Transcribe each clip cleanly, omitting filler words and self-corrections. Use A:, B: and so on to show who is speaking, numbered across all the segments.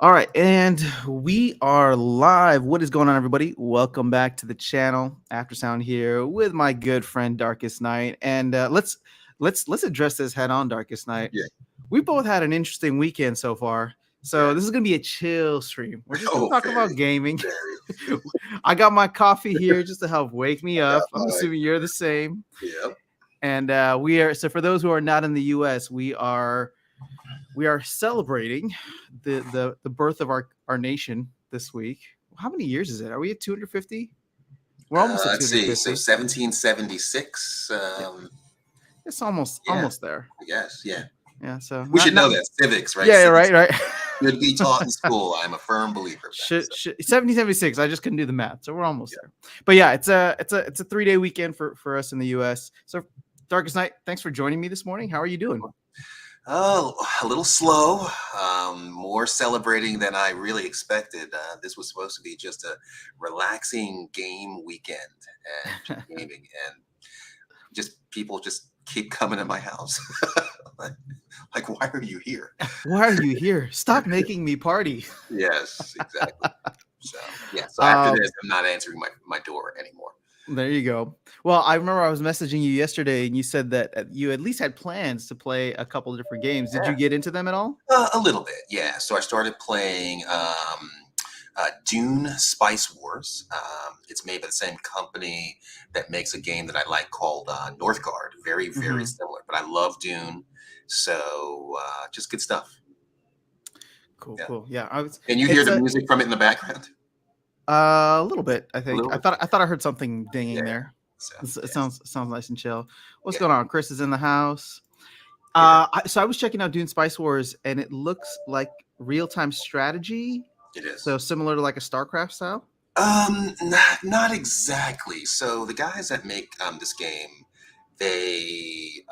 A: All right, and we are live. What is going on, everybody? Welcome back to the channel. After Sound here with my good friend Darkestnyte, and let's address this head on, Darkestnyte.
B: Yeah.
A: We both had an interesting weekend so far, so
B: Yeah.
A: this is gonna be a chill stream. We're just gonna
B: Oh,
A: talk about
B: very,
A: gaming.
B: very.
A: I got my coffee here just to help wake me
B: I got
A: up. I'm
B: my.
A: assuming you're the same.
B: Yep.
A: And we are, so for those who are not in the U.S., we are celebrating the birth of our nation this week. How many years is it? Are we at 250? We're almost at
B: Let's see. So
A: 250.
B: 1776.
A: Yeah, it's almost
B: Yeah.
A: there.
B: I guess. Yeah.
A: Yeah, so
B: We
A: not
B: should know
A: not
B: that civics, right?
A: yeah,
B: Civics
A: right.
B: should be taught in school. I'm a firm believer of that.
A: Should,
B: So,
A: 1776. I just couldn't do the math, so we're almost
B: yeah.
A: there. But yeah, it's a 3-day weekend for us in the U.S. So, Darkestnyte, thanks for joining me this morning. How are you doing?
B: Oh, a little slow. More celebrating than I really expected. This was supposed to be just a relaxing game weekend and just gaming, and just people just keep coming to my house. like, why are you here?
A: Why are you here? Stop making me party.
B: Yes, exactly. So yeah. So after
A: Um,
B: this, I'm not answering my door anymore.
A: There you go. Well, I remember I was messaging you yesterday, and you said that you at least had plans to play a couple of different games. Did you get into them at all?
B: A little bit, yeah. So I started playing Dune Spice Wars. It's made by the same company that makes a game that I like called Northgard. Very, very
A: Mhm.
B: similar. But I love Dune, so just good stuff.
A: Cool,
B: Yeah.
A: cool. Yeah, I was.
B: Can you hear
A: It's
B: the music from it in the background?
A: a little bit. I
B: A
A: think
B: little bit.
A: I thought I heard something dinging
B: Yeah.
A: there.
B: So
A: It
B: yes.
A: sounds nice and chill. What's
B: Yeah.
A: going on? Chris is in the house.
B: Yeah.
A: So I was checking out Dune Spice Wars, and it looks like real time strategy.
B: It is.
A: So similar to like a StarCraft style.
B: Not exactly. So the guys that make this game, they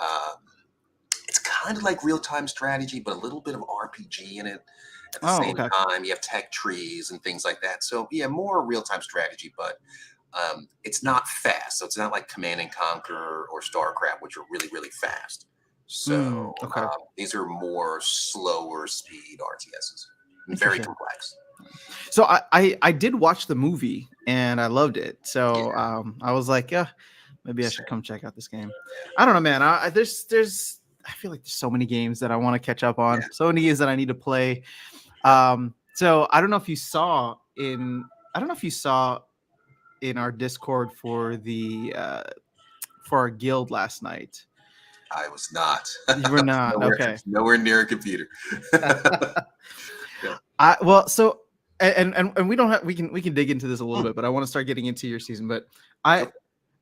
B: it's kind of like real time strategy, but a little bit of RPG in it. At the
A: Oh,
B: same
A: okay.
B: time, you have tech trees and things like that. So yeah, more real time strategy, but it's not fast. So it's not like Command and Conquer or StarCraft, which are really really fast. So
A: Okay.
B: these are more slower speed RTSs, very
A: Interesting.
B: complex.
A: So I did watch the movie and I loved it.
B: Yeah,
A: So I was like, yeah, maybe I should
B: same.
A: come check out this game. I don't know, man. There's I feel like there's so many games that I want to catch up
B: Yeah.
A: on. So many games that I need to play. So I don't know if you saw in our Discord for our guild last night.
B: I was not.
A: You were not. Okay.
B: Nowhere near a computer. Yeah.
A: So and we don't have we can dig into this a little bit, but I want to start getting into your season. But I
B: Okay.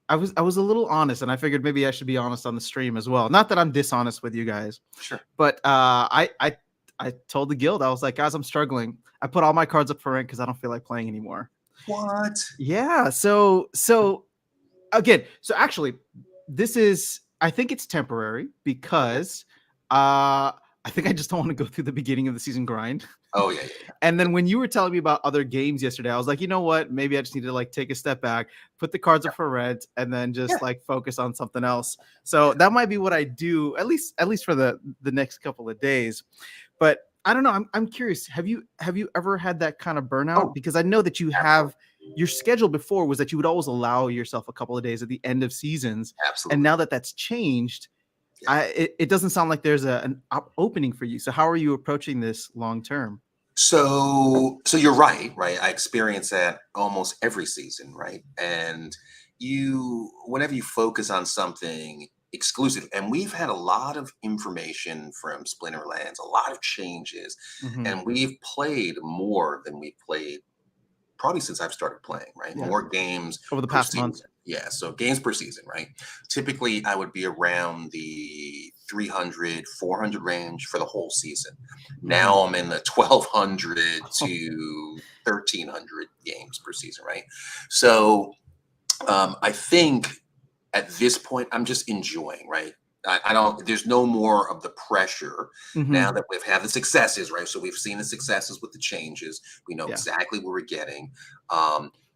A: I was a little honest, and I figured maybe I should be honest on the stream as well. Not that I'm dishonest with you guys,
B: Sure.
A: but I told the guild, I was like, guys, I'm struggling. I put all my cards up for rent because I don't feel like playing anymore.
B: What?
A: Yeah. So again, so actually, I think it's temporary because I think I just don't want to go through the beginning of the season grind.
B: Oh yeah, yeah.
A: And then when you were telling me about other games yesterday, I was like, you know what? Maybe I just need to like take a step back, put the cards up for rent, and then
B: Yeah.
A: just like focus on something else. So that might be what I do, at least for the next couple of days. But I don't know. I'm curious. Have you ever had that kind of burnout?
B: Oh,
A: Because I know that you
B: absolutely.
A: have your schedule before was that you would always allow yourself a couple of days at the end of seasons, and
B: Absolutely.
A: now that that's changed,
B: Yeah.
A: it doesn't sound like there's an opening for you. So how are you approaching this long term?
B: So you're right, right? I experience that almost every season, right? And whenever you focus on something exclusive, and we've had a lot of information from Splinterlands, a lot of changes,
A: Mhm.
B: and we've played more than we've played probably since I've started playing, right?
A: Yeah.
B: More games
A: Over the
B: per
A: past
B: season.
A: month.
B: Yeah, so games per season, right? Typically, I would be around the 300, 400 range for the whole season.
A: Mhm.
B: Now I'm in the 1200 to 1300 games per season, right? So I think at this point, I'm just enjoying, right? I don't, there's no more of the pressure now
A: Mhm.
B: that we've had the successes, right? So we've seen the successes with the changes. We know
A: Yeah.
B: exactly what we're getting.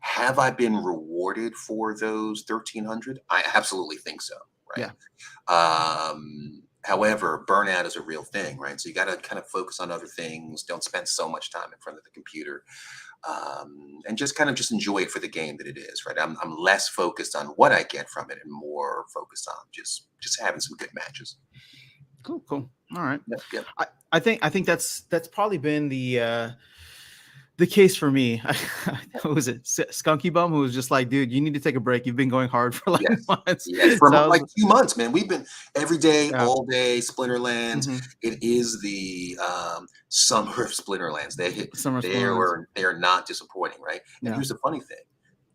B: Have I been rewarded for those 1300? I absolutely think so, right?
A: Yeah.
B: However, burnout is a real thing, right? So you got to kind of focus on other things. Don't spend so much time in front of the computer, and just kind of just enjoy it for the game that it is, right? I'm less focused on what I get from it and more focused on just having some good matches.
A: Cool, cool. All right.
B: Yep, yep.
A: I think that's probably been the case for me. Who was it? Skunky Bum, who was just like, dude, you need to take a break. You've been going hard for like
B: Yes.
A: months.
B: Yes. For
A: So I
B: like
A: was,
B: 2 months, man. We've been every day,
A: yeah.
B: all day, Splinterlands.
A: Mm-hmm.
B: It is the summer of Splinterlands.
A: Summer
B: They
A: Splinterlands.
B: are not disappointing, right? And
A: Yeah.
B: here's the funny thing.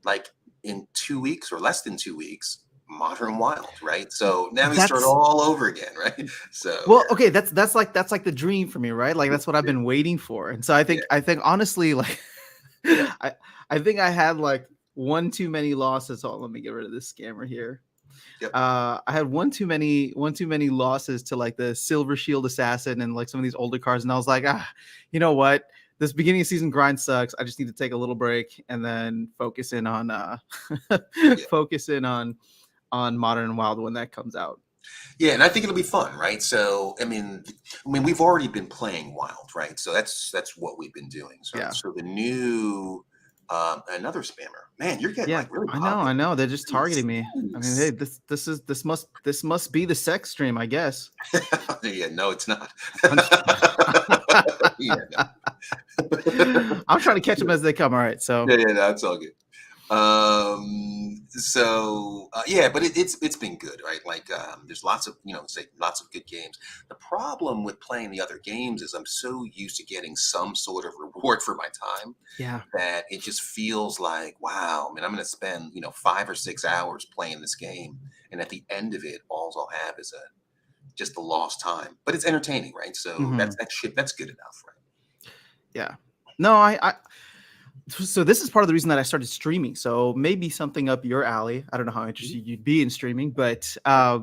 B: Like in 2 weeks or less than 2 weeks, Modern Wild, right? So now we start
A: That's
B: all over again, right? So
A: well, okay. That's like the dream for me, right? Like that's what I've been waiting for. And so I
B: yeah,
A: think honestly, like
B: yeah,
A: I think I had like one too many losses. Oh, let me get rid of this scammer here.
B: yep.
A: I had one too many losses to like the Silver Shield Assassin and like some of these older cards, and I was like, you know what? This beginning of season grind sucks. I just need to take a little break and then focus in on
B: Yeah.
A: focus in on Modern and Wild when that comes out.
B: Yeah, and I think it'll be fun, right? So, I mean, we've already been playing Wild, right? So that's what we've been doing. So,
A: Yeah.
B: so the new, another spammer, man, you're getting
A: Yeah,
B: like really
A: I
B: popular.
A: know. They're just targeting me. I mean, hey,
B: Nice.
A: this must be the sex stream, I guess.
B: Yeah, no, it's not.
A: I'm just
B: Yeah, no.
A: I'm trying to catch them as they come. All right, so
B: Yeah, yeah, no, it's all good. Yeah, but it's been good, right? Like there's lots of say lots of good games. The problem with playing the other games is I'm so used to getting some sort of reward for my time
A: yeah.
B: that it just feels like, wow, man, I'm going to spend 5 or 6 hours playing this game, and at the end of it, all I'll have is a just the lost time. But it's entertaining, right? So
A: Mhm.
B: that's good enough, right?
A: Yeah. No, I so this is part of the reason that I started streaming. So maybe something up your alley. I don't know how
B: Mhm.
A: interested you'd be in streaming, but
B: Yep.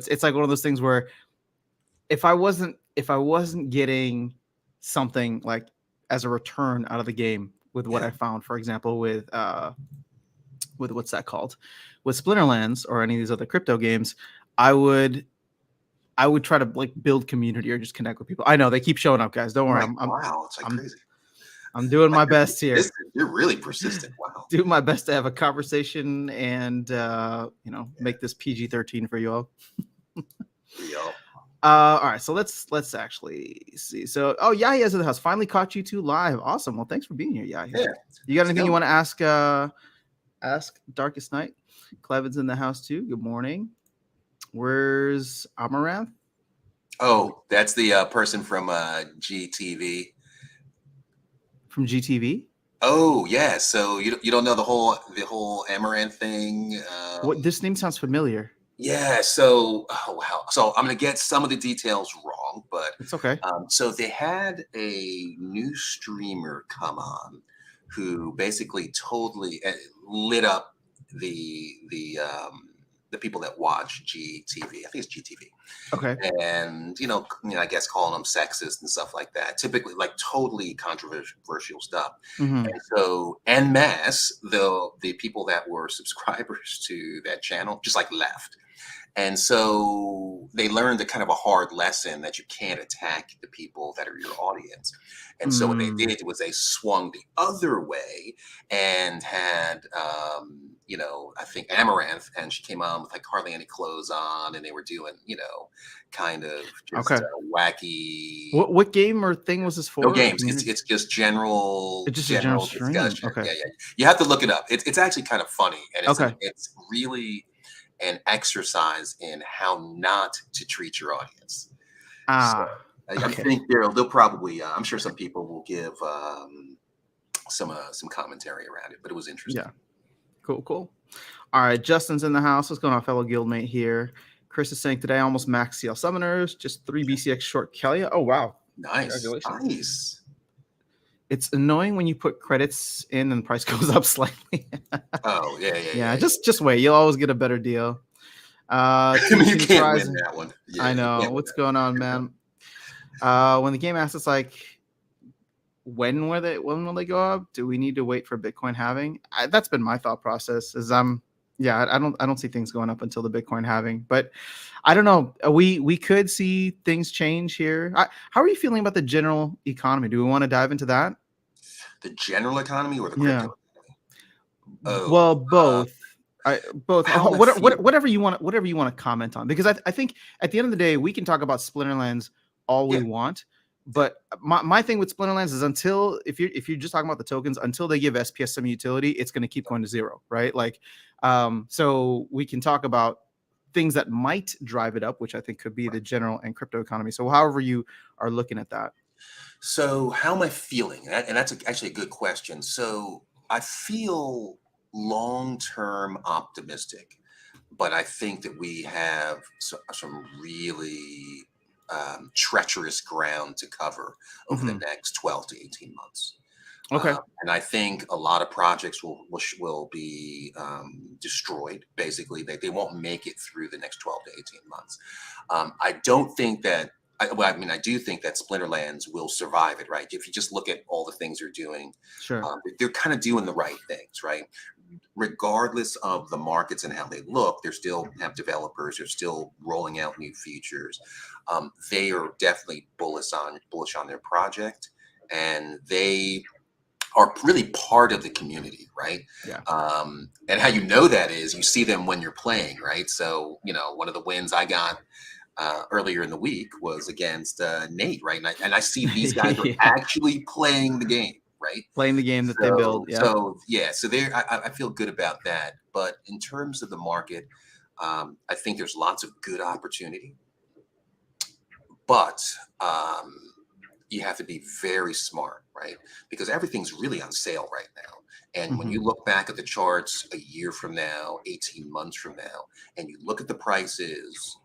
A: it's like one of those things where if I wasn't getting something like as a return out of the game with what
B: Yeah.
A: I found, for example, with what's that called? With Splinterlands or any of these other crypto games, I would I would try to like build community or just connect with people. I know they keep showing up, guys. Don't
B: I'm
A: worry.
B: like,
A: I'm
B: wow, it's like
A: I'm
B: crazy.
A: I'm doing
B: Like
A: my
B: you're
A: best here.
B: persistent. You're really persistent. Wow.
A: Do my best to have a conversation and
B: Yeah.
A: make this PG-13 for you all.
B: Yup.
A: All right, so let's actually see. So, oh, Yahia's in the house. Finally caught you two live. Awesome. Well, thanks for being here, Yahia.
B: Yeah.
A: You got
B: Let's
A: anything you
B: go.
A: want to ask Darkestnyte? Clevin's in the house too. Good morning. Where's Amaranth
B: Oh, that's the person from GTV.
A: from GTV?
B: Oh, yeah. So you don't know the whole Amaranth thing?
A: What, this name sounds familiar.
B: Yeah. So oh wow. So I'm gonna get some of the details wrong, but
A: It's okay.
B: so they had a new streamer come on who basically totally lit up the people that watch GTV. I think it's GTV.
A: Okay.
B: And I guess calling them sexist and stuff like that. Typically, like totally controversial stuff.
A: Mm-hmm.
B: And so, en masse, the people that were subscribers to that channel just like left. And so they learned a kind of a hard lesson that you can't attack the people that are your audience. And so what they
A: Mm,
B: did was they swung the other way and had, I think Amaranth, and she came on with like hardly any clothes on, and they were doing, kind of just
A: okay.
B: wacky.
A: What game or thing was this
B: No
A: for?
B: games.
A: Community?
B: It's just general
A: It's just a general
B: general
A: stream.
B: discussion.
A: Okay.
B: Yeah, yeah. You have to look it up. It's actually kind of funny, and
A: Okay.
B: it's really an exercise in how not to treat your audience. So
A: Ah.
B: I
A: Okay.
B: think they'll probably. I'm sure some people will give some commentary around it, but it was interesting.
A: Yeah. Cool. Cool. All right. Justin's in the house. What's going on, fellow guildmate here? Chris is saying today almost max CL summoners, just 3 BCX short Kelia. Oh wow.
B: Nice,
A: Congratulations.
B: nice.
A: It's annoying when you put credits in and the price goes up slightly.
B: Oh yeah, yeah,
A: Yeah,
B: yeah.
A: just wait. You'll always get a better deal.
B: I
A: Team
B: mean, you
A: Phoenix
B: can't win
A: Rising.
B: that one. Yeah,
A: I
B: you
A: know.
B: can't win
A: What's going on, man? When the game asks us like when will they go up? Do we need to wait for Bitcoin halving? That's been my thought process. Is Yeah, I don't see things going up until the Bitcoin halving, but I don't know. We could see things change here. How are you feeling about the general economy? Do we want to dive into that?
B: The general economy or the
A: Yeah.
B: crypto economy? Oh,
A: Well, both. Both.
B: how am I feeling?
A: Whatever you want to comment on, because I think at the end of the day, we can talk about Splinterlands all we
B: Yeah,
A: want,
B: yeah,
A: but my thing with Splinterlands is until if you're just talking about the tokens, until they give SPS some utility, it's going to keep going to zero, right? Like, so we can talk about things that might drive it up, which I think could be
B: right.
A: the general and crypto economy. So, however you are looking at that.
B: So, how am I feeling? And that's actually a good question. So, I feel long term optimistic, but I think that we have some really treacherous ground to cover over the
A: Hmm.
B: next 12 to 18 months.
A: Okay.
B: And I think a lot of projects will be destroyed. Basically, they won't make it through the next 12 to 18 months. I don't think that. Well, I mean, I do think that Splinterlands will survive it, right? If you just look at all the things they're doing,
A: Sure.
B: they're kind of doing the right things, right? Regardless of the markets and how they look, they still have developers. They're still rolling out new features. They are definitely bullish on their project, and they are really part of the community, right?
A: Yeah.
B: And how you know that is you see them when you're playing, right? So, one of the wins I got earlier in the week was against Nate, right? And I see these guys are
A: Yeah.
B: actually playing the game, right?
A: Playing the game that they build.
B: So,
A: Yeah.
B: so yeah, so there, I feel good about that. But in terms of the market, I think there's lots of good opportunity, but you have to be very smart, right? Because everything's really on sale right now. And when
A: Hmm.
B: you look back at the charts a year from now, 18 months from now, and you look at the prices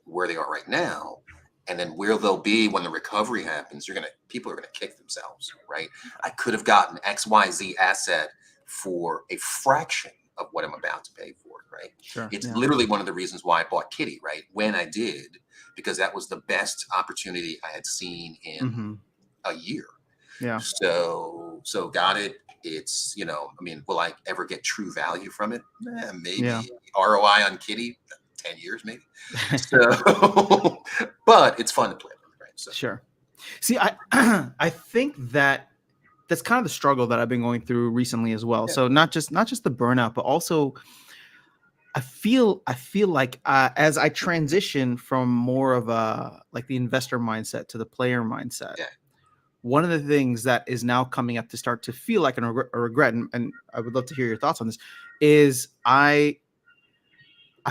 B: where they are right now, and then where they'll be when the recovery happens, people are gonna kick themselves, right? I could have gotten XYZ asset for a fraction of what I'm about to pay for it, right?
A: Sure.
B: It's
A: Yeah.
B: literally one of the reasons why I bought Kitty, right? When I did, because that was the best opportunity I had seen in
A: Hmm.
B: a year.
A: Yeah.
B: So got it. It's, I mean, will I ever get true value from it?
A: Yeah.
B: Maybe. ROI on Kitty, 10 years maybe. So, but it's fun to play with, right? So,
A: Sure. See, I I think that's kind of the struggle that I've been going through recently as well.
B: yeah,
A: So not just the burnout, but also I feel like as I transition from more of a like the investor mindset to the player mindset,
B: yeah,
A: one of the things that is now coming up to start to feel like a regret, and I would love to hear your thoughts on this, is I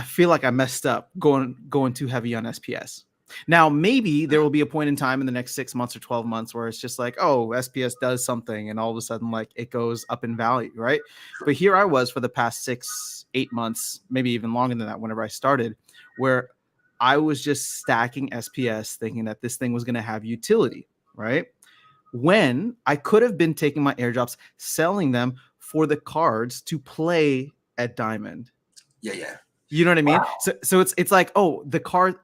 A: feel like I messed up going too heavy on SPS. Now, maybe there will be a point in time in the next 6 months or 12 months where it's just like, oh, SPS does something, and all of a sudden, like it goes up in value, right?
B: true.
A: But here I was for the past 6, 8 months, maybe even longer than that, whenever I started, where I was just stacking SPS, thinking that this thing was going to have utility, right? When I could have been taking my airdrops, selling them for the cards to play at Diamond.
B: Yeah, yeah.
A: You know what I mean?
B: Wow.
A: So it's like, oh, the cards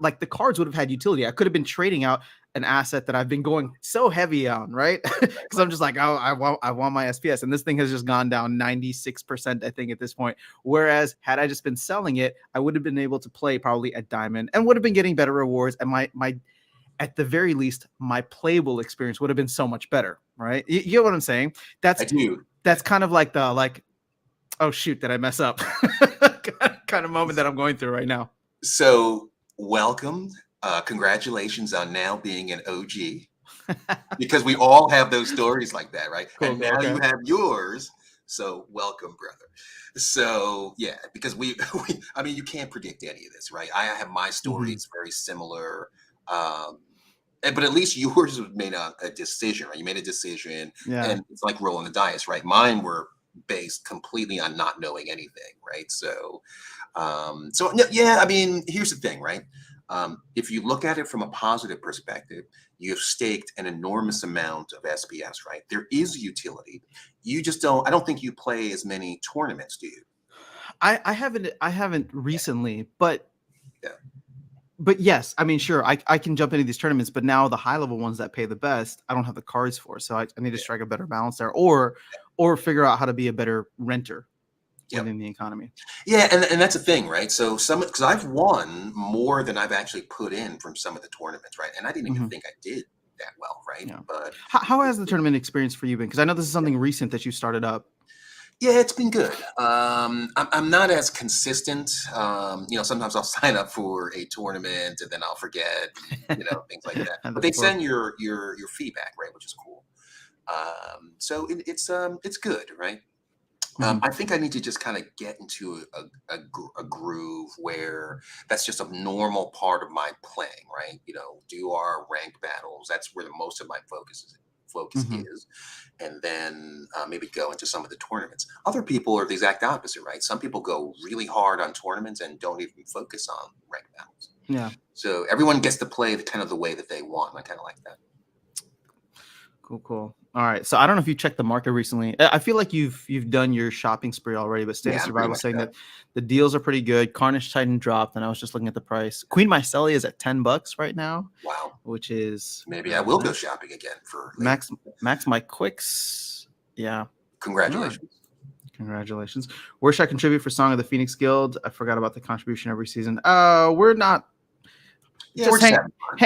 A: would have had utility. I could have been trading out an asset that I've been going so heavy on, right?
B: Right,
A: Because I'm
B: right.
A: just like, oh, I want my SPS, and this thing has just gone down 96%, I think, at this point. Whereas had I just been selling it, I would have been able to play probably at Diamond and would have been getting better rewards, and my at the very least, my playable experience would have been so much better, right? You get what I'm saying?
B: I
A: That's
B: do. Yeah.
A: that's kind of like the like, oh shoot, did I mess up? Kind of moment that I'm going through right now.
B: So, welcome. Congratulations on now being an OG, because we all have those stories like that, right?
A: Cool,
B: And
A: cool,
B: now you
A: okay.
B: have yours. So welcome, brother. So yeah, because I mean, you can't predict any of this, right? I have my
A: Hmm.
B: stories very similar, um, but at least yours was made a decision, right? You made a decision,
A: Yeah.
B: and it's like rolling the dice, right? Mine were based completely on not knowing anything, right? So yeah, I mean, here's the thing, right? If you look at it from a positive perspective, you have staked an enormous amount of SPS, right? There is utility. You just don't. I don't think you play as many tournaments, do you?
A: I haven't
B: Yeah,
A: recently, but
B: yeah,
A: yes, I mean, sure, I can jump into these tournaments, but now the high level ones that pay the best, I don't have the cards for, so I need to
B: yeah,
A: strike a better balance there, or figure out how to be a better renter. within the economy.
B: Yeah, and that's a thing, right? So because I've won more than I've actually put in from some of the tournaments, right? And I didn't even think I did that well, right?
A: Yeah.
B: But
A: How has the tournament experience for you been? Because I know this is something recent that you started up.
B: yeah, it's been good. I'm not as consistent. Sometimes I'll sign up for a tournament and then I'll forget, things like that.
A: And
B: But they
A: before.
B: send your feedback, right, which is cool. So it's good, right? I think I need to just kind of get into a groove where that's just a normal part of my playing, right? Do our ranked battles. That's where the most of my focus is, and then maybe go into some of the tournaments. Other people are the exact opposite, right? Some people go really hard on tournaments and don't even focus on ranked battles.
A: Yeah.
B: So everyone gets to play the way that they want. I kind of like that.
A: Cool. All right. So I don't know if you checked the market recently. I feel like you've done your shopping spree already, but State of
B: Yeah, I'm pretty
A: Survival
B: much
A: saying
B: done.
A: that the deals are pretty good. Carnage Titan dropped, and I was just looking at the price. Queen Mycelia is at $10 right now,
B: Wow.
A: which is
B: Maybe I will go shopping again for later.
A: Max My Quicks. Yeah.
B: Congratulations.
A: Congratulations. Where should I contribute for Song of the Phoenix Guild? I forgot about the contribution every season. We're not.
B: Yeah,
A: Just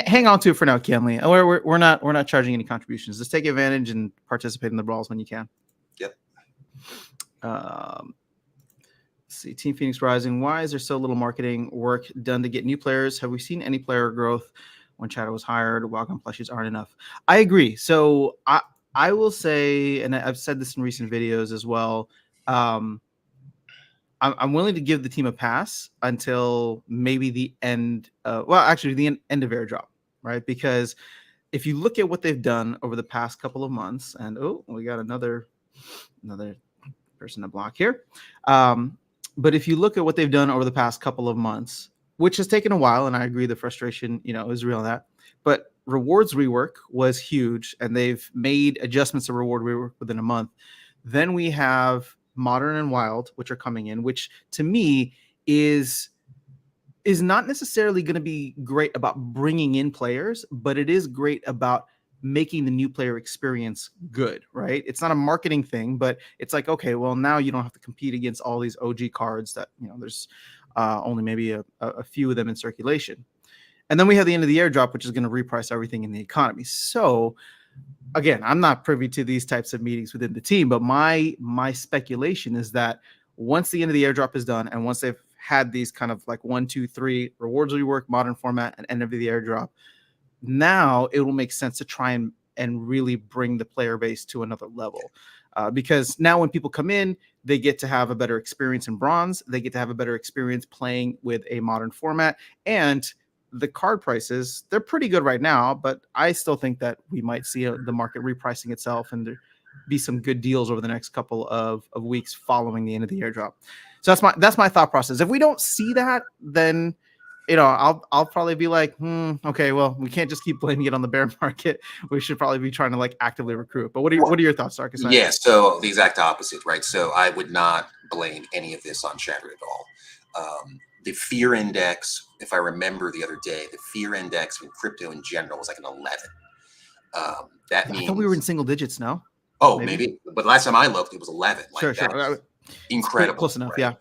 A: hang on to it for now, Kenley. We're not charging any contributions. Just take advantage and participate in the brawls when you can.
B: Yep.
A: Let's see, Team Phoenix Rising. Why is there so little marketing work done to get new players? Have we seen any player growth when Shadow was hired? Welcome plushies aren't enough. I agree. So I will say, and I've said this in recent videos as well. I'm willing to give the team a pass until maybe the end. The end of Airdrop, right? Because if you look at what they've done over the past couple of months, and we got another person to block here. But if you look at what they've done over the past couple of months, which has taken a while, and I agree the frustration, is real in that. But rewards rework was huge, and they've made adjustments to reward rework within a month. Then we have Modern and Wild, which are coming in, which to me is not necessarily going to be great about bringing in players, but it is great about making the new player experience good, right? It's not a marketing thing, but it's like, okay, well, now you don't have to compete against all these OG cards that, there's only maybe a few of them in circulation. And then we have the end of the airdrop, which is going to reprice everything in the economy. So again, I'm not privy to these types of meetings within the team, but my speculation is that once the end of the airdrop is done, and once they've had these kind of like 1, 2, 3 rewards rework, modern format, and end of the airdrop, now it will make sense to try and really bring the player base to another level. Because now when people come in, they get to have a better experience in bronze. They get to have a better experience playing with a modern format, and the card prices, they're pretty good right now, but I still think that we might see the market repricing itself and there be some good deals over the next couple of weeks following the end of the airdrop. So that's my thought process. If we don't see that, then I'll probably be like, okay, well, we can't just keep blaming it on the bear market. We should probably be trying to like actively recruit. But what are your thoughts, Darkestnyte?
B: Yeah, so the exact opposite, right? So I would not blame any of this on Shatter at all. The fear index, if I remember the other day, the fear index in crypto in general was like an 11. That means
A: I thought we were in single digits now.
B: Oh, maybe. But last time I looked, it was 11.
A: Sure.
B: Incredible.
A: Close enough, right? Yeah.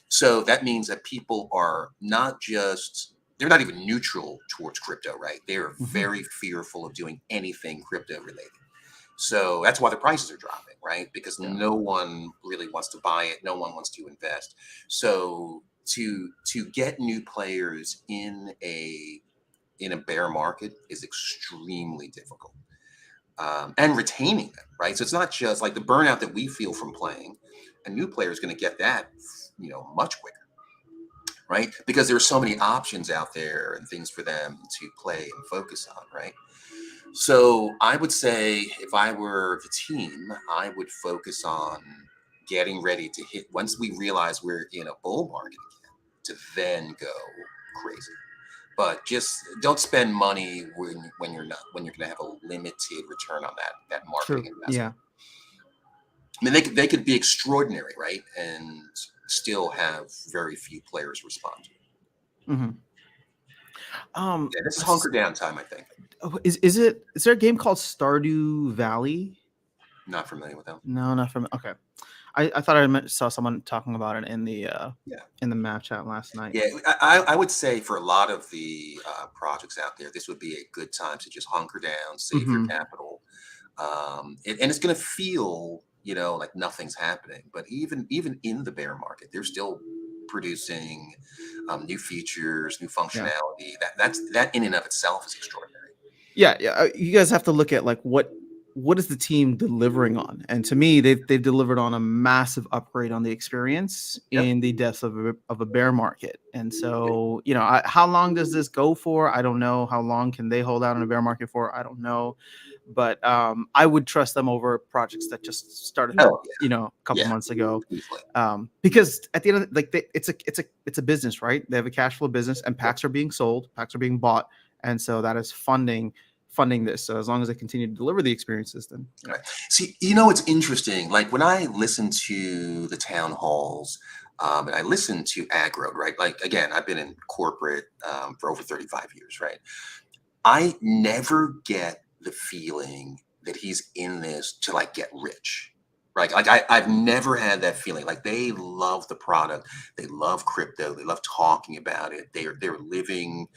B: So that means that people are they're not even neutral towards crypto, right? They're very fearful of doing anything crypto related. So that's why the prices are dropping, right? Because no one really wants to buy it. No one wants to invest. So to get new players in a bear market is extremely difficult. And retaining them, right? So it's not just like the burnout that we feel from playing. A new player is going to get that, much quicker, right? Because there are so many options out there and things for them to play and focus on, right? So I would say if I were the team, I would focus on getting ready to hit, once we realize we're in a bull market again, to then go crazy. But just don't spend money when you're going to have a limited return on that marketing investment.
A: Yeah.
B: I mean, they could be extraordinary, right? And still have very few players respond to it. This is hunker down time, I think.
A: Is there a game called Stardew Valley?
B: Not familiar with that.
A: No, not from. Okay. I thought saw someone talking about it
B: Yeah.
A: in the map chat last night.
B: Yeah, I would say for a lot of the projects out there, this would be a good time to just hunker down, save your
A: Hmm.
B: capital, and it's going to feel, like nothing's happening. But even in the bear market, they're still producing new features, new
A: Yeah.
B: functionality. That in and of itself is extraordinary.
A: Yeah, yeah. You guys have to look at like what is the team delivering on, and to me, they've delivered on a massive upgrade on the experience
B: Yep.
A: in the depths of a bear market. And so, how long does this go for? I don't know. How long can they hold out in a bear market for? I don't know. But I would trust them over projects that just started up,
B: Oh
A: a couple
B: yeah,
A: months ago.
B: yeah, easily.
A: Because at the end of it's a business, right? They have a cash flow business, and packs are being sold, packs are being bought, and so that is funding this. So as long as they continue to deliver the experiences, then
B: Right. See, it's interesting. Like when I listen to the town halls, and I listen to aggro, right? Like again, I've been in corporate for over 35 years, right? I never get the feeling that he's in this to like get rich. Right. Like I've never had that feeling. Like they love the product. They love crypto. They love talking about it. They're living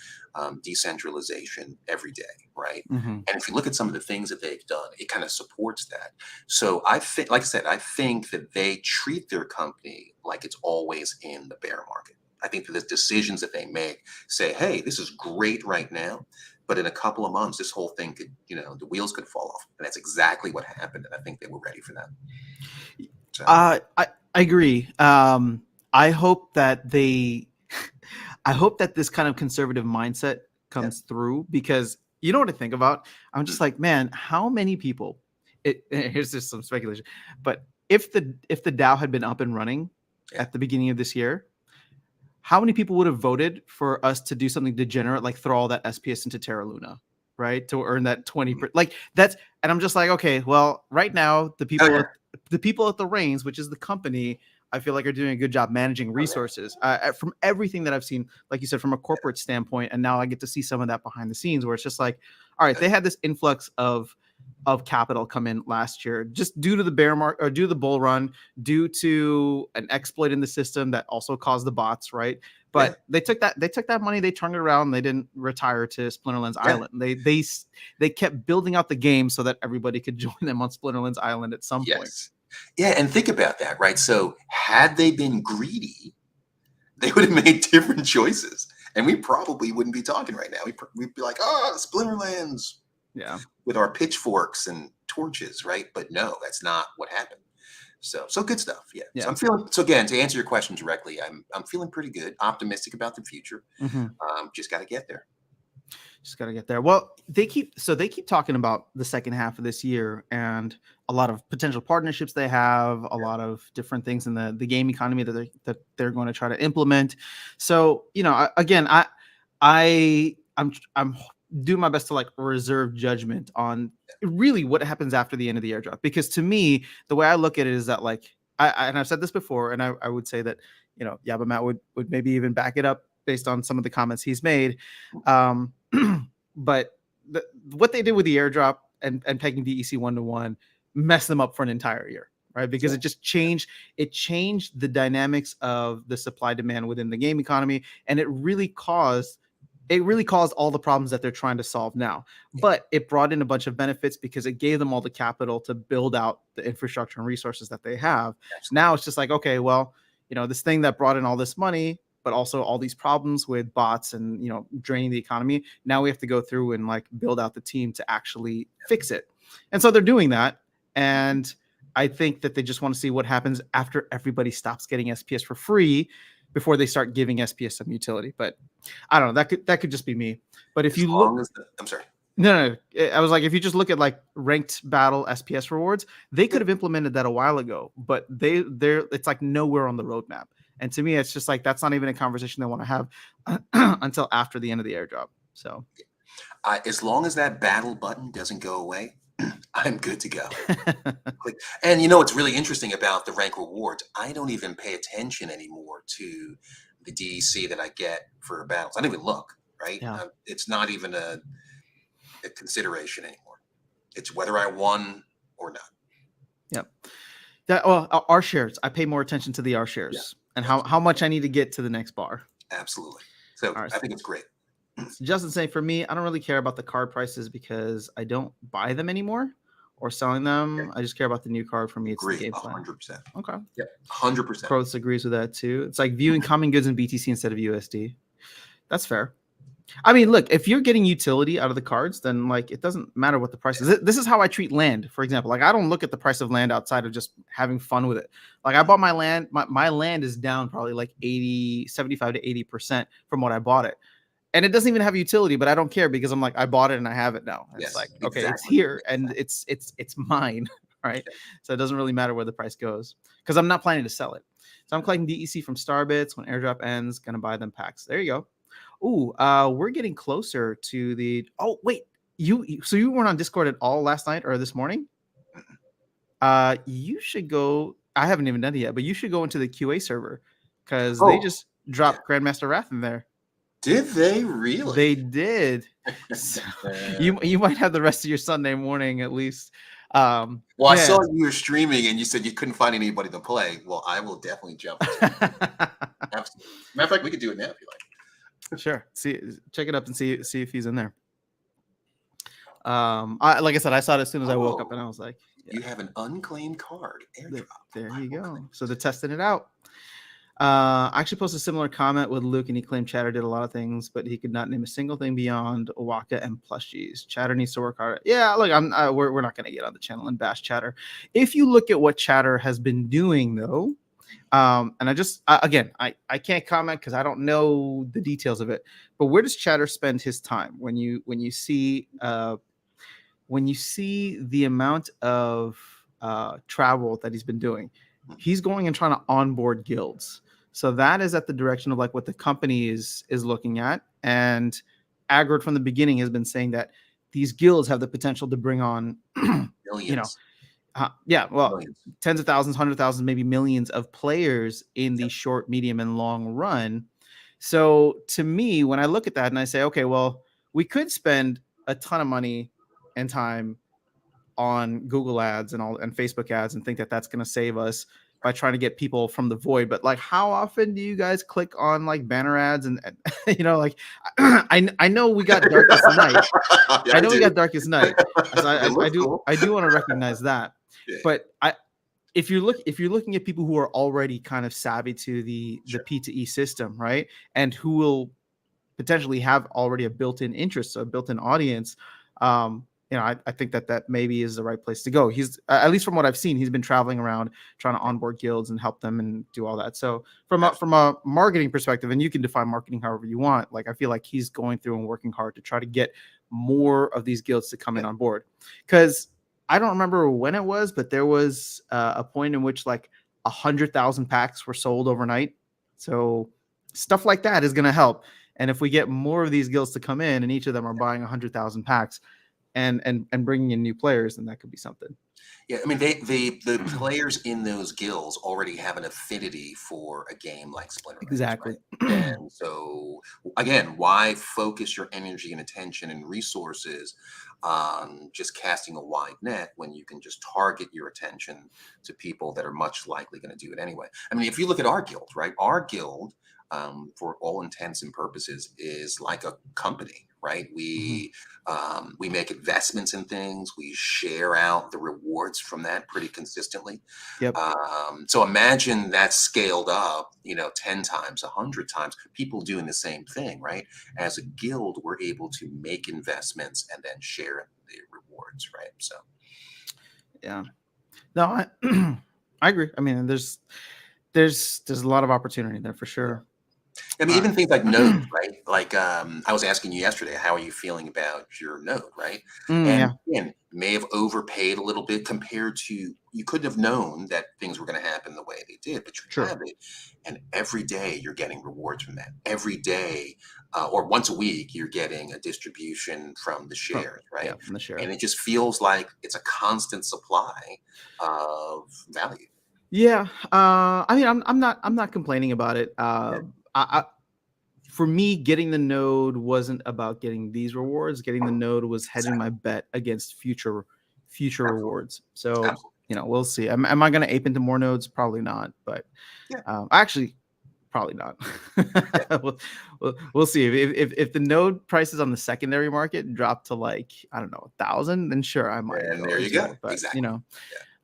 B: decentralization every day. Right.
A: hmm
B: And if you look at some of the things that they've done, it kind of supports that. So I think, like I said, I think that they treat their company like it's always in the bear market. I think that the decisions that they make say, hey, this is great right now, but in a couple of months, this whole thing could, the wheels could fall off. And that's exactly what happened. And I think they were ready for that. So,
A: I agree. I hope that they, I hope that this kind of conservative mindset
B: yeah.
A: comes through, because you know what I think about? I'm just like, man, how many people? Here's just some speculation, but if the DAO had been up and running
B: Yeah.
A: at the beginning of this year, how many people would have voted for us to do something degenerate, like throw all that SPS into Terra Luna, right? To earn that 20, like that's, and I'm just like, okay, well, right now
B: Oh, yeah.
A: the people at the reins, which is the company, I feel like are doing a good job managing
B: Oh, yeah.
A: resources. From everything that I've seen, like you said, from a corporate standpoint, and now I get to see some of that behind the scenes, where it's just like, all right,
B: Oh,
A: they
B: yeah.
A: had this influx of capital come in last year just due to the bear market, or due to the bull run, due to an exploit in the system that also caused the bots, right?
B: Yeah.
A: But they took that money, they turned it around, they didn't retire to Splinterlands
B: Yeah.
A: Island. They kept building out the game so that everybody could join them on Splinterlands Island at some point.
B: Yes. Yeah. And think about that, right? So, had they been greedy, they would have made different choices. And we probably wouldn't be talking right now. We'd be like, oh, Splinterlands
A: Yeah.
B: with our pitchforks and torches, right? But no, that's not what happened. So good stuff. Yeah. So
A: Yeah.
B: I'm feeling, so again, to answer your question directly, I'm feeling pretty good, optimistic about the future.
A: Mm-hmm.
B: Just got to get there.
A: Just got to get there. Well, they keep talking about the second half of this year and a lot of potential partnerships they have, a lot of different things in the game economy that they're going to try to implement. So, I'm doing my best to like reserve judgment on really what happens after the end of the airdrop, because to me, the way I look at it is that like and I've said this before, and I would say that, Yaba Matt would maybe even back it up based on some of the comments he's made. But what they did with the airdrop and pegging DEC 1-to-1 messed them up for an entire year, right? Because
B: Yeah.
A: it just changed the dynamics of the supply demand within the game economy, and it really caused all the problems that they're trying to solve now. But it brought in a bunch of benefits because it gave them all the capital to build out the infrastructure and resources that they have.
B: Absolutely.
A: Now it's just like, okay, well, this thing that brought in all this money, but also all these problems with bots and draining the economy. Now we have to go through and like build out the team to actually fix it. And so they're doing that. And I think that they just want to see what happens after everybody stops getting SPS for free before they start giving SPS some utility. But I don't know. That could just be me. But if
B: As
A: you
B: long
A: look,
B: as I'm sorry.
A: no, I was like, if you just look at like ranked battle SPS rewards, they could have implemented that a while ago, but it's like nowhere on the roadmap. And to me, it's just like that's not even a conversation they want to have until after the end of the airdrop. So
B: As long as that battle button doesn't go away, I'm good to go. Click. And what's really interesting about the rank rewards, I don't even pay attention anymore to the DEC that I get for battles. I don't even look, right?
A: Yeah.
B: It's not even a consideration anymore. It's whether I won or not.
A: Yep. That our shares. I pay more attention to the R
B: Yeah,
A: shares and
B: yeah,
A: how much I need to get to the next bar.
B: absolutely. So
A: All right.
B: I think it's great.
A: So Justin saying for me, I don't really care about the card prices because I don't buy them anymore or selling
B: Okay.
A: them. I just care about the new card. For me, it's the
B: Agree,
A: game plan.
B: 100%.
A: Okay.
B: Yep, 100%.
A: Crows agrees with that too. It's like viewing common goods in BTC instead of USD. That's fair. I mean, look, if you're getting utility out of the cards, then like it doesn't matter what the price is. This is how I treat land, for example. Like I don't look at the price of land outside of just having fun with it. Like I bought my land, my land is down probably like 75 to 80% from what I bought it. And it doesn't even have utility, but I don't care because I'm like, I bought it and I have it now. And it's
B: Yes,
A: like, okay, it's
B: exactly.
A: here and it's mine, right? So it doesn't really matter where the price goes because I'm not planning to sell it. So I'm collecting DEC from Starbits. When airdrop ends, gonna buy them packs. There you go. Ooh, we're getting closer to the. Oh wait, so you weren't on Discord at all last night or this morning? You should go. I haven't even done it yet, but you should go into the QA server because they
B: Oh,
A: just
B: yeah.
A: dropped Grandmaster Wrath in there.
B: Did they really?
A: They did. So you might have the rest of your Sunday morning at least.
B: Well, I
A: Yeah.
B: saw you were streaming and you said you couldn't find anybody to play. Well, I will definitely jump into it. Absolutely. Matter of fact, we could do it now if you like.
A: Sure. Check it up and see if he's in there. Like I said, I saw it as soon as I woke up and I was like,
B: you have an unclaimed card. Airdrop.
A: there you go. So they're testing it out. I actually posted a similar comment with Luke, and he claimed Chatter did a lot of things, but he could not name a single thing beyond Owaka and plushies. Chatter needs to work harder. Yeah, look, we're not going to get on the channel and bash Chatter. If you look at what Chatter has been doing, though, and I can't comment because I don't know the details of it. But where does Chatter spend his time when you see the amount of travel that he's been doing? He's going and trying to onboard guilds. So that is at the direction of like what the company is looking at. And Agrid from the beginning has been saying that these guilds have the potential to bring on,
B: Millions.
A: Millions. Tens of thousands, 100,000, maybe millions of players in the short, medium, and long run. So to me, when I look at that and I say, okay, well, we could spend a ton of money and time on Google ads and Facebook ads and think that that's going to save us by trying to get people from the void. But like, how often do you guys click on like banner ads and like I know we got Darkestnyte.
B: Yeah,
A: I know we got Darkestnyte. So I do
B: cool.
A: I do want to recognize that. Yeah. But if you're looking at people who are already kind of savvy to the P2E system, right, and who will potentially have already a built-in interest, so a built-in audience, I think that maybe is the right place to go. He's at least from what I've seen, he's been traveling around trying to onboard guilds and help them and do all that. So from a marketing perspective, and you can define marketing however you want, like I feel like he's going through and working hard to try to get more of these guilds to come in on board. Because I don't remember when it was, but there was a point in which like 100,000 packs were sold overnight. So stuff like that is going to help. And if we get more of these guilds to come in and each of them are buying 100,000 packs and bringing in new players, then that could be something.
B: Yeah, I mean, the players in those guilds already have an affinity for a game like Splinter.
A: Exactly.
B: Right? And so, again, why focus your energy and attention and resources on just casting a wide net when you can just target your attention to people that are much likely going to do it anyway? I mean, if you look at our guild, right? Our guild, for all intents and purposes, is like a company, right? We make investments in things. We share out the rewards from that pretty consistently.
A: Yep.
B: So imagine that scaled up, 10 times, 100 times, people doing the same thing, right? As a guild, we're able to make investments and then share the rewards, right? So,
A: yeah, no, I agree. I mean, there's a lot of opportunity there for sure.
B: Yeah. I mean, even things like nodes, right? Like I was asking you yesterday, how are you feeling about your node, right? And again, may have overpaid a little bit compared to, you couldn't have known that things were going to happen the way they did, but you have it. And every day you're getting rewards from that. Every day or once a week, you're getting a distribution from the shares, right?
A: Yeah, from the share.
B: And it just feels like it's a constant supply of value.
A: Yeah. I mean, I'm not complaining about it. For me, getting the node wasn't about getting these rewards. Getting the node was hedging my bet against future rewards. So we'll see. Am I going to ape into more nodes? Probably not. But
B: Yeah.
A: actually, probably not. we'll see. If the node prices on the secondary market drop to like, I don't know, 1,000, then sure, I might
B: And
A: go
B: there you
A: into
B: go.
A: it. But
B: Exactly.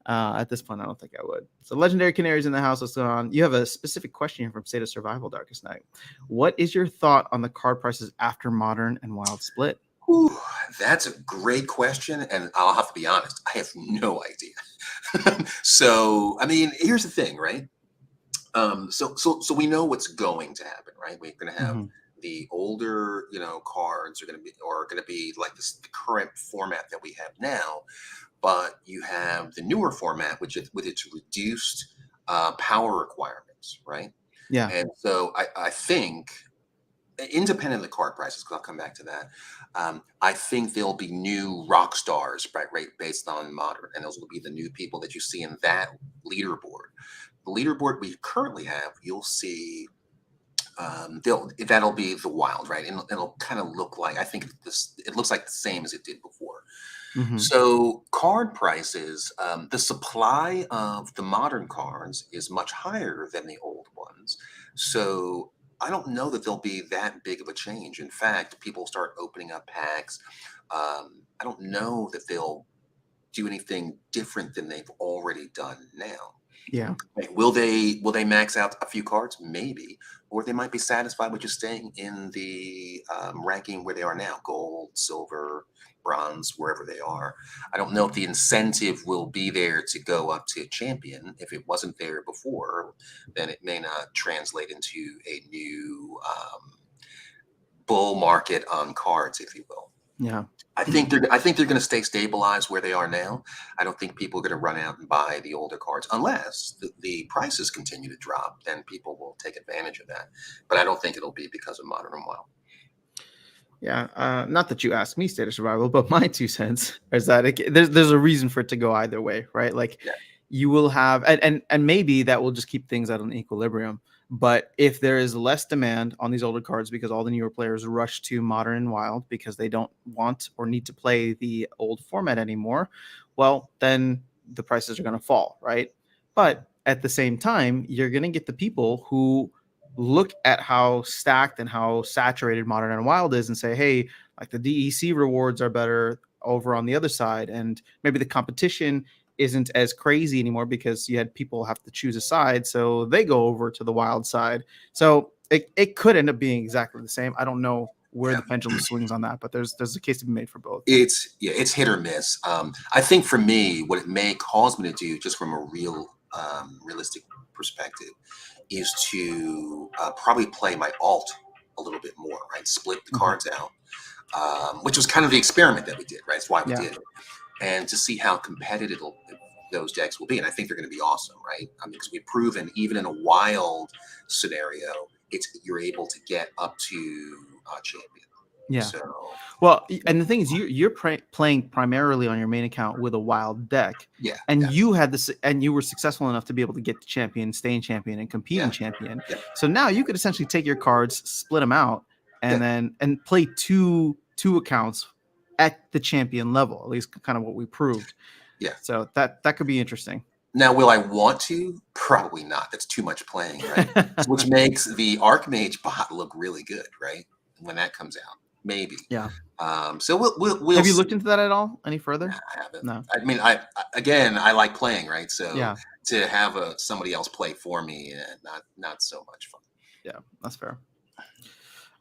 A: at this point, I don't think I would. So legendary canaries in the house. What's going on? You have a specific question here from State of Survival, Darkestnyte. What is your thought on the card prices after modern and wild split?
B: Whew, that's a great question, and I'll have to be honest, I have no idea. So, I mean, here's the thing, right? So we know what's going to happen, right? We're going to have
A: Mm-hmm.
B: the older, cards are going to be like the current format that we have now, but you have the newer format, which is with its reduced power requirements, right?
A: Yeah.
B: And so I think, independent of the card prices, because I'll come back to that, I think there'll be new rock stars, right, based on modern, and those will be the new people that you see in that leaderboard. The leaderboard we currently have, you'll see, that'll be the wild, right? And it'll kind of look like, I think it looks like the same as it did before.
A: Mm-hmm.
B: So card prices, the supply of the modern cards is much higher than the old ones. So I don't know that there'll be that big of a change. In fact, people start opening up packs. I don't know that they'll do anything different than they've already done now.
A: Yeah.
B: Like, will they max out a few cards? Maybe, or they might be satisfied with just staying in the ranking where they are now: gold, silver, bronze, wherever they are. I don't know if the incentive will be there to go up to champion. If it wasn't there before, then it may not translate into a new bull market on cards, if you will.
A: Yeah.
B: I think they're going to stay stabilized where they are now. I don't think people are going to run out and buy the older cards unless the prices continue to drop. Then people will take advantage of that. But I don't think it'll be because of Modern and Wild.
A: Yeah, not that you asked me, State of Survival, but my 2 cents is that there's a reason for it to go either way, right? Like
B: Yeah.
A: you will have, and maybe that will just keep things at an equilibrium. But if there is less demand on these older cards because all the newer players rush to Modern and Wild because they don't want or need to play the old format anymore, well, then the prices are going to fall, right? But at the same time, you're going to get the people who look at how stacked and how saturated Modern and Wild is and say, hey, like the DEC rewards are better over on the other side. And maybe the competition isn't as crazy anymore because you had people have to choose a side. So they go over to the wild side. So it could end up being exactly the same. I don't know where the pendulum swings on that, but there's a case to be made for both.
B: It's hit or miss. I think for me, what it may cause me to do, just from a realistic perspective, is to probably play my alt a little bit more, right? Split the cards out, which was kind of the experiment that we did, right? That's why we did it, and to see how competitive those decks will be. And I think they're going to be awesome, right? I mean, because we've proven even in a wild scenario, you're able to get up to champion.
A: Yeah.
B: So,
A: well, and the thing is, you're playing primarily on your main account with a wild deck.
B: Yeah.
A: And
B: yeah.
A: you had this, and you were successful enough to be able to get the champion, stay in champion, and compete in champion.
B: Yeah.
A: So now you could essentially take your cards, split them out, and then play two accounts at the champion level. At least, kind of what we proved.
B: Yeah.
A: So that could be interesting.
B: Now, will I want to? Probably not. That's too much playing, right? Which makes the Archmage bot look really good, right? When that comes out, maybe.
A: Yeah.
B: So we'll
A: Have you looked into that at all? Any further?
B: Nah, I haven't.
A: No.
B: I mean, I like playing, right? So
A: yeah,
B: to have somebody else play for me, not so much fun.
A: Yeah, that's fair.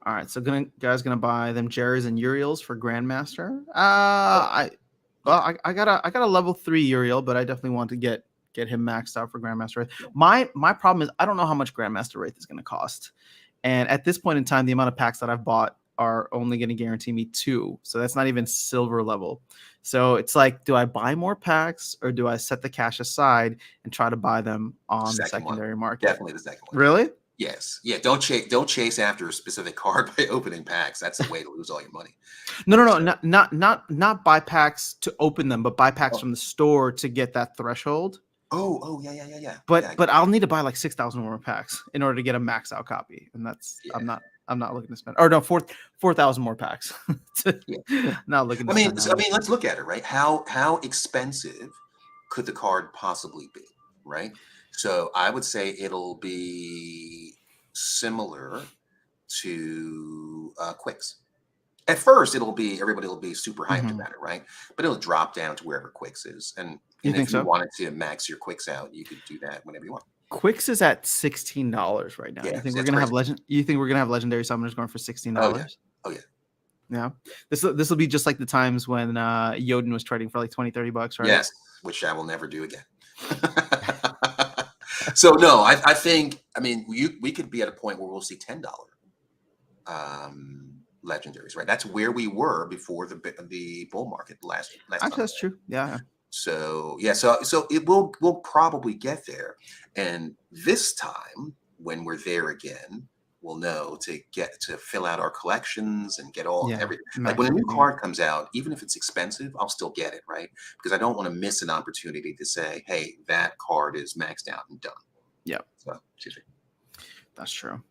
A: All right, so guys gonna buy them Jerry's and Uriels for Grandmaster. I got a level 3 Uriel, but I definitely want to get him maxed out for Grandmaster. My problem is I don't know how much Grandmaster Wraith is gonna cost, and at this point in time, the amount of packs that I've bought are only going to guarantee me 2, so that's not even silver level. So it's like, do I buy more packs or do I set the cash aside and try to buy them on the secondary market?
B: Definitely the second one.
A: Really?
B: Yes. Yeah. Don't chase after a specific card by opening packs. That's the way to lose all your money.
A: No. Not buy packs to open them, but buy packs from the store to get that threshold.
B: Oh, yeah.
A: But I'll need to buy like 6,000 more packs in order to get a max out copy, and that's I'm not looking to spend. Or no, 4,000 more packs. Not looking. To
B: I mean, let's look at it, right? How expensive could the card possibly be, right? So I would say it'll be similar to Quicks. At first, everybody will be super hyped
A: Mhm.
B: about it, right? But it'll drop down to wherever Quicks is,
A: You
B: and
A: think
B: if you
A: so?
B: wanted to max your Quicks out, you could do that whenever you want.
A: Quicks is at $16 right now.
B: Yeah,
A: You think we're
B: that's
A: gonna have
B: crazy.
A: legend? You think we're gonna have legendary summoners going for
B: Oh yeah,
A: $16?
B: oh yeah,
A: Yeah. This will be just like the times when Yoden was trading for like 20, $30, right?
B: yes, which I will never do again. So no, I think we could be at a point where we'll see $10 legendaries, right? That's where we were before the bull market last
A: Actually,
B: time.
A: that's true. Yeah.
B: So yeah, so we'll probably get there, and this time when we're there again, we'll know to fill out our collections and get
A: Yeah.
B: everything. Like when
A: Max
B: a new
A: everything out.
B: card comes out, even if it's expensive, I'll still get it, right? Because I don't want to miss an opportunity to say, hey, that card is maxed out and done.
A: Yeah,
B: So excuse me.
A: that's true.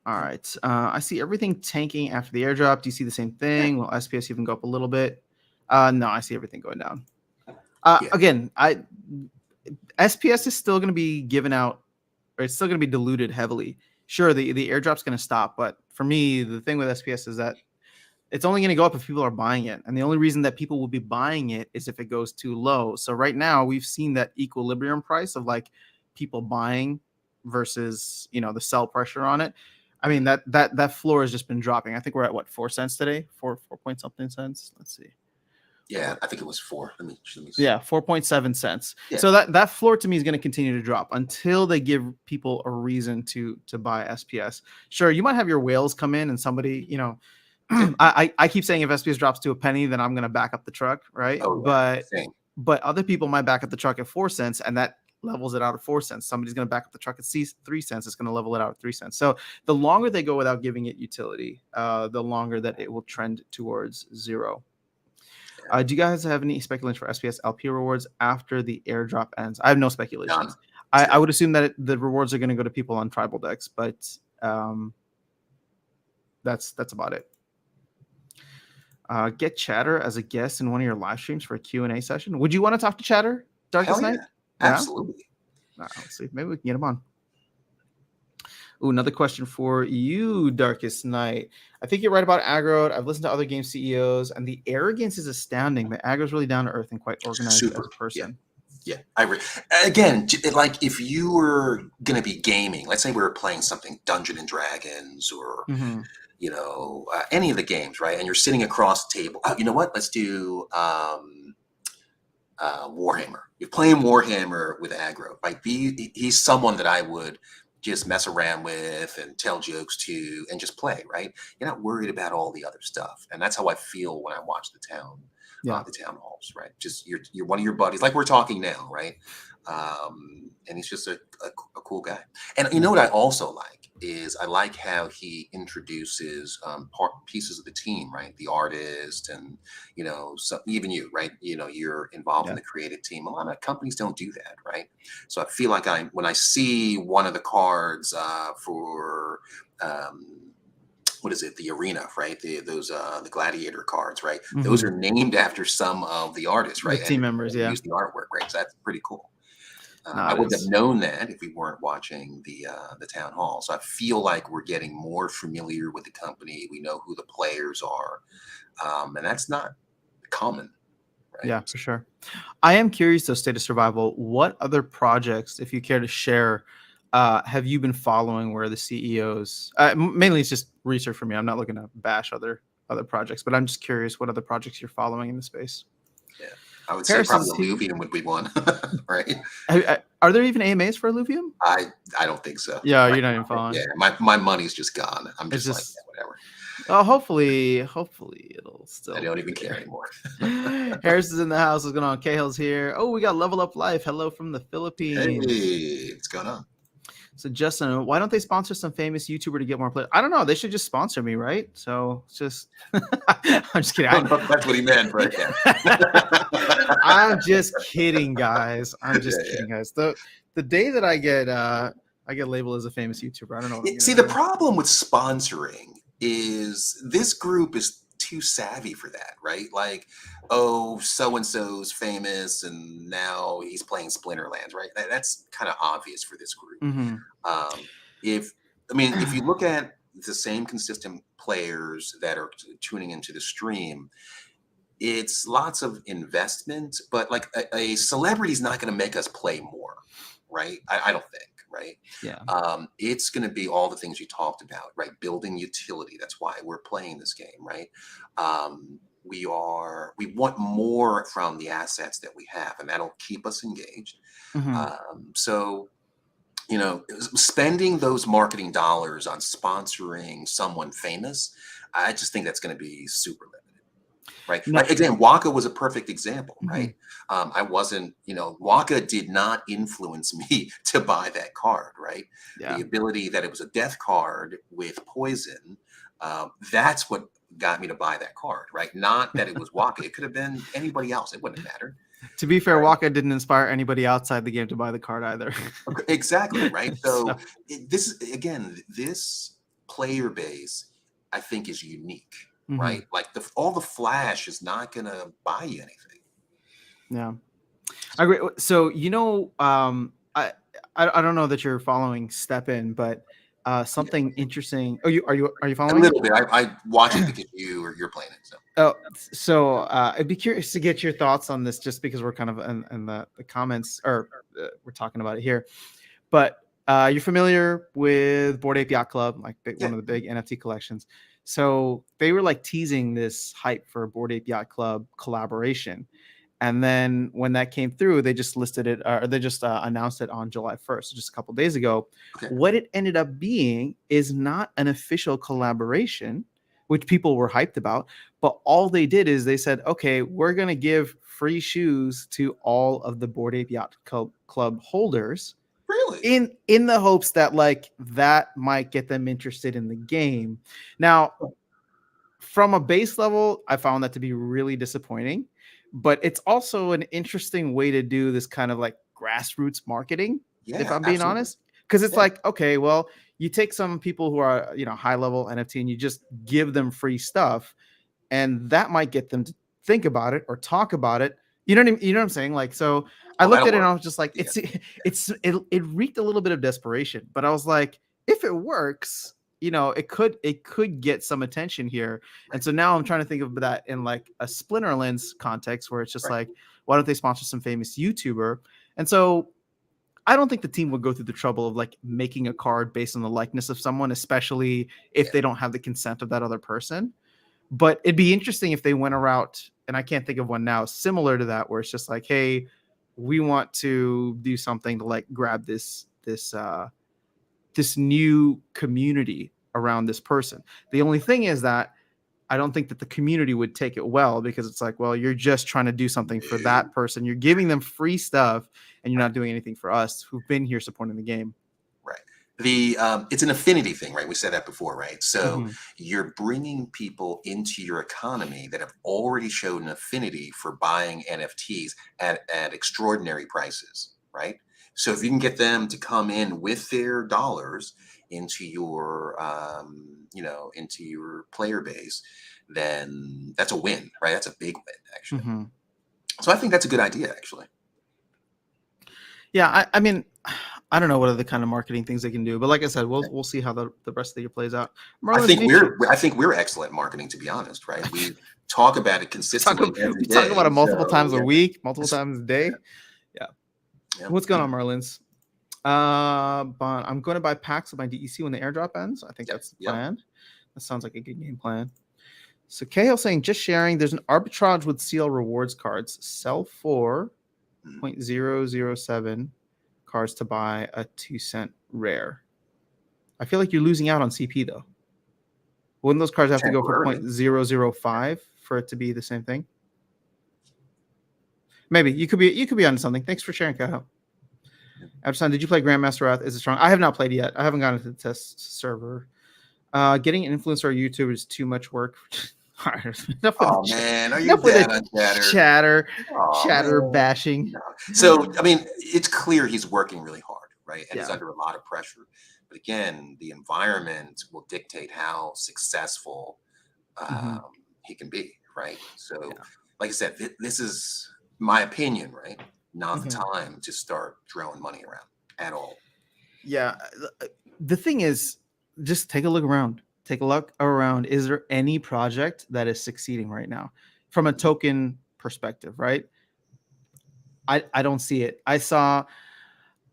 A: All right. I see everything tanking after the airdrop. Do you see the same
B: Yeah,
A: thing? Will SPS even go up a little bit? No, I see everything going down.
B: yeah,
A: Again, SPS is still going to be given out, or it's still going to be diluted heavily. Sure, the airdrop's going to stop, but for me, the thing with SPS is that it's only going to go up if people are buying it, and the only reason that people will be buying it is if it goes too low. So right now, we've seen that equilibrium price of like people buying versus the sell pressure on it. I mean that floor has just been dropping. I think we're at what, 4 cents today, four point something cents. Let's see.
B: yeah. I think it was 4. Let me see.
A: Yeah, 4.7 cents.
B: Yeah.
A: So that floor to me is going to continue to drop until they give people a reason to buy SPS. Sure, you might have your whales come in and somebody,
B: Yeah.
A: I keep saying if SPS drops to a penny, then I'm going to back up the truck, right?
B: Oh yeah. Same.
A: But other people might back up the truck at 4 cents, and that levels it out at 4 cents. Somebody's going to back up the truck at 3 cents. It's going to level it out at 3 cents. So the longer they go without giving it utility, the longer that it will trend towards zero. Do you guys have any speculation for SPS LP rewards after the airdrop ends? I have no speculations.
B: None.
A: I would assume that the rewards are going to go to people on tribal decks, but that's about it. Get Chatter as a guest in one of your live streams for a Q&A session. Would you want to talk to Chatter, Darkestnyte?
B: Yeah. Absolutely.
A: Let's see. Maybe we can get him on. Ooh, another question for you, Darkestnyte. I think you're right about aggro. I've listened to other game CEOs, and the arrogance is astounding. The aggro is really down to earth and quite organized as a person.
B: Yeah, I agree. Again, like if you were going to be gaming, let's say we were playing something Dungeons and Dragons or any of the games, right? And you're sitting across the table. You know what? Let's do Warhammer. You're playing Warhammer with aggro. Like he's someone that I would just mess around with and tell jokes to and just play, right? You're not worried about all the other stuff. And that's how I feel when I watch the town halls, right? Just you're one of your buddies, like we're talking now, right? And he's just a cool guy. And you know what I also like is I like how he introduces pieces of the team, right? The artist and even you, right? You're involved in the creative team. A lot of companies don't do that, right? So I feel like when I see one of the cards for what is it? The arena, right? The gladiator cards, right? Mm-hmm. Those are named after some of the artists, right?
A: The team members, yeah.
B: Use the artwork, right? So that's pretty cool. I wouldn't have known that if we weren't watching the town hall. So I feel like we're getting more familiar with the company. We know who the players are, and that's not common. Right?
A: Yeah, for sure. I am curious, though, State of Survival, what other projects, if you care to share, have you been following where the CEOs, mainly it's just research for me. I'm not looking to bash other projects, but I'm just curious what other projects you're following in the space.
B: Yeah, I would say probably Illuvium would be one, right?
A: Are there even AMAs for Illuvium?
B: I don't think so.
A: Yeah, you're not even following.
B: Yeah, my money's just gone. I'm just like, yeah, whatever.
A: Oh, hopefully it'll still.
B: I don't even care anymore.
A: Harris is in the house. What's going on? Cahill's here. Oh, we got Level Up Life. Hello from the Philippines.
B: Hey, what's going on?
A: So Justin, why don't they sponsor some famous YouTuber to get more players? I don't know. They should just sponsor me, right? So it's just, I'm just kidding.
B: That's what he meant, right?
A: I'm just kidding, guys. I'm just kidding, guys. The day that I get labeled as a famous YouTuber, I don't know.
B: See, the problem with sponsoring is this group is too savvy for that, right? Like, oh, so and so's famous, and now he's playing Splinterlands, right? That's kind of obvious for this group.
A: Hmm.
B: Um, if I mean, if you look at the same consistent players that are tuning into the stream, it's lots of investment, but like a celebrity is not going to make us play more, right? I don't think, right?
A: Yeah.
B: It's going to be all the things you talked about, right? Building utility. That's why we're playing this game, right? We want more from the assets that we have, and that'll keep us engaged.
A: Hmm.
B: So spending those marketing dollars on sponsoring someone famous, I just think that's going to be super limited. Right.
A: No.
B: Like again, Waka was a perfect example,
A: Hmm.
B: right? I wasn't, Waka did not influence me to buy that card, right?
A: Yeah.
B: The ability that it was a death card with poison, that's what got me to buy that card, right? Not that it was Waka. It could have been anybody else. It wouldn't have mattered.
A: To be fair,
B: Right.
A: Waka didn't inspire anybody outside the game to buy the card either.
B: Okay, exactly, right?
A: So,
B: So this player base, I think, is unique,
A: mhm.
B: right? Like all the flash is not gonna buy you anything.
A: Yeah, I agree. So I don't know that you're following Step In, but
B: Yeah,
A: something interesting. Oh, are you
B: a
A: following?
B: little bit. I watch it because you're playing it. So
A: Oh, so I'd be curious to get your thoughts on this, just because we're kind of in the comments, or we're talking about it here. But you're familiar with Bored Ape Yacht Club, like
B: yeah,
A: one of the big NFT collections. So they were like teasing this hype for a Bored Ape Yacht Club collaboration. And then when that came through, they just listed it, or they just announced it on July 1st, just a couple days ago.
B: okay,
A: What it ended up being is not an official collaboration, which people were hyped about. But all they did is they said, okay, we're going to give free shoes to all of the Bored Ape Yacht Club holders
B: really,
A: in the hopes that like that might get them interested in the game. Now, from a base level, I found that to be really disappointing, but it's also an interesting way to do this kind of like grassroots marketing, if
B: yeah,
A: I'm being
B: absolutely,
A: honest. Because it's
B: yeah,
A: like, okay, well, you take some people who are, high level NFT and you just give them free stuff, and that might get them to think about it or talk about it. You know what I'm saying? Like, so I
B: oh,
A: looked
B: that'll
A: at it and
B: work.
A: I was just like,
B: Yeah,
A: it reeked a little bit of desperation, but I was like, if it works, it could get some attention here. And
B: right,
A: so now I'm trying to think of that in like a Splinterlands context, where it's just
B: right,
A: like, why don't they sponsor some famous YouTuber? And so I don't think the team would go through the trouble of like making a card based on the likeness of someone, especially if
B: yeah,
A: they don't have the consent of that other person. But it'd be interesting if they went a route, and I can't think of one now, similar to that, where it's just like, hey, we want to do something to like grab this new community around this person. The only thing is that I don't think that the community would take it well, because it's like, well, you're just trying to do something for
B: no,
A: that person. You're giving them free stuff, and you're
B: right.
A: not doing anything for us who've been here supporting the game.
B: Right. It's an affinity thing, right? We said that before, right? So
A: Mm-hmm.
B: you're bringing people into your economy that have already shown an affinity for buying NFTs at extraordinary prices, right? So if you can get them to come in with their dollars into into your player base, then that's a win, right? That's a big win, actually.
A: Mm-hmm.
B: So I think that's a good idea, actually.
A: Yeah, I mean, I don't know what other kind of marketing things they can do, but like I said, we'll see how the rest of the year plays out. Marlins,
B: I think we're excellent marketing, to be honest, right? We talk about it
A: talk
B: consistently every
A: we talk about
B: day.
A: it multiple
B: So
A: times a
B: yeah,
A: week, multiple
B: it's-
A: times a day. Yeah.
B: yeah,
A: What's going on, Marlins? But I'm going to buy packs of my DEC when the airdrop ends. I think
B: yeah,
A: that's the
B: yeah.
A: plan. That sounds like a good game plan. So Cahill saying, just sharing, there's an arbitrage with CL rewards cards. Sell for
B: Mm.
A: 0.007 cards to buy a 2-cent rare. I feel like you're losing out on CP though. Wouldn't those cards have to go for
B: Temporarily.
A: 0.005 for it to be the same thing? Maybe you could be onto something. Thanks for sharing, Cahill. Epstein, did you play Grandmaster Wrath? Is it strong? I have not played yet. I haven't gotten to the test server. Getting an influencer on YouTube is too much work. All right, enough with
B: Oh
A: the
B: man, are you
A: enough with
B: dead
A: the
B: on chatter? Oh
A: chatter
B: man.
A: bashing.
B: No. So I mean, it's clear he's working really hard, right? And he's
A: Yeah.
B: under a lot of pressure. But again, the environment will dictate how successful
A: Mm-hmm.
B: um, he can be, right? So,
A: Yeah.
B: like I said, this is my opinion, right? Not the
A: Mhm.
B: time to start throwing money around at all.
A: Yeah. The thing is, just take a look around. Take a look around. Is there any project that is succeeding right now from a token perspective, right? I don't see it. I saw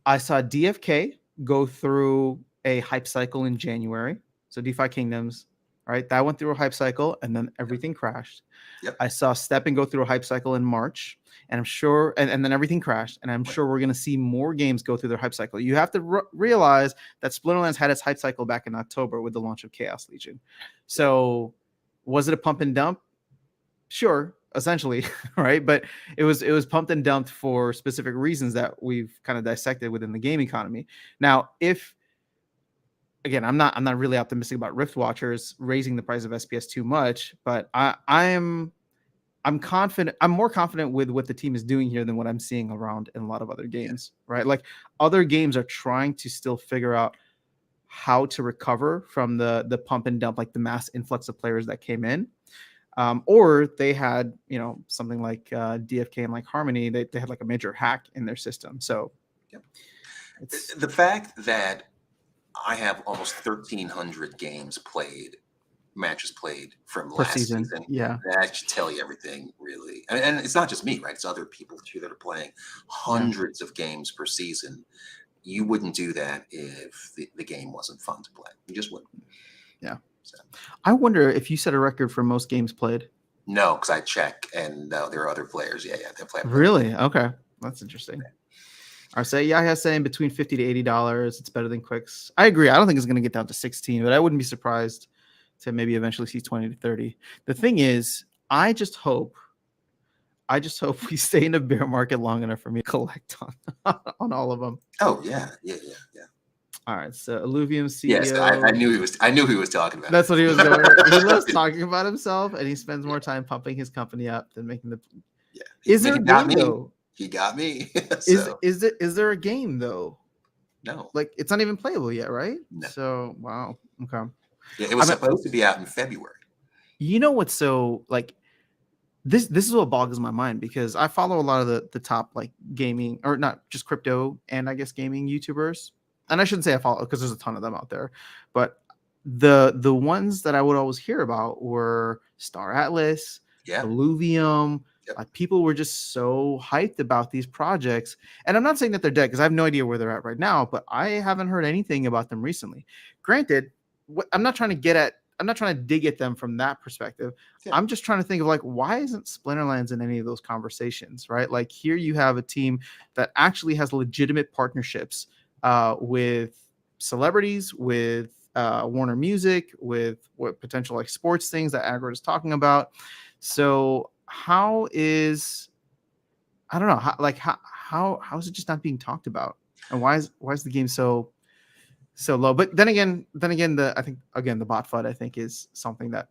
A: DFK go through a hype cycle in January. So DeFi Kingdoms, right? That went through a hype cycle and then
B: Yep.
A: everything crashed.
B: Yep.
A: I saw Steppen go through a hype cycle in March, and I'm sure, and then everything crashed. And I'm
B: Right.
A: sure we're going to see more games go through their hype cycle. You have to realize that Splinterlands had its hype cycle back in October with the launch of Chaos Legion. So, was it a pump and dump? Sure, essentially, right? But it was pumped and dumped for specific reasons that we've kind of dissected within the game economy. Now, if again, I'm not really optimistic about Rift Watchers raising the price of SPS too much, but I'm confident. I'm more confident with what the team is doing here than what I'm seeing around in a lot of other
B: Yeah.
A: games, right? Like other games are trying to still figure out how to recover from the pump and dump, like the mass influx of players that came in. Or they had, something like DFK and like Harmony, they had like a major hack in their system. So
B: Yep.
A: it's
B: The fact that I have almost 1,300 games played, matches played from
A: per
B: last
A: season.
B: season,
A: Yeah.
B: that should tell you everything, really. And it's not just me, right? It's other people too that are playing
A: Yeah.
B: hundreds of games per season. You wouldn't do that if the game wasn't fun to play. You just wouldn't.
A: Yeah.
B: So,
A: I wonder if you set a record for most games played.
B: no, because I check, and there are other players. Yeah, they play more.
A: Really? Okay. That's interesting. I say Yahya saying between $50 to $80. It's better than Quicks. I agree. I don't think it's going to get down to 16, but I wouldn't be surprised to maybe eventually see 20 to 30. The thing is, I just hope we stay in a bear market long enough for me to collect on all of them.
B: Oh yeah, yeah, yeah, yeah.
A: All right, so Illuvium
B: Yes,
A: CEO.
B: I knew he was. I knew he was talking about
A: That's
B: me.
A: what he was going. He loves talking about himself, and he spends more time pumping his company up than making the.
B: Yeah,
A: Is there a
B: he got
A: game
B: me.
A: though?
B: He got me.
A: Is
B: So
A: is there a game though?
B: no,
A: Like it's not even playable yet, right?
B: no.
A: So wow. Okay.
B: Yeah, it
A: I
B: was
A: mean,
B: supposed to be out in February.
A: you know what's so like this is what boggles my mind because I follow a lot of the top like gaming or not just crypto and I guess gaming YouTubers. And I shouldn't say I follow because there's a ton of them out there, but the ones that I would always hear about were Star Atlas,
B: Yeah.
A: Illuvium.
B: Yep.
A: Like people were just so hyped about these projects. And I'm not saying that they're dead because I have no idea where they're at right now, but I haven't heard anything about them recently. Granted, I'm not trying to get at I'm not trying to dig at them from that perspective.
B: Yeah.
A: I'm just trying to think of like why isn't Splinterlands in any of those conversations, right? Like here you have a team that actually has legitimate partnerships with celebrities, with Warner Music, with what potential like sports things that Agrid is talking about. So how is I don't know how is it just not being talked about, and why is the game so low? But then again, I think again the bot FUD I think is something that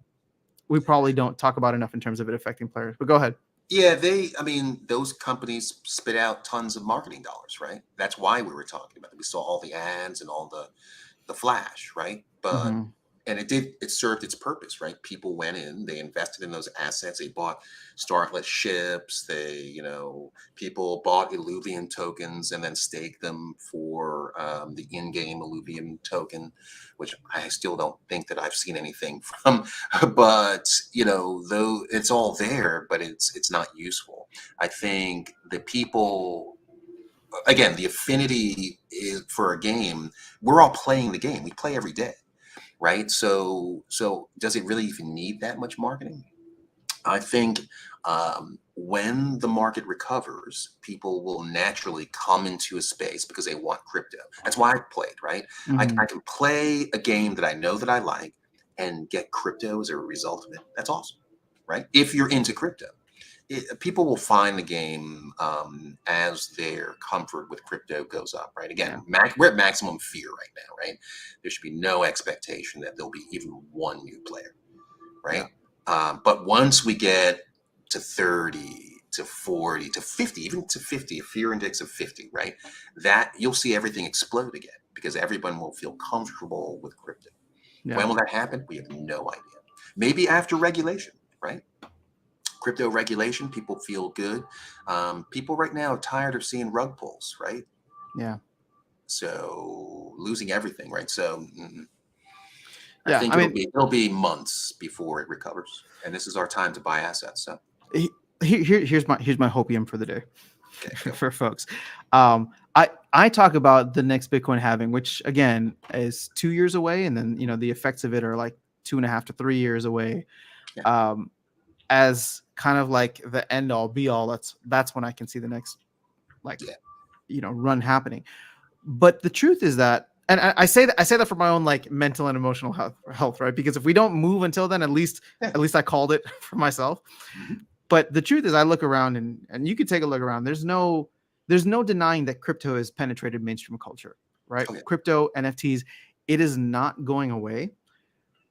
A: we probably don't talk about enough in terms of it affecting players. But go ahead.
B: Yeah, I mean, those companies spit out tons of marketing dollars, right? That's why we were talking about it. We saw all the ads and all the flash, right? But
A: Mhm.
B: and it served its purpose, right? People went in, they invested in those assets, they bought Starlet ships, people bought Illuvian tokens and then staked them for the in-game Illuvian token, which I still don't think that I've seen anything from. But though it's all there, but it's not useful. I think the people again, the affinity is for a game. We're all playing the game. We play every day, right? So does it really even need that much marketing? I think when the market recovers, people will naturally come into a space because they want crypto. That's why I played, right? I
A: Mhm.
B: can play a game that I know that I like and get crypto as a result of it. That's awesome, right? If you're into crypto. People will find the game as their comfort with crypto goes up, right?
A: Yeah.
B: Again, we're at maximum fear right now, right? There should be no expectation that there'll be even one new player,
A: Yeah.
B: right? But once we get to 30, to 40, to 50, even to 50, a fear index of 50, right? That you'll see everything explode again because everyone will feel comfortable with crypto.
A: Yeah.
B: When will that happen? We have no idea. Maybe after regulation. right? Crypto regulation, people feel good. People right now are tired of seeing rug pulls, right?
A: Yeah.
B: So losing everything, right? So I
A: Yeah.
B: think
A: I mean,
B: it'll be months before it recovers, and this is our time to buy assets. So
A: here's my hopium for the day.
B: okay, go.
A: For folks. I talk about the next Bitcoin halving, which again is 2 years away, and then the effects of it are like 2.5 to 3 years away.
B: Yeah.
A: As kind of like the end all be all. That's when I can see the next run happening. But the truth is that, and I say that for my own like mental and emotional health, right? Because if we don't move until then, at least I called it for myself.
B: Mm-hmm.
A: But the truth is, I look around and you can take a look around. There's no denying that crypto has penetrated mainstream culture, right?
B: Okay.
A: Crypto, NFTs, it is not going away.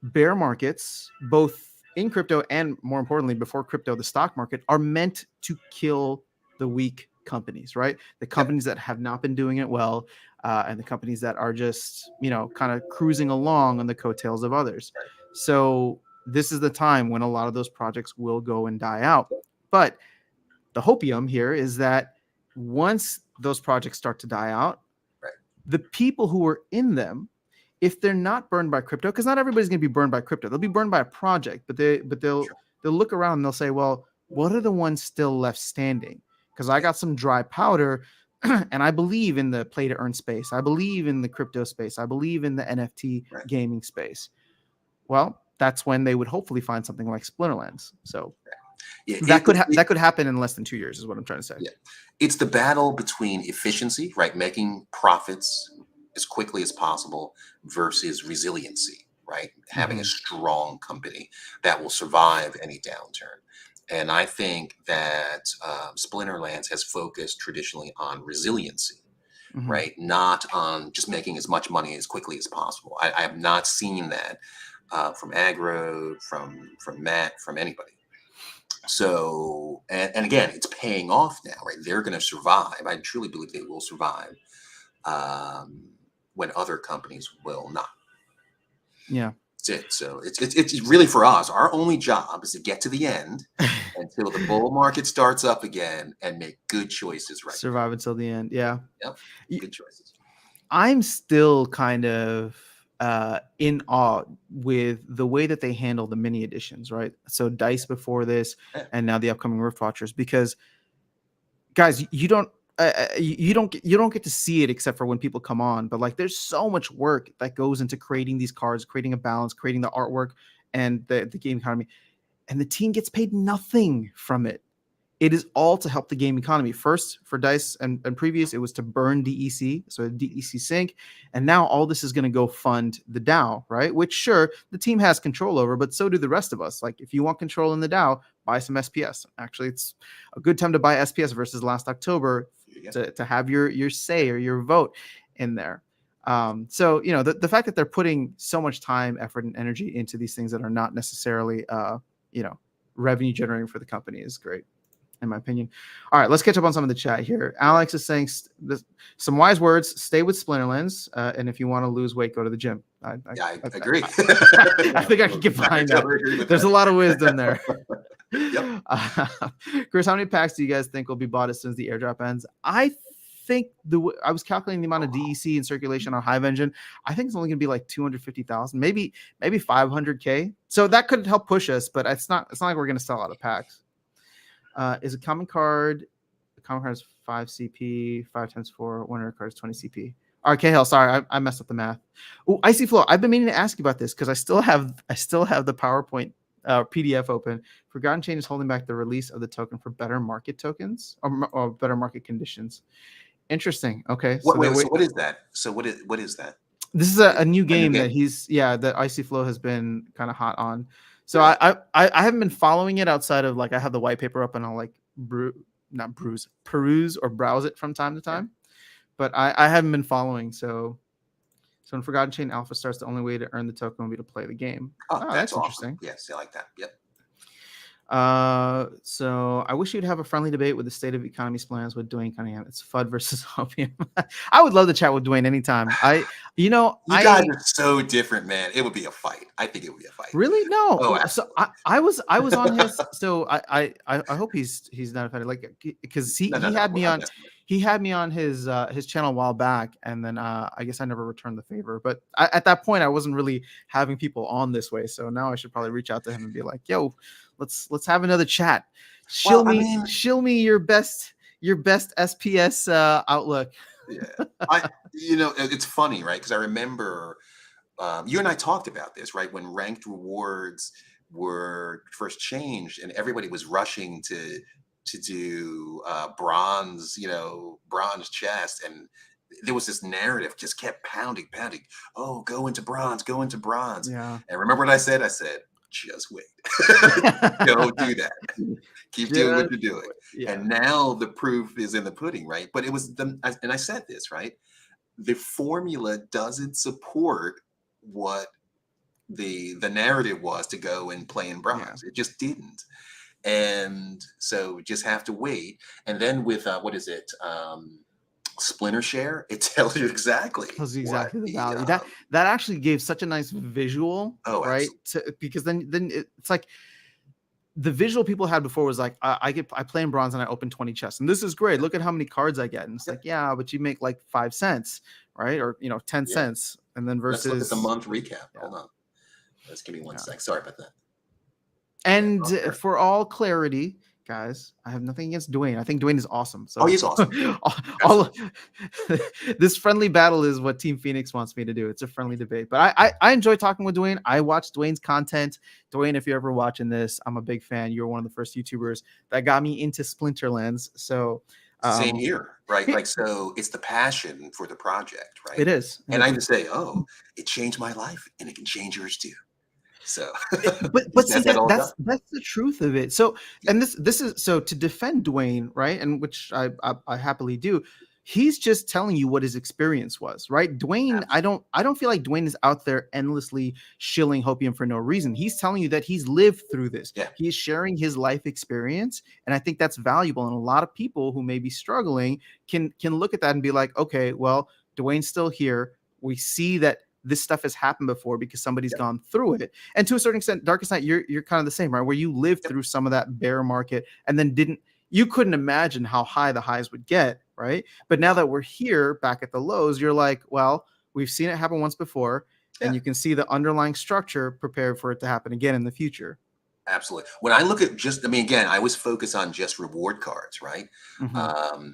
A: Bear markets, both in crypto and more importantly, before crypto, the stock market, are meant to kill the weak companies, right? The companies that have not been doing it well, and the companies that are just, kind of cruising along on the coattails of others.
B: Right.
A: So this is the time when a lot of those projects will go and die out. But the hopium here is that once those projects start to die out,
B: right,
A: the people who are in them, if they're not burned by crypto, because not everybody's going to be burned by crypto, they'll be burned by a project, but they'll look around and they'll say, well, what are the ones still left standing? Because I got some dry powder and I believe in the play to earn space. I believe in the crypto space. I believe in the NFT gaming space. Well, that's when they would hopefully find something like Splinterlands. So that could happen in less than 2 years is what I'm trying to say.
B: Yeah. It's the battle between efficiency, right? Making profits as quickly as possible versus resiliency, right? Having a strong company that will survive any downturn. And I think that Splinterlands has focused traditionally on resiliency, right? Not on just making as much money as quickly as possible. I have not seen that from Agro, from Matt, from anybody. So, and again, it's paying off now, right? They're going to survive. I truly believe they will survive when other companies will not.
A: Yeah.
B: That's it. So it's really for us. Our only job is to get to the end until the bull market starts up again and make good choices. Right.
A: Survive until the end. Yeah.
B: Yep. Good choices.
A: I'm still kind of in awe with the way that they handle the mini editions, right? So Dice before this, and now the upcoming Rift Watchers, because guys, you don't get to see it except for when people come on, but like there's so much work that goes into creating these cards, creating a balance, creating the artwork and the game economy, and the team gets paid nothing from it. It is all to help the game economy. First, for Dice and previous, it was to burn DEC, so a DEC sync. And now all this is going to go fund the DAO, right? Which, sure, the team has control over, but so do the rest of us. Like, if you want control in the DAO, buy some SPS. Actually, it's a good time to buy SPS versus last October to have your say or your vote in there. So, the fact that they're putting so much time, effort, and energy into these things that are not necessarily, revenue generating for the company is great, in my opinion. All right, let's catch up on some of the chat here. Alex is saying some wise words: stay with Splinterlands, and if you want to lose weight, go to the gym. I
B: agree.
A: I think I can get behind that. There's a lot of wisdom there.
B: Yep.
A: Chris, how many packs do you guys think will be bought as soon as the airdrop ends? I think I was calculating the amount of DEC in circulation on Hive Engine. I think it's only going to be like 250,000, maybe 500K. So that could help push us, but it's not like we're going to sell out of packs. Is a common card? The common card is 5 CP, 5 times 4. One rare card is 20 CP. RK Hell, sorry, I messed up the math. Oh, Icy Flow. I've been meaning to ask you about this because I still have the PowerPoint PDF open. Forgotten Chain is holding back the release of the token for better market tokens or better market conditions. Interesting. Okay.
B: So what is that? So what is that?
A: This is a new game that that Icy Flow has been kind of hot on. So I haven't been following it outside of like I have the white paper up and I'll like peruse or browse it from time to time, but I haven't been following. So when Forgotten Chain Alpha starts, the only way to earn the token will be to play the game.
B: Oh, that's
A: interesting.
B: awesome. Yes, I like that. Yep.
A: So I wish you'd have a friendly debate with the state of economy's plans with Dwayne Cunningham. It's FUD versus opium. I would love to chat with Dwayne anytime.
B: You guys are so different, man. It would be a fight. I think it would be a fight.
A: Really no.
B: Oh,
A: So
B: absolutely.
A: I was on his. So I hope he's not offended. Like because
B: No, no,
A: he
B: no.
A: had
B: We're
A: me
B: not
A: on.
B: messing with
A: He had me on his channel a while back, and then I guess I never returned the favor. But at that point, I wasn't really having people on this way. So now I should probably reach out to him and be like, "Yo, let's have another chat.
B: Well, I mean,
A: Shill me your best SPS outlook."
B: yeah. It's funny, right? Because I remember you and I talked about this, right? When ranked rewards were first changed, and everybody was rushing to do bronze, bronze chest, and there was this narrative just kept pounding. Oh, go into bronze, go into bronze.
A: Yeah.
B: And remember what I said? I said, just wait. Don't do that. Keep doing what you're doing.
A: Yeah.
B: And now the proof is in the pudding, right? But it was and I said this, right? The formula doesn't support what the narrative was to go and play in bronze. It just didn't. And so we just have to wait. And then with what is it? Splinter share, it tells you exactly
A: The value. That actually gave such a nice visual, right? Because then it's like the visual people had before was like, I play in bronze and I open 20 chests, and this is great. Look at how many cards I get. And it's like, yeah, but you make like 5 cents, right? Or 10 cents. And then versus
B: let's look at the month recap. Hold on. Let's give me one sec. Sorry about that.
A: And for all clarity, guys, I have nothing against Dwayne. I think Dwayne is awesome. So
B: he's awesome.
A: This friendly battle is what Team Phoenix wants me to do. It's a friendly debate. But I enjoy talking with Dwayne. I watch Dwayne's content. Dwayne, if you're ever watching this, I'm a big fan. You're one of the first YouTubers that got me into Splinterlands. So
B: same here, right? Like, so it's the passion for the project, right?
A: It is.
B: And I can say, oh, it changed my life, and it can change yours too. So,
A: but see, that's the truth of it. So, and this is so to defend Dwayne, right? And which I happily do. He's just telling you what his experience was, right? Dwayne, absolutely. I don't feel like Dwayne is out there endlessly shilling hopium for no reason. He's telling you that he's lived through this.
B: Yeah.
A: He's sharing his life experience, and I think that's valuable. And a lot of people who may be struggling can look at that and be like, okay, well, Dwayne's still here. We see that this stuff has happened before because somebody's gone through it. And to a certain extent, Darkestnyte, you're kind of the same, right? Where you lived through some of that bear market and then you couldn't imagine how high the highs would get, right? But now that we're here back at the lows, you're like, well, we've seen it happen once before, and you can see the underlying structure prepared for it to happen again in the future.
B: Absolutely. When I look at again, I was focused on just reward cards, right? Mm-hmm.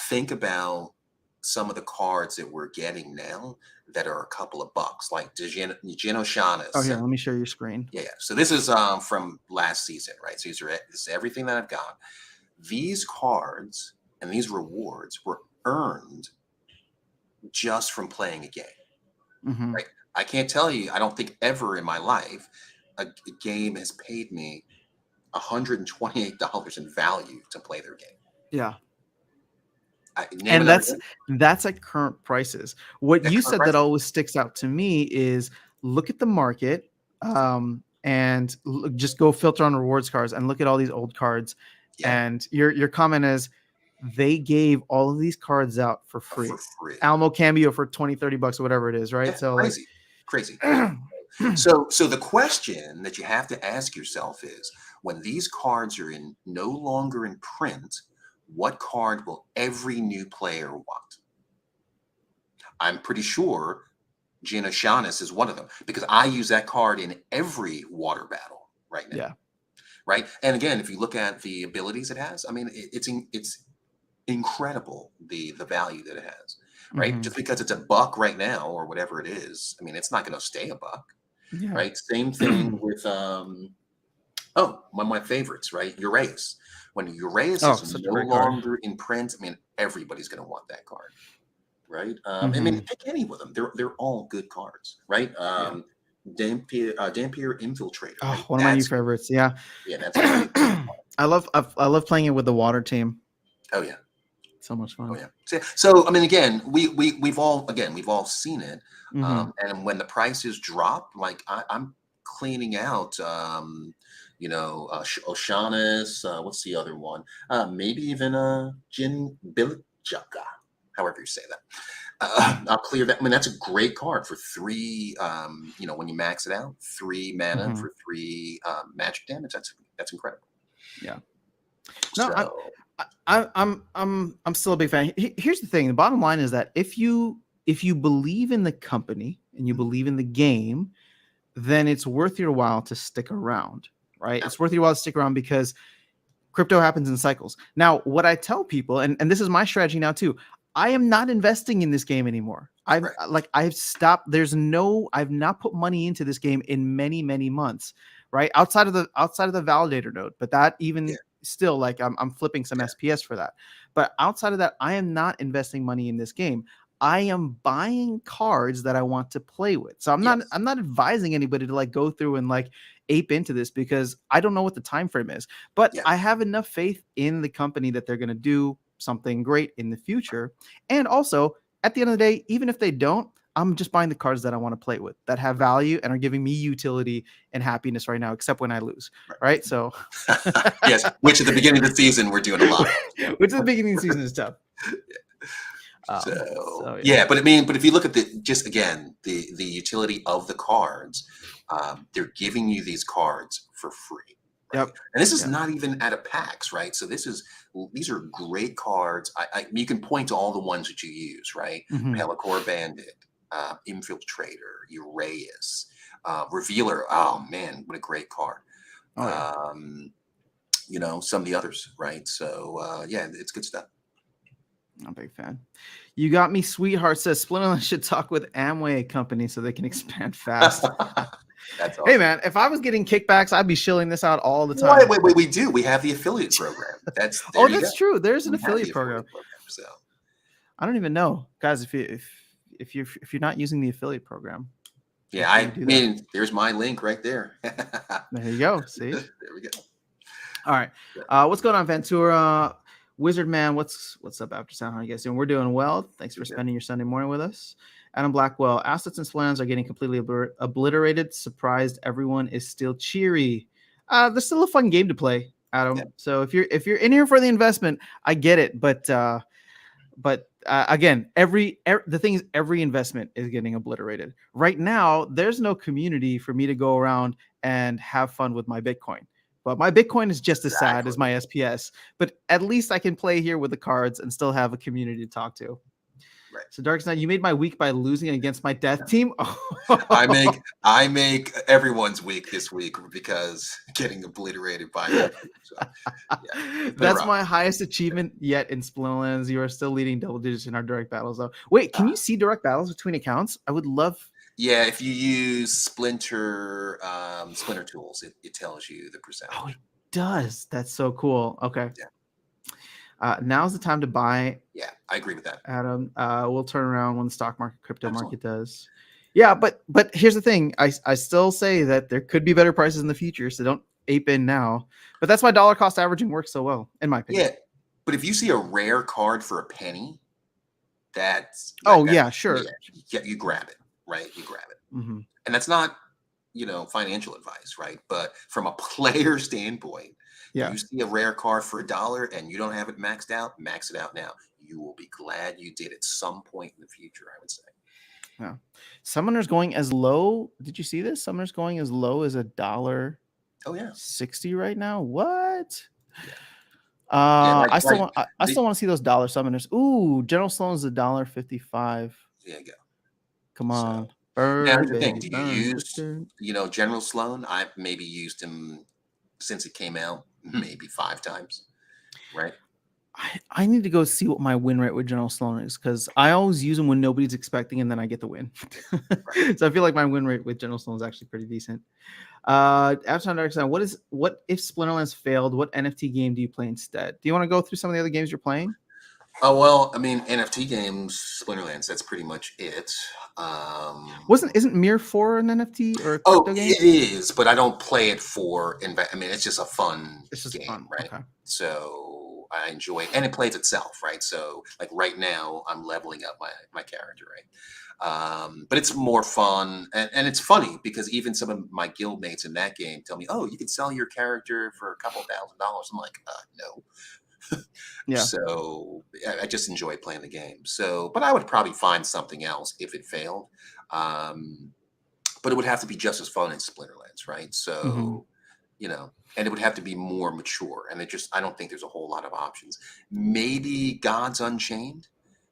B: Think about some of the cards that we're getting now that are a couple of bucks, like Genoshanis.
A: Oh, yeah, let me share your screen.
B: Yeah. So this is from last season, right? So this is everything that I've got. These cards and these rewards were earned just from playing a game. Mm-hmm. Right? I can't tell you, I don't think ever in my life a game has paid me $128 in value to play their game.
A: Yeah. And that's at current prices. What you said that always sticks out to me is look at the market and just go filter on rewards cards and look at all these old cards. Yeah. And your comment is they gave all of these cards out for free. Alamo Cameo for $20-$30 or whatever it is, right?
B: Yeah, so crazy. So the question that you have to ask yourself is, when these cards are no longer in print, what card will every new player want? I'm pretty sure Genoshanis is one of them, because I use that card in every water battle right now.
A: Yeah.
B: Right. And again, if you look at the abilities it has, I mean, it's incredible the value that it has. Right. Mm-hmm. Just because it's $1 right now or whatever it is, I mean, it's not going to stay $1. Yeah. Right. Same thing with one of my favorites, right? Uraeus. When Uraeus is no longer in print, I mean, everybody's going to want that card, right? I mean, pick any of them; they're all good cards, right? Dampier Infiltrator.
A: Oh, right? One of my new favorites. Yeah,
B: that's.
A: I love playing it with the water team.
B: Oh yeah,
A: so much fun.
B: Oh yeah. So I mean, again, we've all seen it, and when the prices drop, like I'm cleaning out, O'Shaughnessy's. What's the other one? Maybe even Jin Bilichaka, however you say that. I'll clear that. I mean, that's a great card for 3. When you max it out, 3 mana
A: Mhm.
B: for 3 magic damage. That's incredible.
A: Yeah. No,
B: So
A: I'm still a big fan. Here's the thing: the bottom line is that if you believe in the company and you believe in the game, then it's worth your while to stick around, right? It's worth your while to stick around because crypto happens in cycles. Now, what I tell people, and this is my strategy now too, I am not investing in this game anymore.
B: right.
A: I've stopped. I've not put money into this game in many, many months, right? Outside of the validator node, but that
B: Yeah.
A: even still, like I'm flipping some SPS for that. But outside of that, I am not investing money in this game. I am buying cards that I want to play with. So I'm not advising anybody to like go through and like ape into this because I don't know what the time frame is. But
B: Yeah.
A: I have enough faith in the company that they're going to do something great in the future. And also, at the end of the day, even if they don't, I'm just buying the cards that I want to play with that have value and are giving me utility and happiness right now, except when I lose. Right. So,
B: Yes, which at the beginning of the season, we're doing a lot.
A: Which at the beginning of the season is tough.
B: But if you look at the utility of the cards, they're giving you these cards for free. Right?
A: Yep.
B: And this is not even at a PAX, right? So these are great cards. You can point to all the ones that you use, right? Pellicor Bandit, Infiltrator, Uraeus, Revealer. Oh man, what a great card. Some of the others, right? So it's good stuff.
A: I'm a big fan. You got me, sweetheart. Says Splinterland should talk with Amway company so they can expand fast.
B: That's awesome.
A: Hey man, if I was getting kickbacks, I'd be shilling this out all the time.
B: Wait, we do. We have the affiliate program. That's
A: true. There's an affiliate program.
B: So
A: I don't even know, guys. If you're not using the affiliate program,
B: there's my link right there.
A: There you go. See,
B: there we go.
A: All right, what's going on, Ventura? Wizard Man, what's up after sound? How are you guys doing? We're doing well. Thanks for spending your Sunday morning with us. Adam Blackwell, assets and plans are getting completely obliterated. Surprised everyone is still cheery. There's still a fun game to play, Adam. So if you're in here for the investment, I get it. But again, the thing is, every investment is getting obliterated. Right now, there's no community for me to go around and have fun with my Bitcoin. But my Bitcoin is just as sad as my SPS. But at least I can play here with the cards and still have a community to talk to. Right. So Darkestnyte, you made my week by losing against my death team.
B: I make everyone's week this week because getting obliterated by them. So,
A: that's my highest achievement yet in Splinterlands. You are still leading double digits in our direct battles, though. Wait, can you see direct battles between accounts? I would love.
B: Yeah, if you use Splinter tools, it tells you the percentage.
A: Oh, it does. That's so cool. Okay. Yeah. Now's the time to buy.
B: Yeah, I agree with that,
A: Adam. We'll turn around when the stock market, crypto market does. Yeah, but here's the thing. I still say that there could be better prices in the future, so don't ape in now. But that's why dollar cost averaging works so well, in my opinion.
B: Yeah, but if you see a rare card for a penny, that's
A: sure.
B: Yeah, you grab it, right? You grab it, and that's not financial advice, right? But from a player standpoint. Yeah. You see a rare card for $1 and you don't have it maxed out, max it out now. You will be glad you did at some point in the future, I would say.
A: Yeah. Summoner's going as low. Did you see this? Summoner's going as low as $1.
B: Oh yeah.
A: 60 right now. What? Yeah. I still want to see those dollar summoners. Ooh, General Sloan's $1.55.
B: There you go.
A: Come on.
B: Now here's the thing. Do you use General Sloan? I've maybe used him since it came out. Maybe 5 times, right?
A: I need to go see what my win rate with General Sloan is because I always use them when nobody's expecting and then I get the win. Right. So I feel like my win rate with General Sloan is actually pretty decent. Darkestnyte, what if Splinterlands failed? What NFT game do you play instead? Do you want to go through some of the other games you're playing?
B: Oh well, I mean NFT games, Splinterlands. That's pretty much it.
A: Isn't Mir 4 an NFT or a crypto game?
B: It is, but I don't play it for. I mean, it's just a fun game, right? Okay. So I enjoy it, and it plays itself, right? So like right now, I'm leveling up my character, right? But it's more fun, and it's funny because even some of my guild mates in that game tell me, "Oh, you can sell your character for a couple $1,000." I'm like, no.
A: Yeah.
B: So I just enjoy playing the game. So, but I would probably find something else if it failed. Um, but it would have to be just as fun as Splinterlands, right?
A: Hmm.
B: So, and it would have to be more mature. And I don't think there's a whole lot of options. Maybe Gods Unchained.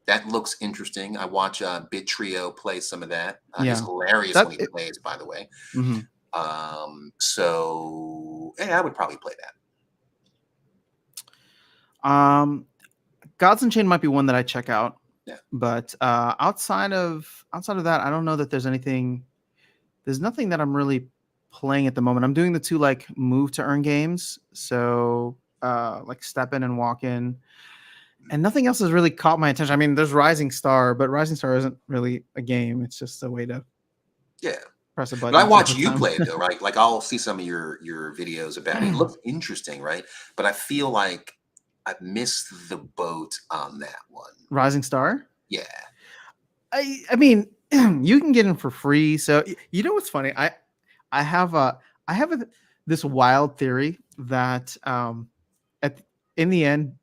B: That looks interesting. I watch Bit Trio play some of that. He's
A: Yeah.
B: hilarious when
A: That
B: he
A: it,
B: plays, by the way.
A: mhm.
B: So yeah, I would probably play that.
A: Um, Gods Unchained might be one that I check out,
B: Yeah.
A: but outside of that, I don't know that there's anything. There's nothing that I'm really playing at the moment. I'm doing the two like move to earn games, so like step in and walk in, and nothing else has really caught my attention. I mean, there's Rising Star, but Rising Star isn't really a game. It's just a way to
B: Yeah.
A: press a
B: But I
A: button to
B: watch
A: put
B: you
A: time.
B: play it though, right? Like I'll see some of your videos about it. It looks interesting, right? But I feel like I've missed the boat on that one.
A: Rising Star.
B: Yeah.
A: I mean, you can get in for free. So you know what's funny? I have this wild theory that at in the end,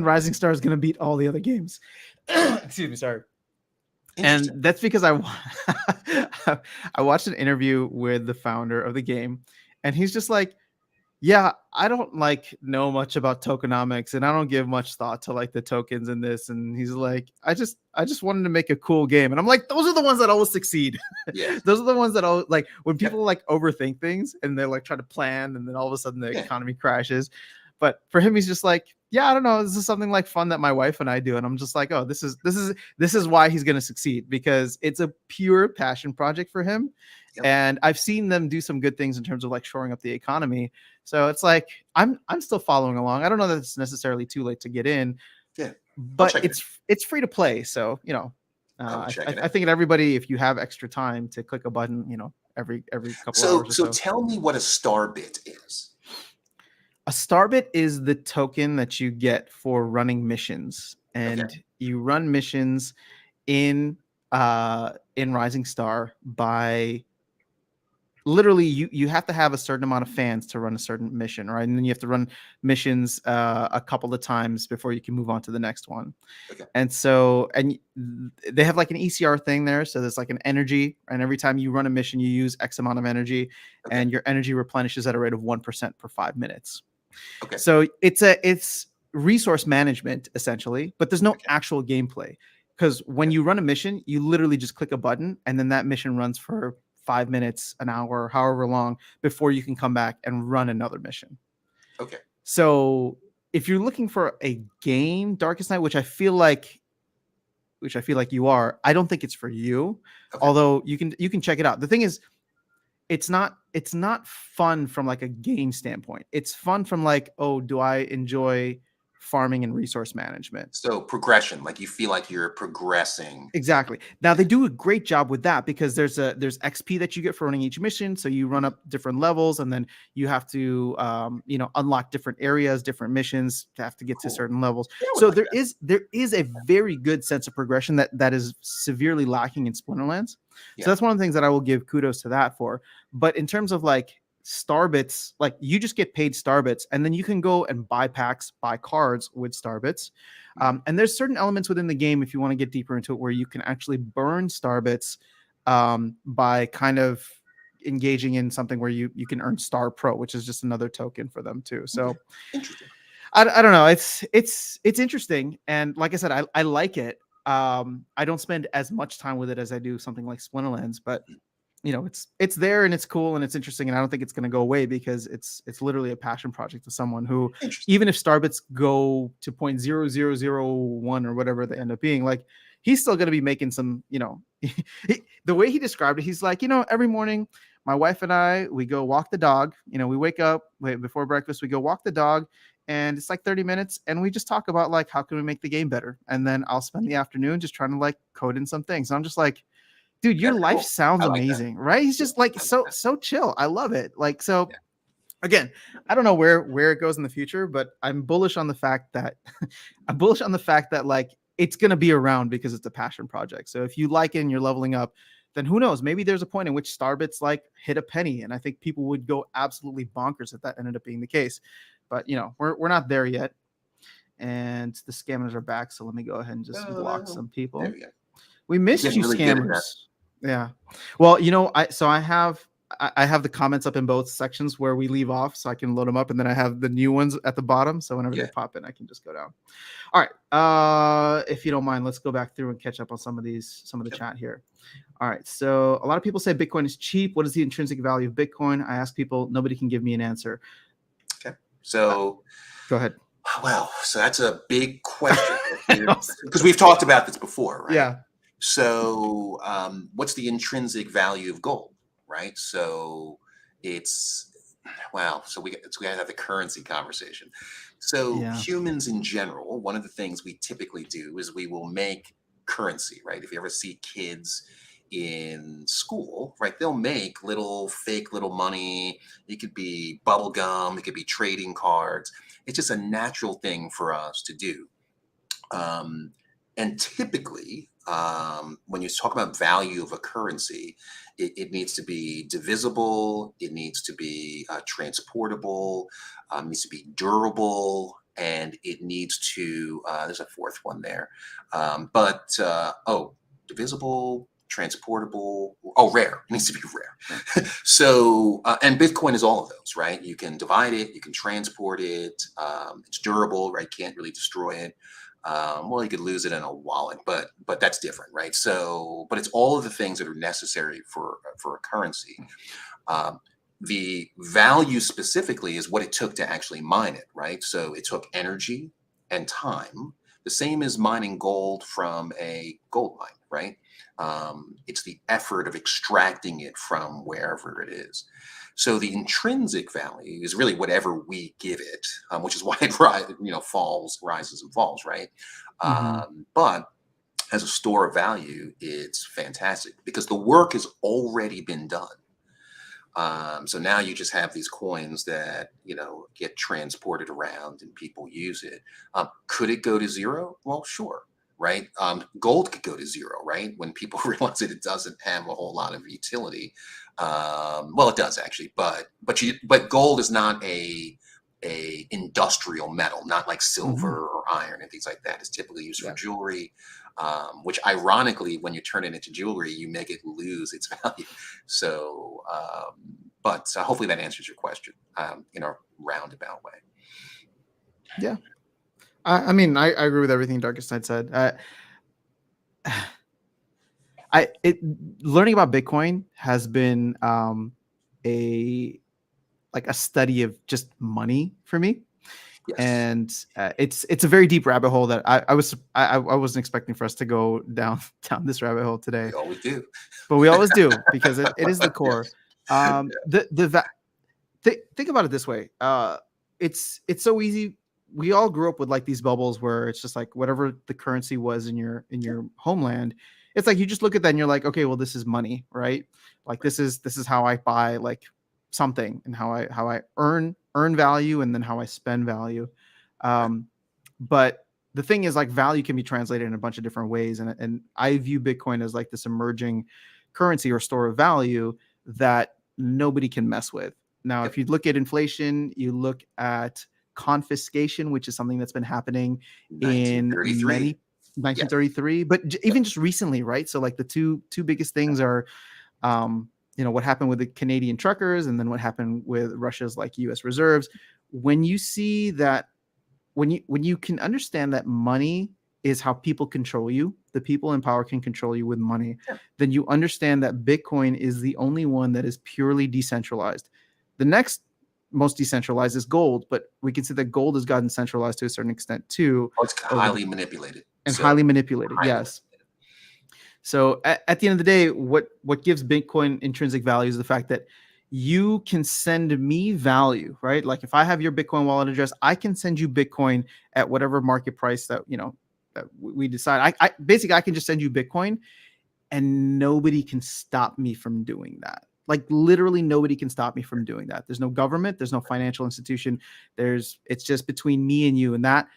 A: Rising Star is going to beat all the other games. Excuse me, sorry. And
B: Interesting.
A: that's because I watched an interview with the founder of the game, and he's just like, yeah, I don't like know much about tokenomics, and I don't give much thought to like the tokens in this. And he's like, I just wanted to make a cool game. And I'm like, those are the ones that always succeed.
B: Yeah.
A: Those are the ones that always like when
B: Yep.
A: people like overthink things and they're like try to plan, and then all of a sudden the
B: Yeah.
A: economy crashes. But for him, he's just like, yeah, I don't know. This is something like fun that my wife and I do. And I'm just like, oh, this is why he's gonna succeed, because it's a pure passion project for him.
B: Yep.
A: And I've seen them do some good things in terms of like shoring up the economy. So it's like I'm still following along. I don't know that it's necessarily too late to get in,
B: Yeah. I'll
A: but
B: check it out.
A: it's free to play. So
B: I will check it
A: I
B: out.
A: think that everybody, if you have extra time to click a button, every couple
B: So
A: hours or
B: so
A: so.
B: tell me what a star bit is.
A: A starbit is the token that you get for running missions,
B: Okay.
A: and you run missions in Rising Star by literally you have to have a certain amount of fans to run a certain mission, right? And then you have to run missions a couple of times before you can move on to the next one.
B: Okay.
A: And so they have like an ECR thing there, so there's like an energy, and every time you run a mission you use X amount of energy,
B: Okay.
A: and your energy replenishes at a rate of 1% per 5 minutes.
B: Okay.
A: So it's resource management essentially, but there's no
B: Okay.
A: actual gameplay, because when you run a mission, you literally just click a button, and then that mission runs for 5 minutes, an hour, however long, before you can come back and run another mission.
B: Okay.
A: So if you're looking for a game, Darkestnyte, which I feel like you are, I don't think it's for you.
B: Okay.
A: Although you can check it out. The thing is, it's not fun from like a game standpoint. It's fun from like, oh, do I enjoy farming and resource management?
B: So progression, like you feel like you're progressing.
A: Exactly. Now they do a great job with that, because there's XP that you get for running each mission. So you run up different levels, and then you have to unlock different areas, different missions to have to get to
B: Cool.
A: certain levels.
B: Yeah, I would
A: So
B: like that.
A: there is a very good sense of progression that is severely lacking in Splinterlands.
B: Yeah.
A: So that's one of the things that I will give kudos to that for. But in terms of like starbits, like you just get paid starbits, and then you can go and buy packs, buy cards with starbits. And there's certain elements within the game, if you want to get deeper into it, where you can actually burn starbits by kind of engaging in something where you can earn Star Pro, which is just another token for them too. So
B: Okay. Interesting.
A: I don't know. It's interesting, and like I said, I like it. I don't spend as much time with it as I do something like Splinterlands, but it's there, and it's cool, and it's interesting, and I don't think it's going to go away, because it's literally a passion project to someone who,
B: Interesting.
A: even if starbits go to 0.0001 or whatever they end up being, like he's still going to be making some, the way he described it, he's like, every morning my wife and I, we go walk the dog, we wake up before breakfast, we go walk the dog, and it's like 30 minutes, and we just talk about like how can we make the game better, and then I'll spend the afternoon just trying to like code in some things. And I'm just like, dude, your
B: That's
A: life
B: cool.
A: sounds
B: I like that.
A: amazing, right? He's just like so chill. I love it. Like, so
B: Yeah.
A: Again, I don't know where it goes in the future, but I'm bullish on the fact that I'm bullish on the fact that like it's gonna be around because it's a passion project. So if you like it and you're leveling up, then who knows? Maybe there's a point in which Starbits like hit a penny, and I think people would go absolutely bonkers if that ended up being the case. But we're not there yet, and the scammers are back. So let me go ahead and just block some
B: There
A: people.
B: we go.
A: We
B: You're
A: missed
B: getting
A: you,
B: really good at that.
A: scammers. Yeah. Well, I have the comments up in both sections where we leave off, so I can load them up, and then I have the new ones at the bottom. So whenever they
B: Yeah.
A: pop in, I can just go down. All right. If you don't mind, let's go back through and catch up on some of the chat here. All right. So a lot of people say Bitcoin is cheap. What is the intrinsic value of Bitcoin? I ask people. Nobody can give me an answer.
B: Okay. So
A: Go ahead.
B: wow. So that's a big question because we've talked about this before, right?
A: Yeah.
B: So what's the intrinsic value of gold, right? So it's wow. So we got to have the currency conversation. So
A: Yeah.
B: humans in general, one of the things we typically do is we will make currency, right? If you ever see kids in school, right, they'll make little fake little money. It could be bubble gum, it could be trading cards. It's just a natural thing for us to do. Um, and typically, when you talk about value of a currency, it needs to be divisible, it needs to be transportable, needs to be durable, and it needs to, there's a fourth one there. Divisible, transportable, rare. It needs to be rare. So, and Bitcoin is all of those, right? You can divide it, you can transport it, it's durable, right? Can't really destroy it. Well, you could lose it in a wallet, but that's different, right? So, but it's all of the things that are necessary for a currency. The value specifically is what it took to actually mine it, right? So it took energy and time, the same as mining gold from a gold mine, right? It's the effort of extracting it from wherever it is. So the intrinsic value is really whatever we give it, which is why it falls, rises and falls, right? But as a store of value, it's fantastic because the work has already been done. So now you just have these coins that get transported around and people use it. Could it go to zero? Well, sure, right? Gold could go to zero, right? When people realize that it doesn't have a whole lot of utility. Well, it does actually, but gold is not a industrial metal, not like silver or iron and things like that. It's typically used for jewelry, which ironically, when you turn it into jewelry, you make it lose its value. So, but hopefully that answers your question in a roundabout way.
A: Yeah. I mean, I agree with everything Darkestnyte said. Learning about Bitcoin has been a study of just money for me.
B: Yes.
A: And it's a very deep rabbit hole that I wasn't expecting for us to go down this rabbit hole today.
B: We always do,
A: but we always do because it is the core. Think about it this way. It's so easy. We all grew up with like these bubbles where it's just like whatever the currency was in your homeland. It's like you just look at that and you're like, okay, well, this is money, right? Like this is how I buy like something and how I earn value and then how I spend value. But the thing is, like, value can be translated in a bunch of different ways, and I view Bitcoin as like this emerging currency or store of value that nobody can mess with. Now, if you look at inflation, you look at confiscation, which is something that's been happening in 1933, but even just recently, right? So like the two biggest things are what happened with the Canadian truckers and then what happened with Russia's like US reserves. When you see that, when you can understand that money is how people control you, the people in power can control you with money, then you understand that Bitcoin is the only one that is purely decentralized. The next most decentralized is gold, but we can see that gold has gotten centralized to a certain extent too.
B: It's highly manipulated.
A: Highly manipulated, yes. So at the end of the day, what gives Bitcoin intrinsic value is the fact that you can send me value, right? Like if I have your Bitcoin wallet address, I can send you Bitcoin at whatever market price that that we decide. I basically I can just send you Bitcoin, and nobody can stop me from doing that. Like literally nobody can stop me from doing that. There's no government, there's no financial institution. It's just between me and you. And that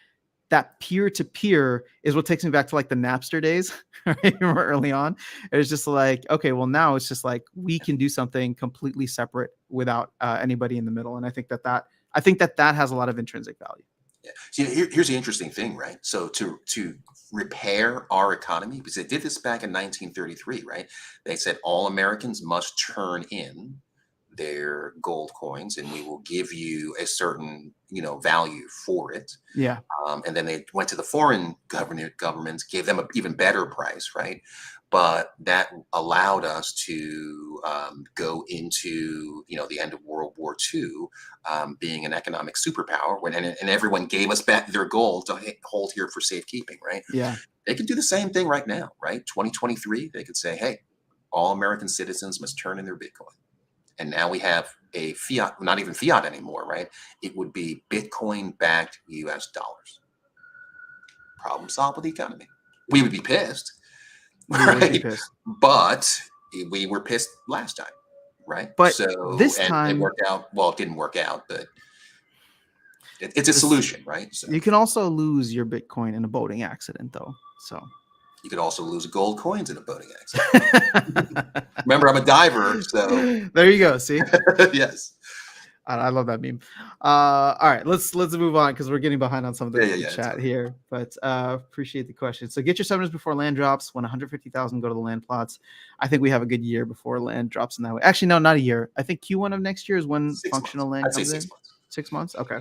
A: peer-to-peer is what takes me back to like the Napster days, right? Early on. It's just like, okay, well now it's just like we can do something completely separate without anybody in the middle. And I think that has a lot of intrinsic value.
B: Yeah. See, here's the interesting thing, right? So to repair our economy, because they did this back in 1933, right? They said all Americans must turn in their gold coins, and we will give you a certain, value for it.
A: Yeah.
B: And then they went to the foreign governments, gave them an even better price, right? But that allowed us to go into, the end of World War II, being an economic superpower, and everyone gave us back their gold to hold here for safekeeping, right?
A: Yeah.
B: They could do the same thing right now, right? 2023, they could say, hey, all American citizens must turn in their Bitcoin. And now we have a fiat, not even fiat anymore, right? It would be Bitcoin-backed US dollars. Problem solved with the economy. We would be pissed. Right? But we were pissed last time, right?
A: But
B: so
A: this time
B: it worked out. Well, it didn't work out, but it's a solution, right? So
A: you can also lose your Bitcoin in a boating accident, though. So
B: you could also lose gold coins in a boating accident. Remember, I'm a diver, so
A: there you go. See,
B: yes.
A: I love that meme. All right, let's move on because we're getting behind on some of the chat here. But appreciate the question. So get your summoners before land drops. When 150,000 go to the land plots, I think we have a good year before land drops in that way. Actually, no, not a year. I think Q1 of next year is when functional land comes in.
B: 6 months.
A: 6 months. Okay.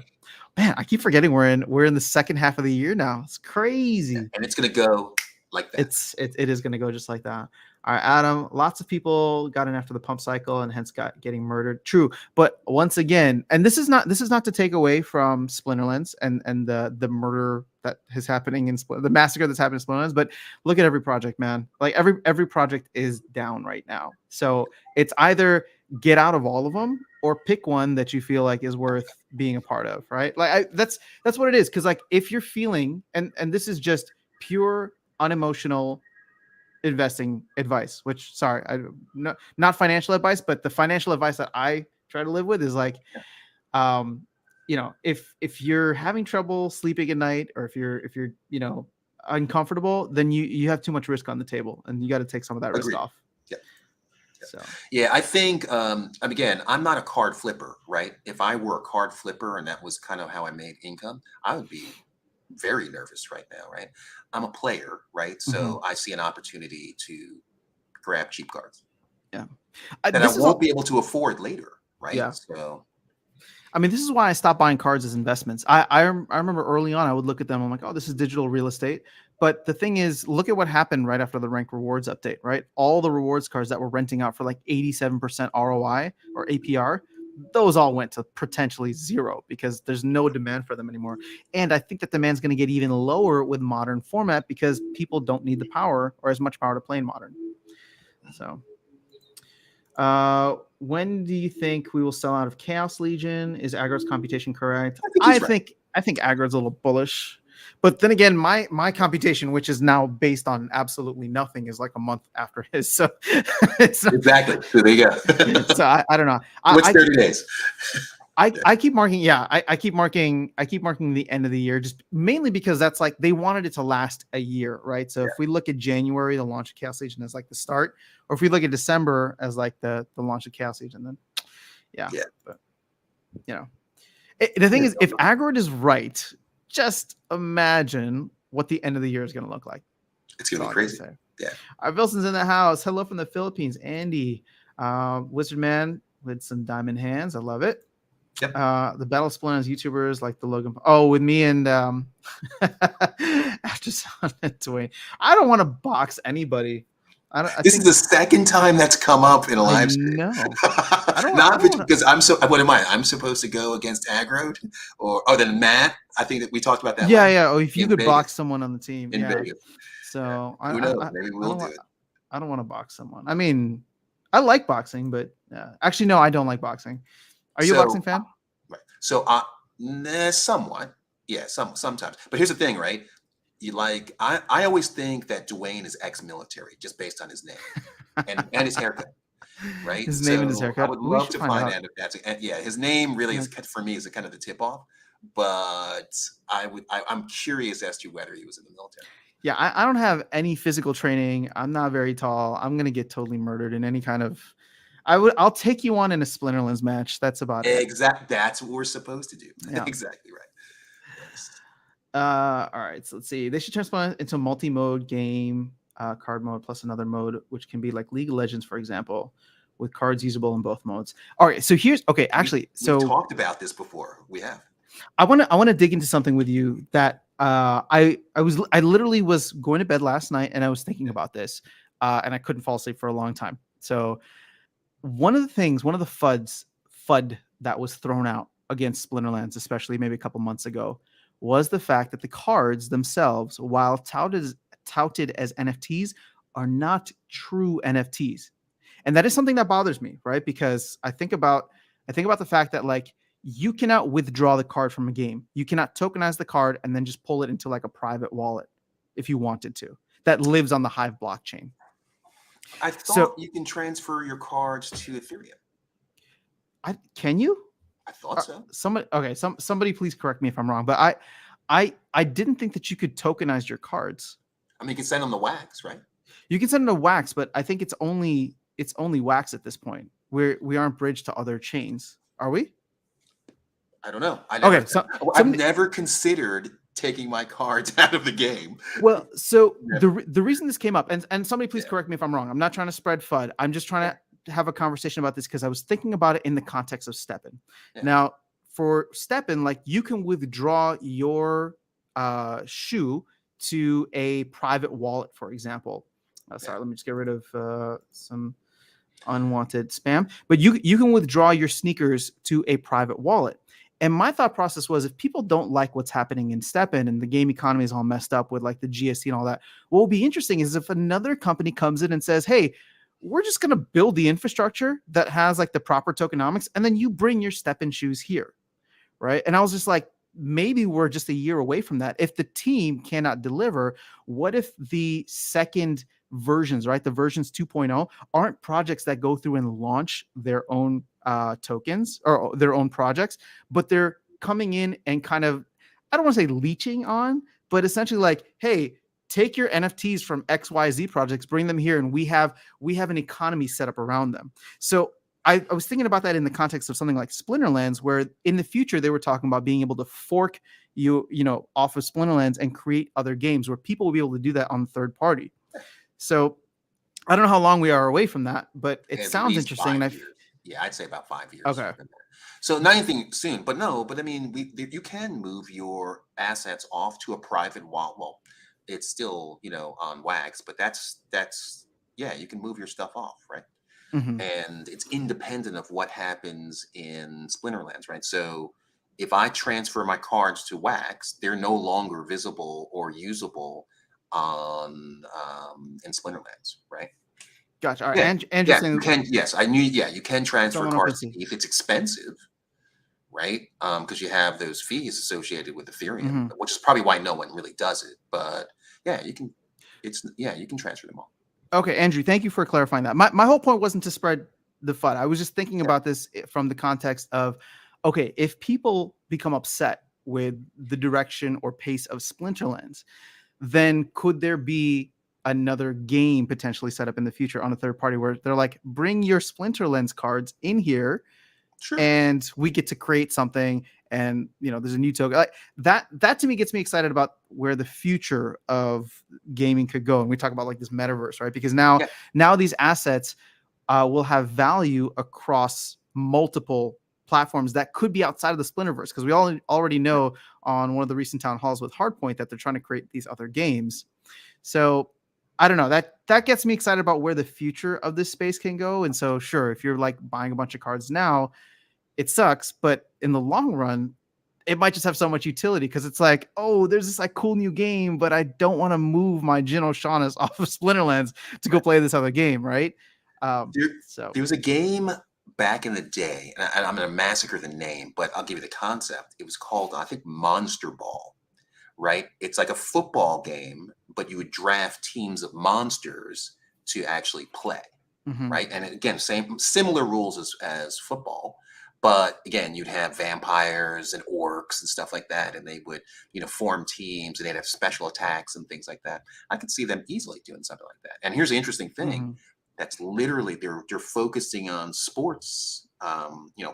A: Man, I keep forgetting we're in the second half of the year now. It's crazy.
B: Yeah, and it's gonna go like that.
A: It is gonna go just like that. All right, Adam, lots of people got in after the pump cycle and hence getting murdered. True. But once again, and this is not to take away from Splinterlands and the murder that is happening in the massacre that's happening in Splinterlands, but look at every project, man. Like every project is down right now. So it's either get out of all of them or pick one that you feel like is worth being a part of, right? Like that's what it is. Cause like if you're feeling, and this is just pure unemotional investing advice, which not financial advice, but the financial advice that I try to live with is like, if you're having trouble sleeping at night, or if you're uncomfortable, then you have too much risk on the table and you got to take some of that risk off.
B: Yeah.
A: So
B: yeah, I think again, I'm not a card flipper, right? If I were a card flipper and that was kind of how I made income, I would be very nervous right now, right? I'm a player, right? So I see an opportunity to grab cheap cards.
A: Yeah.
B: That I won't be able to afford later, right?
A: Yeah.
B: So
A: I mean, this is why I stopped buying cards as investments. I remember early on, I would look at them. I'm like, oh, this is digital real estate. But the thing is, look at what happened right after the rank rewards update, right? All the rewards cards that were renting out for like 87% ROI or APR, those all went to potentially zero because there's no demand for them anymore. And I think that demand's going to get even lower with modern format because people don't need the power or as much power to play in modern. So when do you think we will sell out of Chaos Legion? Is Aggro's computation correct? I think Aggro's a little bullish. But then again, my computation, which is now based on absolutely nothing, is like a month after his. So it's
B: exactly. So there you go.
A: So I don't know.
B: What's 30 days?
A: I keep marking. Yeah, I keep marking the end of the year, just mainly because that's like they wanted it to last a year, right? So if we look at January, the launch of Chaos Legion as like the start, or if we look at December as like the launch of Chaos Legion, then yeah. But the thing is, if Aggro is right, just imagine what the end of the year is going to look like.
B: It's going to be crazy. Yeah.
A: Our Wilson's in the house. Hello from the Philippines. Andy, Wizard Man with some diamond hands. I love it.
B: Yep.
A: The Battle Splinters YouTubers like the Logan. Oh, with me and after Dwayne. I don't want to box anybody.
B: This is the second time that's come up in a live stream.
A: No,
B: because I'm so. What am I? I'm supposed to go against Aggro, or then Matt. I think that we talked about that.
A: Yeah. Oh, if you could box someone on the team
B: in Vegas.
A: So
B: who knows? Maybe we'll do it.
A: I don't want to box someone. I mean, I like boxing, but actually, no, I don't like boxing. Are you a boxing fan?
B: Right. So, somewhat, yeah, sometimes. But here's the thing, right? I always think that Dwayne is ex-military just based on his name and his haircut. right?
A: His name and his
B: So I
A: haircut.
B: would
A: We
B: love
A: should
B: to
A: find
B: find
A: out.
B: out if that's yeah. His name really is
A: Like,
B: for me is a kind of the tip off, but I'm curious as to whether he was in the military.
A: yeah, I don't have any physical training. I'm not very tall. I'm gonna get totally murdered in any kind of. I'll take you on in a Splinterlands match. That's about it.
B: That's what we're supposed to do.
A: Yeah.
B: Exactly right. Yes.
A: All right. So let's see. They should transform it into a multi-mode game, card mode plus another mode, which can be like League of Legends, for example, with cards usable in both modes. All right. So here's okay. Actually,
B: We've
A: so
B: talked about this before. We have.
A: I want to dig into something with you that I literally was going to bed last night and I was thinking about this, and I couldn't fall asleep for a long time. So one of the FUD that was thrown out against Splinterlands, especially maybe a couple months ago, was the fact that the cards themselves, while touted as NFTs, are not true NFTs. And that is something that bothers me, right? Because I think about the fact that like you cannot withdraw the card from a game. You cannot tokenize the card and then just pull it into like a private wallet if you wanted to. That lives on the Hive blockchain.
B: I
A: So
B: thought you can transfer your cards to Ethereum.
A: can you?
B: I thought so.
A: Somebody please correct me if I'm wrong, but I didn't think that you could tokenize your cards.
B: I mean, you can send them the wax, right?
A: You can send them to Wax, but I think it's only Wax at this point. We aren't bridged to other chains, are we?
B: I don't know.
A: Okay,
B: I've never considered taking my cards out of the game.
A: Well, so
B: Never.
A: the reason this came up, and somebody please
B: Yeah.
A: correct me if I'm wrong. I'm not trying to spread FUD. I'm just trying to have a conversation about this because I was thinking about it in the context of Steppen.
B: Yeah.
A: Now, for Steppen, like you can withdraw your shoe to a private wallet, for example. Sorry, let me just get rid of some unwanted spam. But you can withdraw your sneakers to a private wallet. And my thought process was if people don't like what's happening in Steppen and the game economy is all messed up with like the GST and all that, what will be interesting is if another company comes in and says, hey, we're just going to build the infrastructure that has like the proper tokenomics, and then you bring your Steppen shoes here. Right. And I was just like, maybe we're just a year away from that. If the team cannot deliver, what if the second versions, right, the versions 2.0 aren't projects that go through and launch their own tokens or their own projects, but they're coming in and kind of, I don't want to say leeching on, but essentially like, hey, take your NFTs from XYZ projects, bring them here, and we have an economy set up around them. So I was thinking about that in the context of something like Splinterlands, where in the future they were talking about being able to fork you know off of Splinterlands and create other games where people will be able to do that on third party. So I don't know how long we are away from that, but it
B: At
A: sounds
B: least
A: interesting.
B: 5 years. Yeah, I'd say about 5 years.
A: Okay.
B: So not anything soon, but no, but I mean, you can move your assets off to a private wallet. Well, it's still, on Wax, but that's yeah, you can move your stuff off, right?
A: Mhm.
B: And it's independent of what happens in Splinterlands, right? So if I transfer my cards to Wax, they're no longer visible or usable on in Splinterlands, right?
A: Gotcha. All right.
B: Yeah,
A: Andrew
B: yeah, you
A: saying
B: can. Yes, I knew. Yeah, you can transfer
A: someone
B: cards
A: OpenSea.
B: if it's expensive, right? Because you have those fees associated with Ethereum,
A: Mhm.
B: which is probably why no one really does it. But yeah, you can. You can transfer them all.
A: Okay, Andrew, thank you for clarifying that. My whole point wasn't to spread the FUD. I was just thinking
B: Yeah,
A: about this from the context of, okay, if people become upset with the direction or pace of Splinterlands, then could there be another game potentially set up in the future on a third party where they're like, bring your Splinterlands cards in here
B: sure.
A: and we get to create something, and there's a new token like that to me gets me excited about where the future of gaming could go. And we talk about like this metaverse, right? Because now
B: Yeah,
A: these assets will have value across multiple platforms that could be outside of the Splinterverse, because we all already know on one of the recent town halls with Hardpoint that they're trying to create these other games. So I don't know, that gets me excited about where the future of this space can go. And so sure, if you're like buying a bunch of cards now, it sucks, but in the long run, it might just have so much utility because it's like, oh, there's this like cool new game, but I don't want to move my Jin O'Shaughnessy's off of Splinterlands to go
B: right.
A: play this other game, right?
B: There,
A: So
B: there was a game back in the day, and I'm going to massacre the name, but I'll give you the concept. It was called, I think, Monster Ball, right? It's like a football game, but you would draft teams of monsters to actually play.
A: Hmm.
B: right? And again, similar rules as football, but again, you'd have vampires and orcs and stuff like that, and they would, form teams, and they'd have special attacks and things like that. I could see them easily doing something like that. And here's the interesting thing:
A: Hmm.
B: that's literally they're focusing on sports,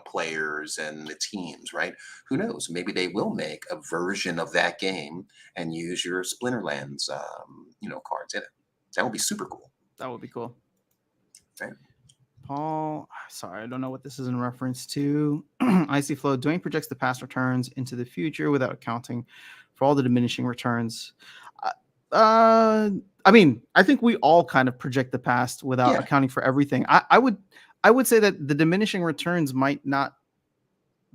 B: players and the teams, right? Who knows? Maybe they will make a version of that game and use your Splinterlands, cards in it. That would be super cool,
A: That would be cool.
B: right?
A: Paul, sorry, I don't know what this is in reference to. Icy Flow, Dwayne projects the past returns into the future without accounting for all the diminishing returns. I mean, I think we all kind of project the past without
B: Yeah,
A: accounting for everything. I would say that the diminishing returns might not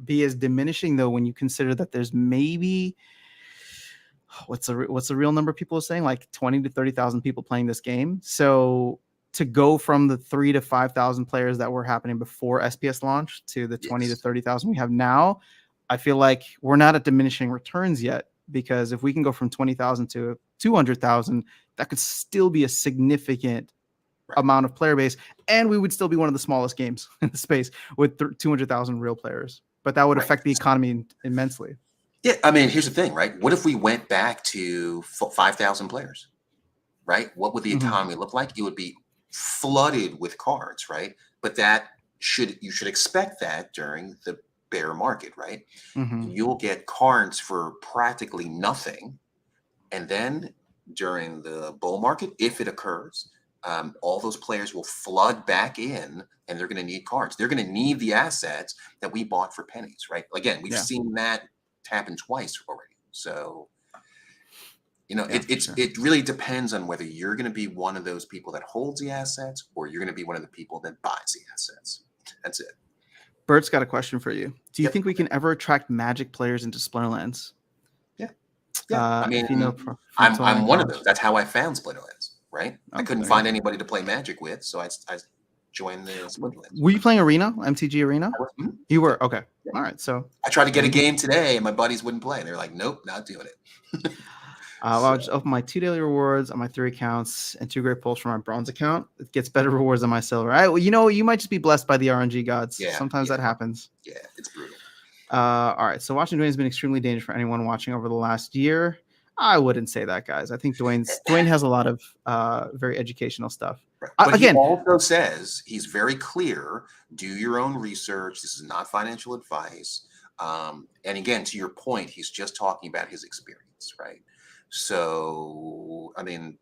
A: be as diminishing though when you consider that there's maybe what's the real number people are saying, like 20 to 30,000 people playing this game. So to go from the 3 to 5,000 players that were happening before SPS launched to the 20 to
B: yes,
A: 30,000 we have now, I feel like we're not at diminishing returns yet, because if we can go from 20,000 to 200,000, that could still be a significant
B: right,
A: amount of player base, and we would still be one of the smallest games in the space with 200,000 real players. But that would
B: right.
A: affect the economy immensely.
B: Yeah, I mean, here's the thing, right? What if we went back to 5,000 players, right? What would the
A: Hmm.
B: economy look like? It would be flooded with cards, right? But you should expect that during the bear market, right?
A: Hmm.
B: You'll get cards for practically nothing, and then during the bull market, if it occurs, all those players will flood back in, and they're going to need cards. They're going to need the assets that we bought for pennies, right? Again, we've
A: Yeah,
B: seen that happen twice already. So,
A: yeah, for sure.
B: it really depends on whether you're going to be one of those people that holds the assets, or you're going to be one of the people that buys the assets. That's it.
A: Bert's got a question for you. Do you
B: Yep.
A: think we can ever attract Magic players into Splinterlands?
B: Yeah. Yeah. I
A: If you know
B: mean,
A: from
B: I'm
A: Toyland
B: one of those.
A: College.
B: That's how I found Splinterlands, right? I
A: Oh,
B: couldn't
A: there you
B: find
A: go.
B: anybody to play Magic with, so I joined the Splinterlands.
A: Were you playing Arena, MTG Arena?
B: Mhm.
A: You
B: Yep.
A: were? Okay.
B: Yeah.
A: All right. So
B: I tried to get
A: there
B: a
A: you go.
B: game today, and my buddies wouldn't play. They were like, "Nope, not doing it."
A: I'll
B: So
A: just open my 2 daily rewards on my 3 accounts and 2 great pulls from my bronze account. It gets better rewards on my silver. All right. Well, you might just be blessed by the RNG gods.
B: yeah,
A: Sometimes
B: yeah,
A: that happens.
B: yeah. It's brutal.
A: All right. So watching Dwayne has been extremely dangerous for anyone watching over the last year. I wouldn't say that, guys. I think Dwayne has a lot of very educational stuff.
B: Right. But he
A: Again,
B: also says, he's very clear: do your own research. This is not financial advice. And again, to your point, he's just talking about his experience, right? So, I mean,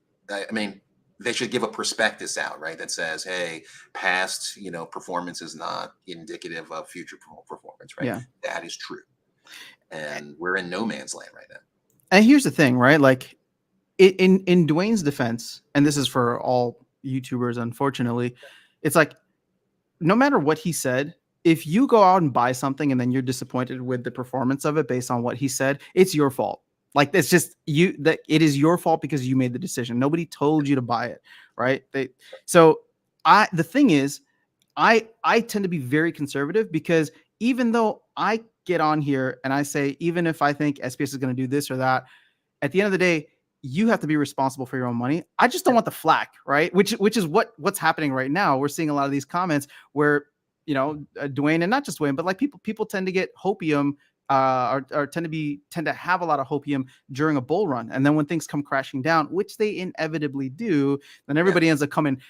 B: they should give a prospectus out, right? That says, hey, past, performance is not indicative of future performance, right?
A: yeah.
B: That is true. And we're in no man's land right now.
A: And here's the thing, right? Like in Dwayne's defense, and this is for all YouTubers, unfortunately, it's like no matter what he said, if you go out and buy something and then you're disappointed with the performance of it based on what he said, it's your fault. Like it's just you that it is your fault because you made the decision. Nobody told you to buy it, right? So the thing is, I tend to be very conservative because even though I get on here and I say, even if I think SPS is going to do this or that, at the end of the day, you have to be responsible for your own money. I just don't want the flack, right? Which is what's happening right now. We're seeing a lot of these comments where Dwayne, and not just Dwayne, but like people tend to get hopium, or tend to have a lot of hopium during a bull run, and then when things come crashing down, which they inevitably do, then
B: Yeah.
A: everybody ends up coming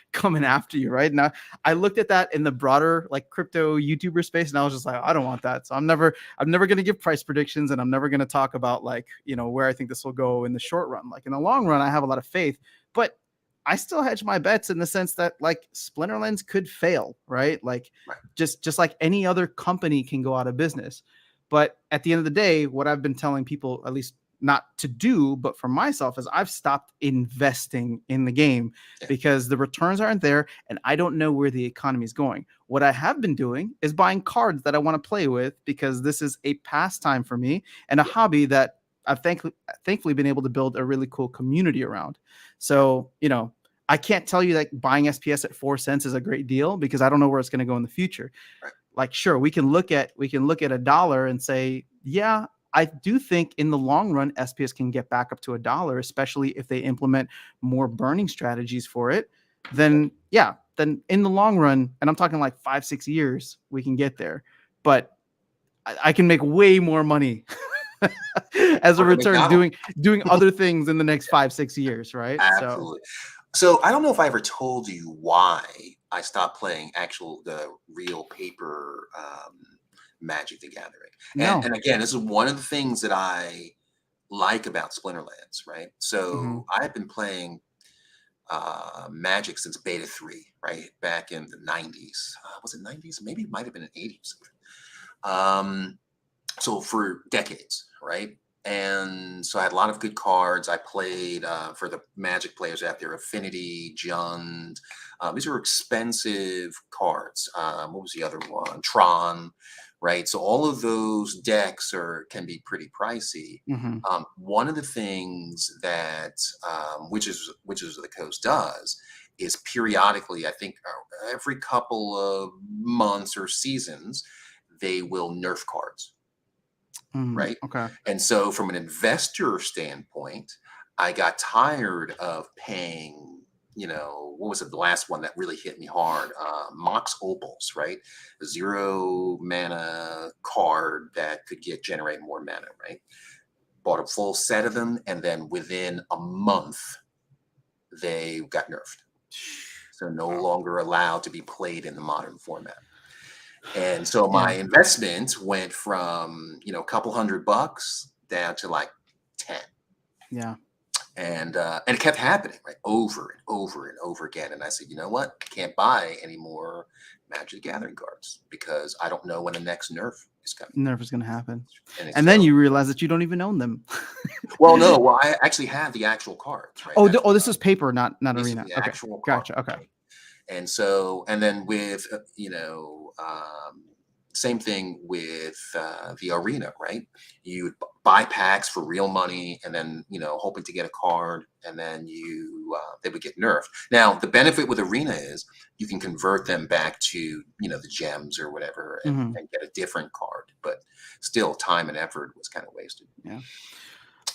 A: after you, right? Now, I looked at that in the broader like crypto YouTuber space, and I was just like, I don't want that. So I'm never going to give price predictions, and I'm never going to talk about like where I think this will go in the short run. Like in the long run, I have a lot of faith, but I still hedge my bets in the sense that like Splinterlands could fail, right? Like
B: Right.
A: just like any other company can go out of business. But at the end of the day, what I've been telling people, at least not to do, but for myself, is I've stopped investing in the game
B: Yeah.
A: because the returns aren't there and I don't know where the economy is going. What I have been doing is buying cards that I want to play with because this is a pastime for me and a hobby that I've thankfully been able to build a really cool community around. So, I can't tell you that buying SPS at 4 cents is a great deal because I don't know where it's going to go in the future.
B: Right.
A: Like, sure, we can look at $1 and say, yeah, I do think in the long run, SPS can get back up to $1, especially if they implement more burning strategies for it. Then, yeah, then in the long run, and I'm talking like 5-6 years, we can get there. But I can make way more money as a
B: Or at
A: return
B: McDonald's.
A: doing other things in the next 5-6 years, right? So
B: Absolutely. So I don't know if I ever told you why I stopped playing the real paper Magic the Gathering. And
A: no.
B: again, this is one of the things that I like about Splinterlands, right?
A: Hmm.
B: So I've been playing Magic since Beta 3, right? Back in the 90s. Was it 90s? Maybe it might have been in 80s. So for decades, right? And so I had a lot of good cards. I played for the Magic players out there, Affinity, Jund. These are expensive cards. What was the other one? Tron, right? So all of those decks can be pretty pricey.
A: Hmm.
B: One of the things that Wizards of the Coast does is periodically, I think every couple of months or seasons, they will nerf cards, right?
A: Okay.
B: And so, from an investor standpoint, I got tired of paying, what was it? The last one that really hit me hard, Mox Opals, right? A 0 mana card that could generate more mana, right? Bought a full set of them, and then within a month, they got nerfed. So no longer allowed to be played in the modern format. And so my investment went from, a couple $100 down to like 10.
A: Yeah.
B: And it kept happening, right? Over and over and over again. And I said, you know what? I can't buy any more Magic the Gathering cards because I don't know when the next nerf is coming.
A: Nerf is going to happen.
B: And
A: then you realize that you don't even own them.
B: Well, no. Well, I actually have the actual cards, right?
A: Oh, this is paper, not arena.
B: The
A: Okay.
B: actual
A: Gotcha.
B: card,
A: Okay.
B: right? And so, and then with, same thing with the arena, right? You would buy packs for real money and then, hoping to get a card, and then they would get nerfed. Now, the benefit with arena is you can convert them back to, the gems or whatever and get a different card, but still time and effort was kind of wasted.
A: Yeah.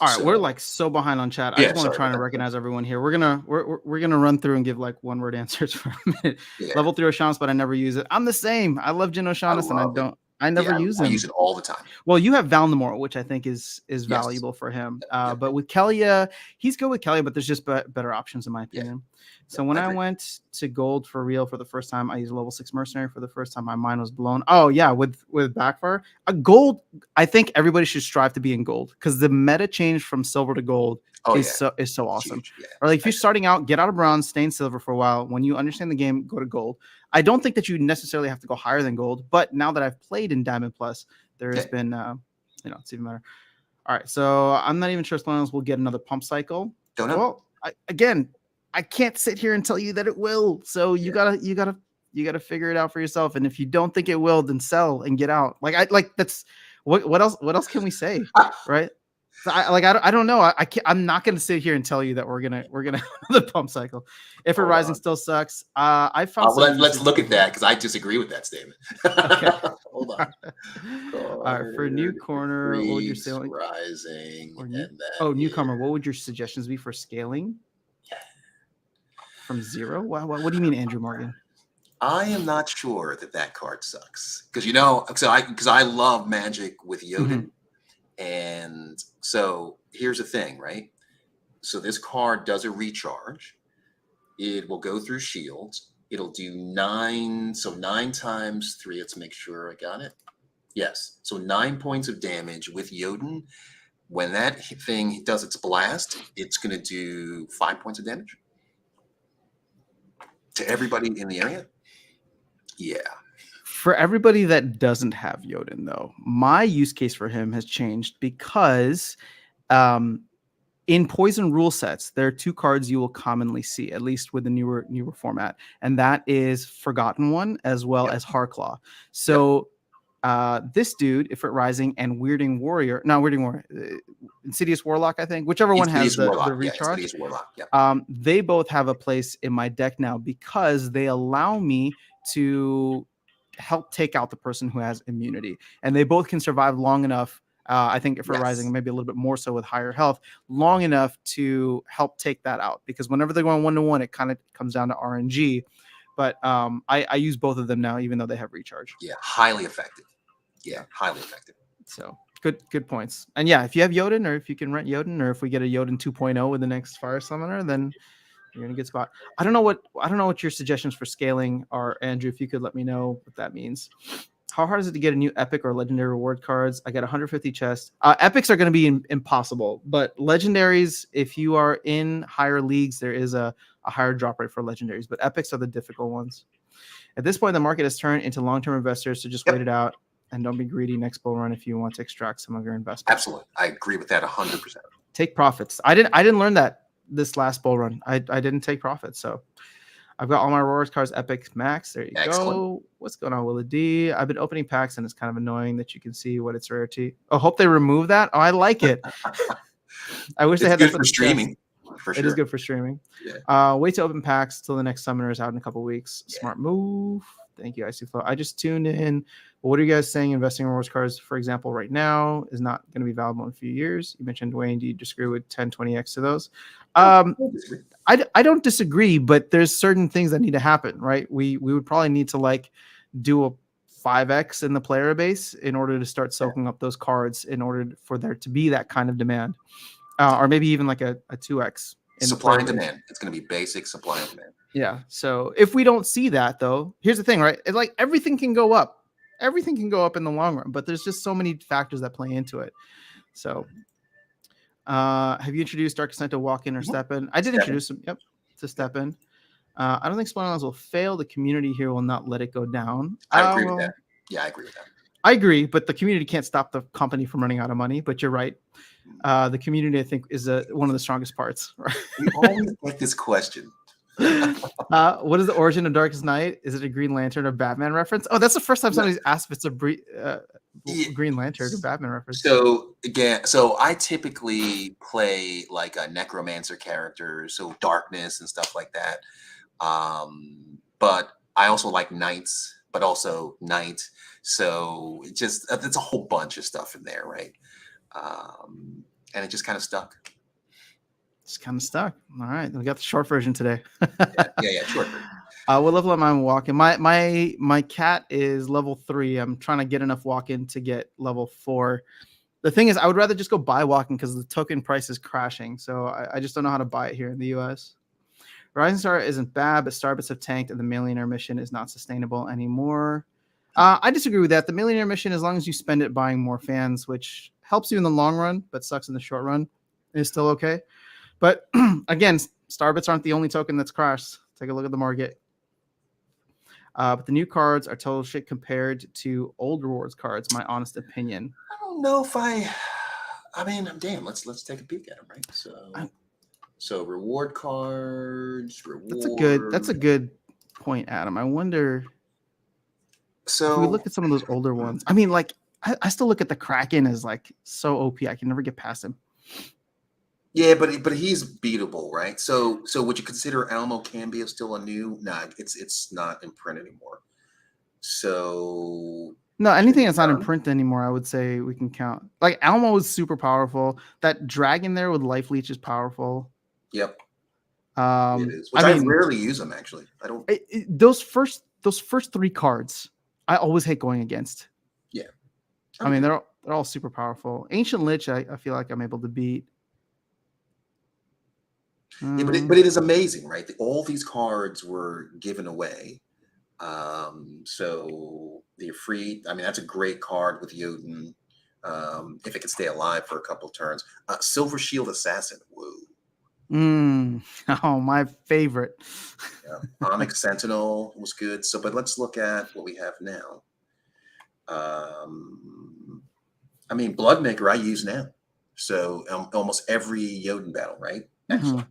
A: All right, we're like so behind on chat. I just want to try and recognize everyone here. We're gonna run through and give like one word answers for a minute.
B: Yeah.
A: Level 3 O'Shaughnessy, but I never use it. I'm the same. I love Jin O'Shaughnessy, and I never use him.
B: I use it all the time.
A: Well, you have Valdemort, which I think is valuable for him. But with Kelia, he's good with Kelia, but there's just better options in my opinion. So when I went to gold for real for the first time, I used a level 6 mercenary for the first time. My mind was blown. Oh yeah, with backfire, a gold. I think everybody should strive to be in gold because the meta change from silver to gold is so awesome. Or like if you're starting out, get out of bronze, stay in silver for a while. When you understand the game, go to gold. I don't think that you necessarily have to go higher than gold, but now that I've played in Diamond Plus, there has been, it's even better. All right, so I'm not even sure Splinterlands will get another pump cycle.
B: Don't know.
A: Well, I can't sit here and tell you that it will. So you gotta figure it out for yourself. And if you don't think it will, then sell and get out. That's what else can we say, right? So I don't know. I'm not gonna sit here and tell you that we're gonna have the pump cycle. If Rising still sucks, I found.
B: Let's look at that because I disagree with that statement.
A: Okay.
B: Hold on.
A: All right, for new corner, what would your scaling?
B: Rising
A: newcomer. What would your suggestions be for scaling? From 0? Wow, what do you mean, Andrew Morgan?
B: I am not sure that card sucks because I love Magic with Jotun. And so here's the thing, right? So this card does a recharge. It will go through shields. It'll do 9. So 9 times 3. Let's make sure I got it. Yes. So 9 points of damage with Jotun. When that thing does its blast, it's going to do 5 points of damage to everybody in the area. Yeah.
A: For everybody that doesn't have Jotun, though, my use case for him has changed because in poison rule sets, there are 2 cards you will commonly see, at least with the newer format, and that is Forgotten One as well as Harclaw. So this dude, Ifrit Rising, and Weirding Warrior, Insidious Warlock, I think, whichever one has the recharge.
B: Insidious Warlock,
A: they both have a place in my deck now because they allow me to help take out the person who has immunity, and they both can survive long enough. I think if Rising, maybe a little bit more so with higher health, long enough to help take that out. Because whenever they're going 1-to-1, it kind of comes down to RNG. But I use both of them now, even though they have recharge.
B: Yeah, highly effective. Yeah, highly effective.
A: So good points. And yeah, if you have Jotun, or if you can rent Jotun, or if we get a Jotun 2.0 with the next Fire Summoner, then you're in a good spot. I don't know what your suggestions for scaling are, Andrew. If you could let me know what that means. How hard is it to get a new epic or legendary reward cards? I got 150 chests. Epics are going to be impossible, but legendaries, if you are in higher leagues, there is a higher drop rate for legendaries, but epics are the difficult ones. At this point, the market has turned into long-term investors, so just wait it out and don't be greedy next bull run if you want to extract some of your investment.
B: Absolutely. I agree with that 100%.
A: Take profits. I didn't learn that this last bull run. I didn't take profits, so I've got all my rewards cards epic max. There you go. What's going on, Willie D? I've been opening packs and it's kind of annoying that you can see what its rarity. Oh, hope they remove that. Oh, I like it. I wish they had that
B: for streaming. For sure.
A: It is good for streaming.
B: Yeah.
A: Wait to open packs till the next summoner is out in a couple weeks. Yeah. Smart move. Thank you, Icy Flow. I just tuned in. What are you guys saying? Investing in rewards cards, for example, right now is not going to be valuable in a few years. You mentioned, Wayne, do you disagree with 10, 20x to those? I don't disagree, but there's certain things that need to happen, right? We would probably need to like do a 5x in the player base in order to start soaking up those cards in order for there to be that kind of demand, or maybe even like a 2x.
B: Supply and demand. It's going to be basic supply and demand.
A: Yeah. So if we don't see that, though, here's the thing, right? It's like everything can go up. Everything can go up in the long run, but there's just so many factors that play into it. So have you introduced Darkestnyte to walk in or step in? I did introduce him. Yep. To step in. I don't think Spawn will fail. The community here will not let it go down.
B: I agree with that. Yeah, I agree with that.
A: I agree, but the community can't stop the company from running out of money. But you're right. The community, I think, is one of the strongest parts. Right?
B: We always get this question.
A: What is the origin of Darkestnyte? Is it a Green Lantern or Batman reference? Oh, that's the first time somebody's asked if it's a Green Lantern or Batman reference.
B: So again, I typically play like a necromancer character, so darkness and stuff like that. But I also like knights, but also night. So it's a whole bunch of stuff in there, right? And it just kind of stuck.
A: It's kind of stuck. All right, we got the short version today.
B: yeah, short version.
A: What level am I walking? My cat is level 3. I'm trying to get enough walk-in to get level 4. The thing is, I would rather just go buy walk-in because the token price is crashing. So I just don't know how to buy it here in the US. Rising Star isn't bad, but Starbits have tanked and the Millionaire mission is not sustainable anymore. I disagree with that. The Millionaire mission, as long as you spend it buying more fans, which helps you in the long run, but sucks in the short run, is still okay. But again, Starbits aren't the only token that's crashed. Take a look at the market. But the new cards are total shit compared to old rewards cards, my honest opinion.
B: I don't know if I mean, damn, let's take a peek at them, right? So reward cards,
A: That's a good point, Adam. I wonder if we look at some of those older ones. I mean, like I still look at the Kraken as like so OP. I can never get past him.
B: Yeah, but he's beatable, right? So would you consider Alamo Cambia still a new? Nah, it's not in print anymore. So
A: no, anything that's not in print anymore, I would say we can count. Like Alamo is super powerful. That dragon there with life leech is powerful.
B: Yep. It is. Which I rarely use them actually. I don't.
A: Those first 3 cards, I always hate going against.
B: Yeah.
A: I mean they're all super powerful. Ancient Lich, I feel like I'm able to beat.
B: Yeah, but it is amazing, right? All these cards were given away. So they're free. I mean, that's a great card with Jotun. If it can stay alive for a couple of turns. Silver Shield Assassin. Whoa.
A: Oh, my favorite.
B: Yeah. Onyx Sentinel was good. But let's look at what we have now. I mean, Bloodmaker I use now. So almost every Jotun battle, right? Excellent.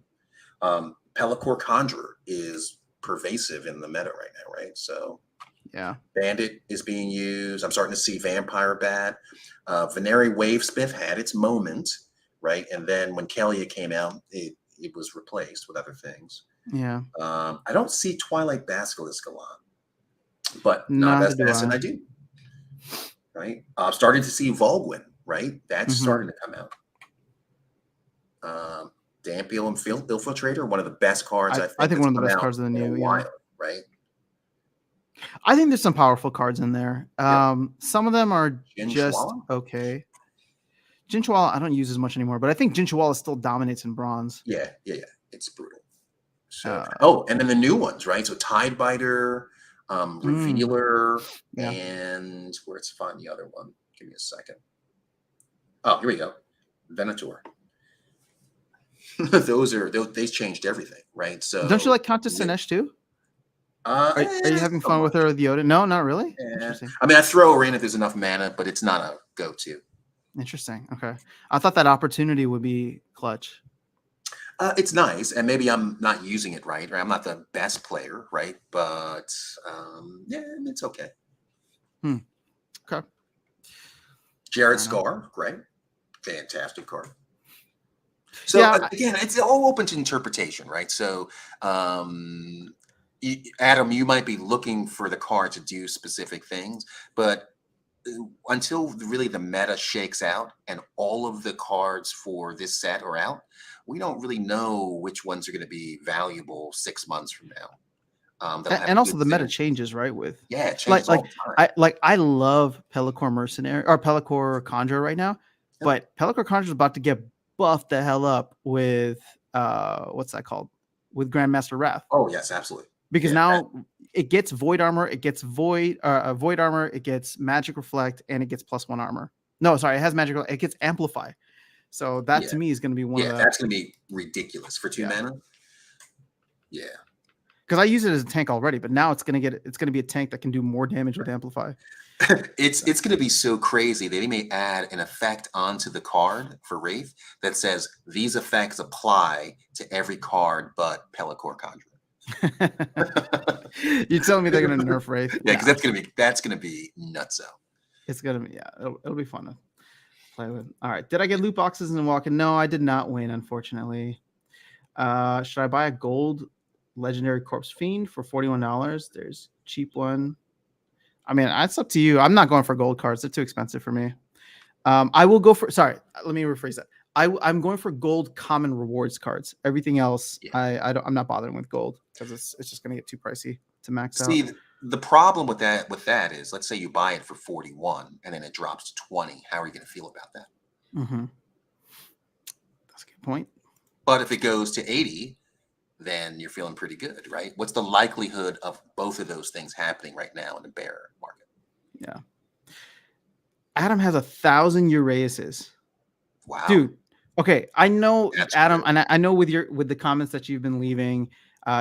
B: Pelacor Conjurer is pervasive in the meta right now, right? So
A: yeah,
B: Bandit is being used. I'm starting to see Vampire Bat. Veneri Wavesmith had its moment, right? And then when Kelia came out, it was replaced with other things.
A: Yeah.
B: I don't see Twilight Basilisk a lot, but not as fast as I do. Right? I'm starting to see Volgwyn, right? That's starting to come out. Dampiel Infiltrator, one of the best cards
A: I think one of the best cards of the new,
B: while, right?
A: I think there's some powerful cards in there.
B: Yep.
A: Some of them are just
B: Jinchwala?
A: okay. Jinchwala I don't use as much anymore, but I think Jinchwala still dominates in bronze.
B: Yeah. It's brutal. So,
A: Uh,
B: and then the new ones, right? So Tidebiter,
A: mm,
B: Revealer,
A: yeah.
B: and where's find the other one? Give me a second. Oh, here we go. Venator. They've changed everything, right?
A: Don't you
B: So
A: like Countess Sinesh too? Are you having
B: so
A: fun with
B: much.
A: her with Yoda? No, not really.
B: Yeah.
A: Interesting.
B: I mean, I throw her in if there's enough mana, but it's not a go-to.
A: Interesting. Okay. I thought that opportunity would be clutch.
B: It's nice, and maybe I'm not using it right, or I'm not the best player, right? But yeah, it's okay.
A: Okay.
B: Jared
A: Fair enough.
B: Scar, great, fantastic card. So
A: Yeah.
B: again, it's all open to interpretation, right? So, Adam, you might be looking for the card to do specific things, but until really the meta shakes out and all of the cards for this set are out, we don't really know which ones are going to be valuable 6 months from now. That'll have
A: And
B: a
A: also
B: good
A: the meta
B: synergy.
A: changes, right? With
B: Yeah, it changes all the time.
A: I love Pelacor Mercenary or Pelacor Conjurer right now,
B: Yep.
A: but Pelacor Conjurer is about to get buffed the hell up with what's that called? With Grandmaster Wrath.
B: Oh yes, absolutely.
A: Because
B: Yeah,
A: now it gets void armor, it gets void armor, it gets magic reflect, and it gets +1 armor. No, sorry, it has magic. It gets amplify. So that
B: yeah,
A: to me is going to be one of the
B: that's going to be ridiculous for 2
A: yeah.
B: mana. Yeah.
A: Because I use it as a tank already, but now it's going to be a tank that can do more damage with amplify.
B: It's going to be so crazy that they may add an effect onto the card for Wraith that says these effects apply to every card but Pelacor Conjurer.
A: You're telling me they're going to nerf Wraith?
B: Yeah, because that's gonna be nutso.
A: It's going to be it'll be fun to play with. All right, did I get loot boxes in Walking? No, I did not win, unfortunately. Should I buy a gold legendary corpse fiend for $41? There's cheap one. I mean, it's up to you. I'm not going for gold cards. They're too expensive for me. I will go for. Sorry, let me rephrase that. I'm going for gold common rewards cards. Everything else,
B: Yeah.
A: I'm not bothering with gold because it's just going to get too pricey to max out.
B: See, the problem with that is, let's say you buy it for 41 and then it drops to 20. How are you going to feel about that?
A: Mm-hmm. That's a good point.
B: But if it goes to 80, then you're feeling pretty good, right? What's the likelihood of both of those things happening right now in the bear market?
A: Yeah. Adam has 1,000 Ureuses.
B: Wow,
A: dude. Okay, I know
B: that's
A: Adam,
B: good.
A: and I know with the comments that you've been leaving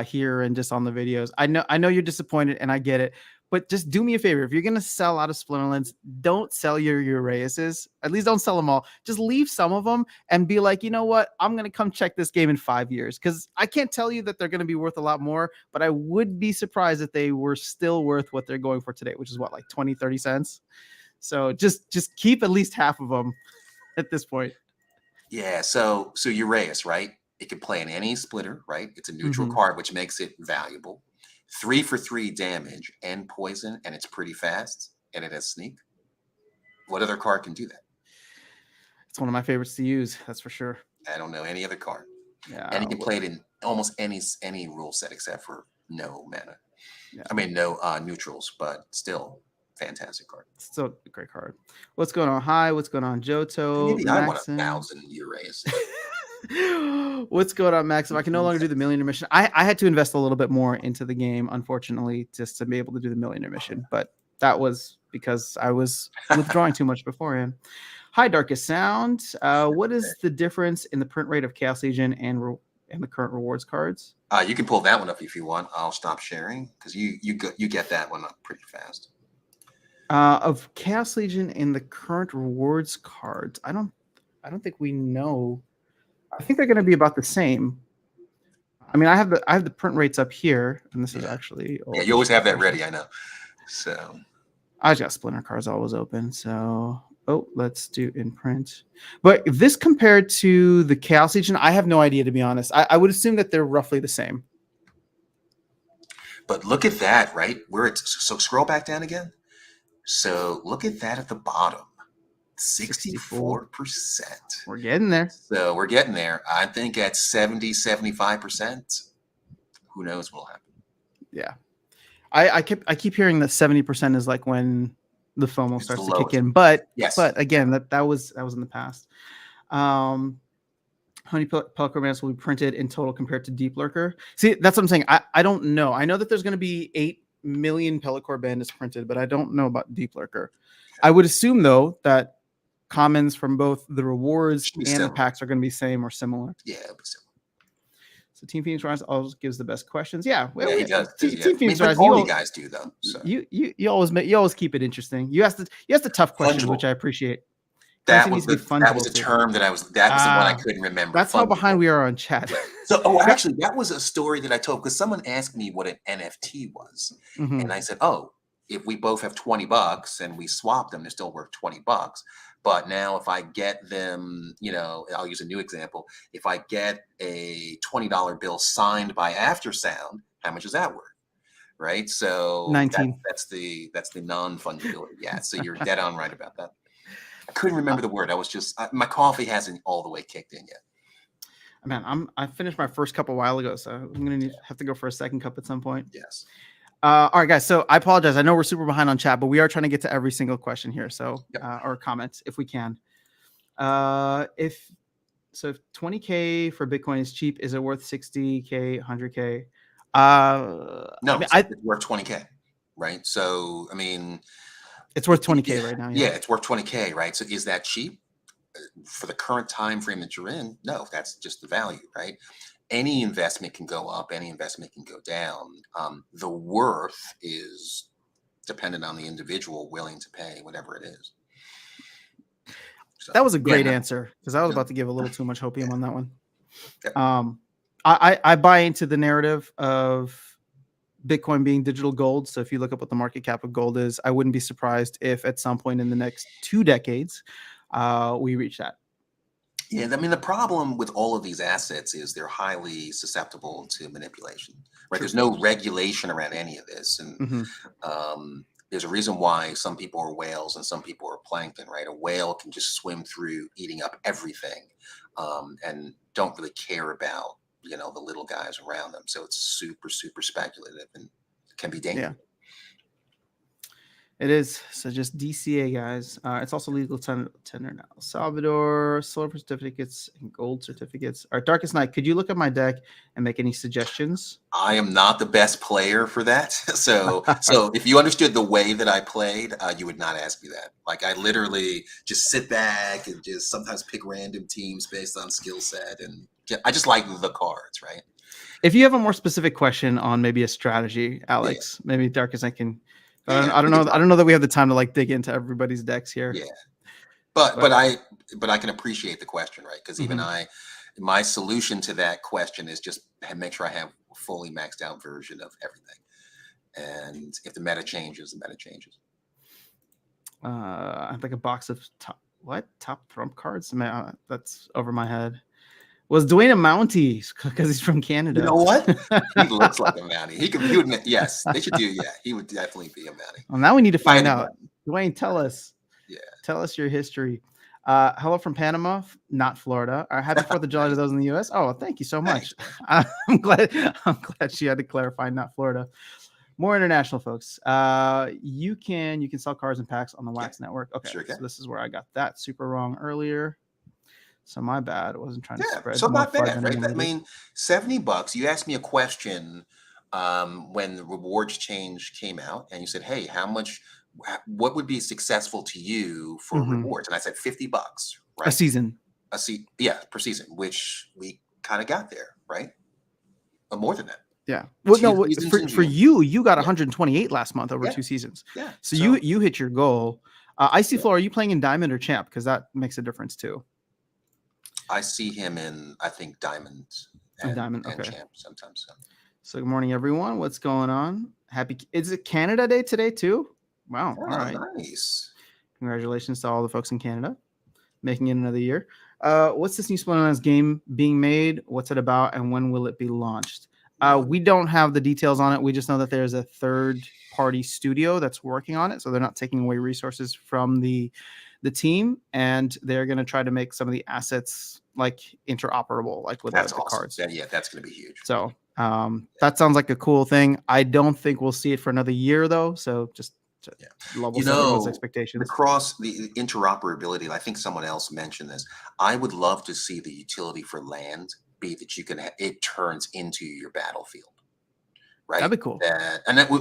A: here and just on the videos, I know you're disappointed, and I get it. But just do me a favor: if you're gonna sell out of Splinterlands, don't sell your Ureuses. At least don't sell them all. Just leave some of them and be like, you know what? I'm gonna come check this game in 5 years because I can't tell you that they're gonna be worth a lot more, but I would be surprised if they were still worth what they're going for today, which is what, like 20, 30 cents. So just keep at least half of them at this point.
B: Yeah, so Uraeus, right? It can play in any splitter, right? It's a neutral card, which makes it valuable. 3 for 3 damage and poison, and it's pretty fast, and it has sneak. What other card can do that?
A: It's one of my favorites to use, that's for sure.
B: I don't know any other card.
A: Yeah,
B: and you can play it in almost any rule set except for no mana.
A: Yeah.
B: I mean, no neutrals, but still fantastic card.
A: Still a great card. What's going on? Hi, what's going on, Johto?
B: Maybe I want 1,000 Uraeus.
A: What's going on, Max? If I can no longer do the millionaire mission, I had to invest a little bit more into the game, unfortunately, just to be able to do the millionaire mission. But that was because I was withdrawing too much beforehand. Hi, Darkest Sound. What is the difference in the print rate of Chaos Legion and the current rewards cards?
B: You can pull that one up if you want. I'll stop sharing because you get that one up pretty fast.
A: Of Chaos Legion and the current rewards cards, I don't think we know. I think they're going to be about the same. I mean, I have the print rates up here, and this is actually
B: yeah. You always have that ready, I know. So
A: I just got Splinter cards always open. So let's do in print. But if this compared to the Chaos Legion, I have no idea, to be honest. I would assume that they're roughly the same.
B: But look at that, right? Where it's so scroll back down again. So look at that at the bottom. 64%.
A: We're getting there.
B: So we're getting there. I think at 70, 75%, who knows what'll happen.
A: Yeah. I keep hearing that 70% is like when the FOMO
B: It's the
A: starts to kick
B: lowest.
A: in, but
B: Yes.
A: again, that was in the past. How many Pelcore Bandits will be printed in total compared to Deep Lurker? See, that's what I'm saying. I don't know. I know that there's going to be 8 million Pelcore Bandits printed, but I don't know about Deep Lurker. I would assume though that commons from both the rewards
B: Should be
A: and the
B: similar.
A: packs are going to be same or similar.
B: Yeah, it'll be similar.
A: So Team Phoenix Rise always gives the best questions. Yeah,
B: Yeah, he does.
A: Team Phoenix
B: But
A: Rise,
B: all you guys do though. So.
A: you always keep it interesting. You ask the tough questions,
B: Fungible.
A: which I appreciate.
B: That was a term that was the one I couldn't remember.
A: That's how behind we are on chat.
B: So, actually, that was a story that I told because someone asked me what an NFT was, and I said, "Oh, if we both have $20 and we swap them, they're still worth $20. But now, if I get them, I'll use a new example. If I get a $20 bill signed by Aftersound, how much is that worth?" Right. So
A: 19.
B: That's the non-fungibility. Yeah. So you're dead on right about that. I couldn't remember the word. I was just my coffee hasn't all the way kicked in yet.
A: Man, I finished my first cup a while ago, so I'm gonna have to go for a second cup at some point.
B: Yes.
A: All right, guys. So I apologize. I know we're super behind on chat, but we are trying to get to every single question here. So or comment if we can. If 20K for Bitcoin is cheap, is it worth 60K, 100K?
B: No, it's worth 20K, right? So I mean,
A: it's worth 20K right now.
B: Yeah, it's worth 20K, right? So is that cheap for the current time frame that you're in? No, that's just the value, right? Any investment can go up, any investment can go down. The worth is dependent on the individual willing to pay whatever it is. So,
A: that was a great answer because I was about to give a little too much hopium on that one. I buy into the narrative of Bitcoin being digital gold. So if you look up what the market cap of gold is, I wouldn't be surprised if at some point in the next 2 decades, we reach that.
B: Yeah, I mean, the problem with all of these assets is they're highly susceptible to manipulation, right? There's no regulation around any of this. And there's a reason why some people are whales and some people are plankton, right? A whale can just swim through eating up everything and don't really care about, the little guys around them. So it's super, super speculative and can be dangerous.
A: Yeah. It is. So just DCA, guys. It's also legal tender now. Salvador, silver certificates and gold certificates. All right, Darkestnyte, could you look at my deck and make any suggestions?
B: I am not the best player for that. So if you understood the way that I played, you would not ask me that. Like I literally just sit back and just sometimes pick random teams based on skill set. And I just like the cards, right?
A: If you have a more specific question on maybe a strategy, Alex, maybe Darkestnyte can... I don't know that we have the time to like dig into everybody's decks here.
B: Yeah, but I can appreciate the question, right? Because even my solution to that question is just make sure I have a fully maxed out version of everything. And if the meta changes, the meta changes.
A: I have like a box of top trump cards. Man, that's over my head. Was Dwayne a Mountie because he's from Canada?
B: You know what? He looks like a Mountie. He would. Yes, they should do. Yeah, he would definitely be a Mountie.
A: Well, now we need to find out. Dwayne, tell us.
B: Yeah. Tell
A: us your history. Hello from Panama, not Florida. Happy 4th of July to those in the U.S. Oh, thank you so much. I'm glad she had to clarify, not Florida. More international folks. You can sell cards and packs on the Wax Network. Okay, so this is where I got that super wrong earlier. So my bad. I wasn't trying to spread.
B: So not bad, right? I mean, $70. You asked me a question when the rewards change came out, and you said, "Hey, what would be successful to you for rewards?" And I said $50, right?
A: A season.
B: Per season, which we kind of got there, right? But more than that.
A: Yeah. Well, no, for you got 128 last month over 2 seasons.
B: Yeah.
A: So you hit your goal. Icy Flow, are you playing in Diamond or Champ? Because that makes a difference too.
B: I see him in, I think, Diamond and Champ sometimes.
A: So good morning, everyone. What's going on? Is it Canada Day today too? Wow.
B: Oh,
A: all right.
B: Nice.
A: Congratulations to all the folks in Canada making it another year. What's this new Splinter game being made? What's it about? And when will it be launched? We don't have the details on it. We just know that there's a third-party studio that's working on it. So they're not taking away resources from the team, and they're going to try to make some of the assets like interoperable, like with the cards.
B: Yeah, that's going to be huge.
A: So That sounds like a cool thing. I don't think we'll see it for another year though. So just to
B: Yeah.
A: level
B: You
A: set everyone's
B: know,
A: expectations.
B: the interoperability, I think someone else mentioned this. I would love to see the utility for land be that you can it turns into your battlefield,
A: That'd
B: right?
A: be cool.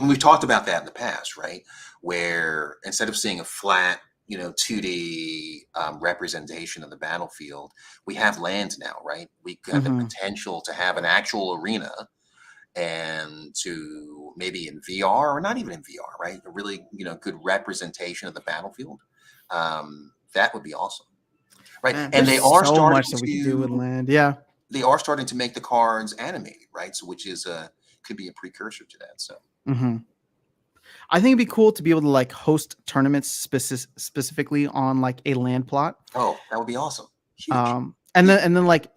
B: We've talked about that in the past, right? Where instead of seeing a flat, 2D representation of the battlefield, we have land now, right? We have the
A: Hmm.
B: potential to have an actual arena and to maybe in VR or not even in VR, right? A really, good representation of the battlefield. That would be awesome, right?
A: Man,
B: And
A: there's so much that we could do with land. Yeah.
B: they are starting to make the cards animated, right? So which is could be a precursor to that. So
A: Hmm. I think it'd be cool to be able to like host tournaments specifically on like a land plot.
B: oh, that would be awesome. Huge.
A: And then like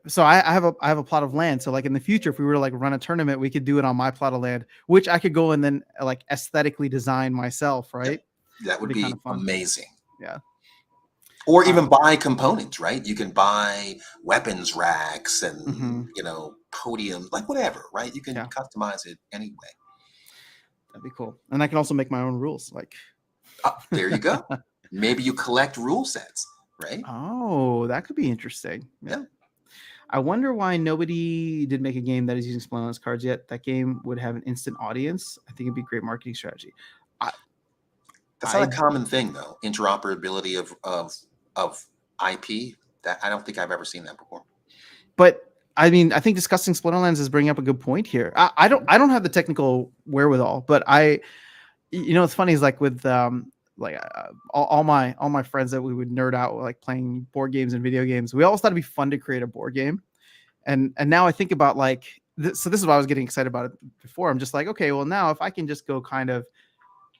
A: so I have a plot of land. So like in the future, if we were to like run a tournament, we could do it on my plot of land, which I could go and then like aesthetically design myself,
B: Yep.
A: right?
B: That
A: That'd
B: would
A: be kind
B: be
A: of fun.
B: amazing.
A: Yeah.
B: Or
A: Uh,
B: even buy components, right? You can buy weapons racks and
A: mhm.
B: podiums, like whatever, right? You can
A: Yeah,
B: customize it anyway.
A: that'd be cool. And I can also make my own rules. Like,
B: There you go. Maybe you collect rule sets, right?
A: oh, that could be interesting. Yeah.
B: Yeah.
A: I wonder why nobody did make a game that is using Splinterlands cards yet. That game would have an instant audience. I think it'd be a great marketing strategy. I,
B: That's not a
A: I
B: common thing though. Interoperability of IP. That I don't think I've ever seen that before.
A: But I mean, I think discussing Splinterlands is bringing up a good point here. I don't have the technical wherewithal, but it's funny is like with all my friends that we would nerd out like playing board games and video games. We always thought it'd be fun to create a board game, and now I think about like so this is why I was getting excited about it before. I'm just like, okay, well now if I can just go kind of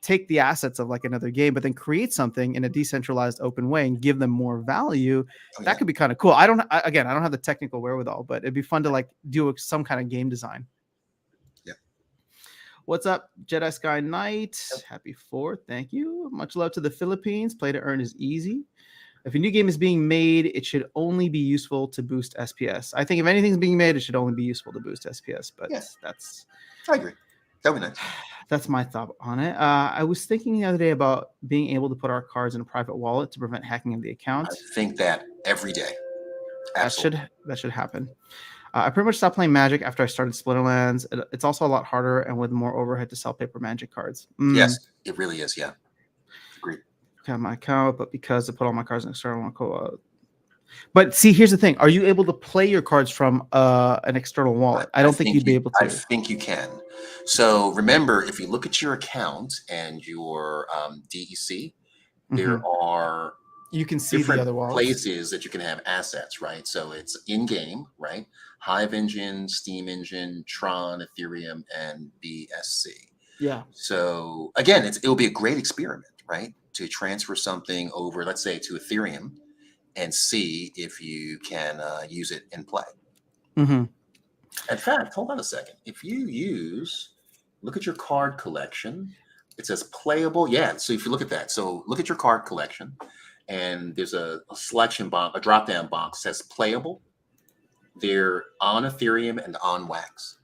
A: take the assets of like another game, but then create something in a decentralized open way and give them more value,
B: Oh,
A: that
B: yeah.
A: could be kind of cool. Again, I don't have the technical wherewithal, but it'd be fun to like do some kind of game design.
B: Yeah.
A: What's up, Jedi Sky Knight? Happy 4th. Thank you. Much love to the Philippines. Play to earn is easy. If a new game is being made, it should only be useful to boost SPS. I think if anything's being made, it should only be useful to boost SPS, but
B: Yeah.
A: that's
B: I agree. That would be nice.
A: that's my thought on it. I was thinking the other day about being able to put our cards in a private wallet to prevent hacking of the account.
B: I think that every day. Absolutely.
A: That should happen. I pretty much stopped playing Magic after I started Splinterlands. It's also a lot harder and with more overhead to sell paper Magic cards.
B: Yes, it really is. Yeah. Agreed.
A: Got my account, but because I put all my cards in external co-op. But see, here's the thing: are you able to play your cards from an external wallet? I don't think you'd be able to.
B: I think you can. So remember, if you look at your account and your DEC, there are
A: you can see the
B: different
A: other wallets.
B: places that you can have assets, right? So it's in game, right? Hive Engine, Steam Engine, Tron, Ethereum, and BSC.
A: Yeah.
B: So again, it'll be a great experiment, right? To transfer something over, let's say, to Ethereum, and see if you can use it in play.
A: Mm-hmm.
B: In fact, hold on a second. If you look at your card collection, it says playable. Yeah. So if you look at that, so look at your card collection, and there's a selection box, a drop-down box that says playable. They're on Ethereum and on Wax.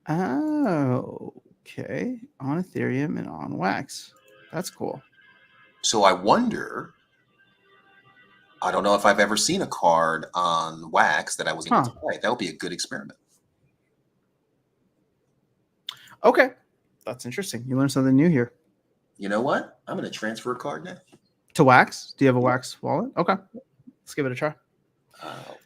A: Oh, okay. On Ethereum and on Wax. That's cool.
B: So I wonder, I don't know if I've ever seen a card on Wax that I was able to play. That would be a good experiment.
A: Okay. That's interesting. You learned something new here.
B: You know what? I'm going to transfer a card now.
A: To Wax? Do you have a Wax wallet? Okay. Let's give it a try.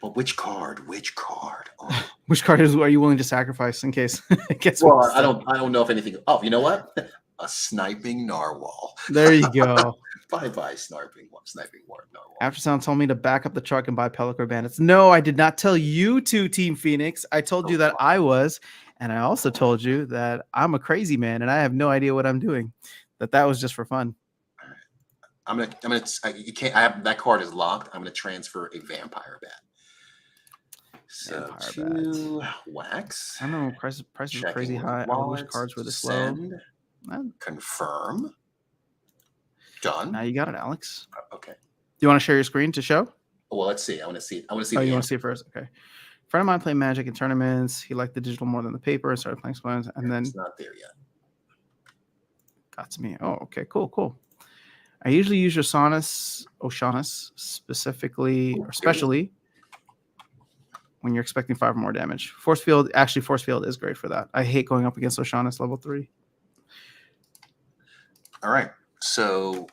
B: But which card? Which card? Oh.
A: Which card are you willing to sacrifice in case it gets?
B: Well, I don't know if anything. Oh, you know what? A sniping narwhal.
A: There you go.
B: Bye, sniping narwhal.
A: Aftersound told me to back up the truck and buy Pellicer Bandits. No, I did not tell you to, Team Phoenix. I told you that I was, and I also told you that I'm a crazy man and I have no idea what I'm doing. That was just for fun.
B: I'm gonna. You can't. I have that card is locked. I'm gonna transfer a vampire bat. So to Wax.
A: I don't know. Prices are crazy high. I wish cards were this low.
B: Confirm. Done.
A: Now you got it, Alex.
B: Okay.
A: Do you want to share your screen to show?
B: Well, let's see. I want to see.
A: Oh, you want to see it first? Okay. friend of mine played Magic in tournaments. He liked the digital more than the paper and started playing Spines. And then
B: It's not there yet.
A: got to me. Oh, okay, cool. I usually use Oceanus specifically or especially when you're expecting 5 or more damage. Force Field is great for that. I hate going up against Oceanus level 3.
B: All right. So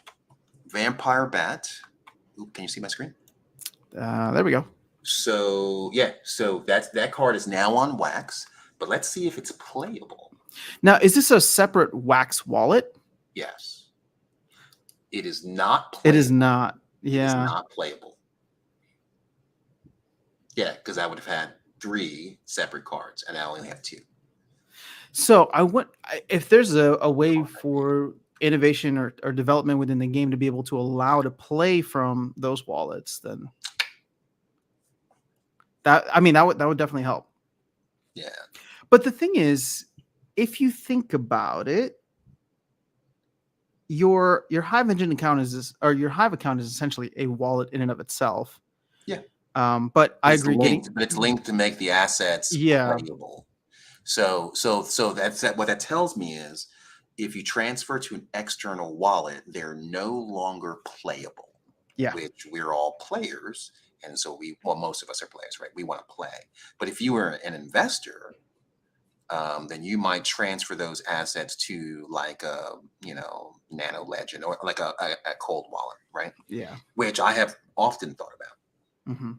B: Vampire Bat. Ooh, can you see my screen?
A: There we go.
B: So yeah, so that card is now on wax, but let's see if it's playable.
A: Now, is this a separate wax wallet?
B: Yes. It is not playable.
A: It is not. Yeah.
B: It is not playable. Yeah, because I would have had 3 separate cards, and I only have 2.
A: So if there's a way for innovation or development within the game to be able to allow to play from those wallets, then that would definitely help.
B: Yeah.
A: But the thing is, if you think about it, your Hive engine account your Hive account is essentially a wallet in and of itself.
B: Yeah.
A: But I agree.
B: But it's linked to make the assets playable. So that's what that tells me is if you transfer to an external wallet, they're no longer playable.
A: Yeah.
B: Which we're all players. And so most of us are players, right? We want to play. But if you were an investor, then you might transfer those assets to like a, Nano Legend or like a cold wallet, right?
A: Yeah.
B: Which I have often thought about.
A: Mm-hmm.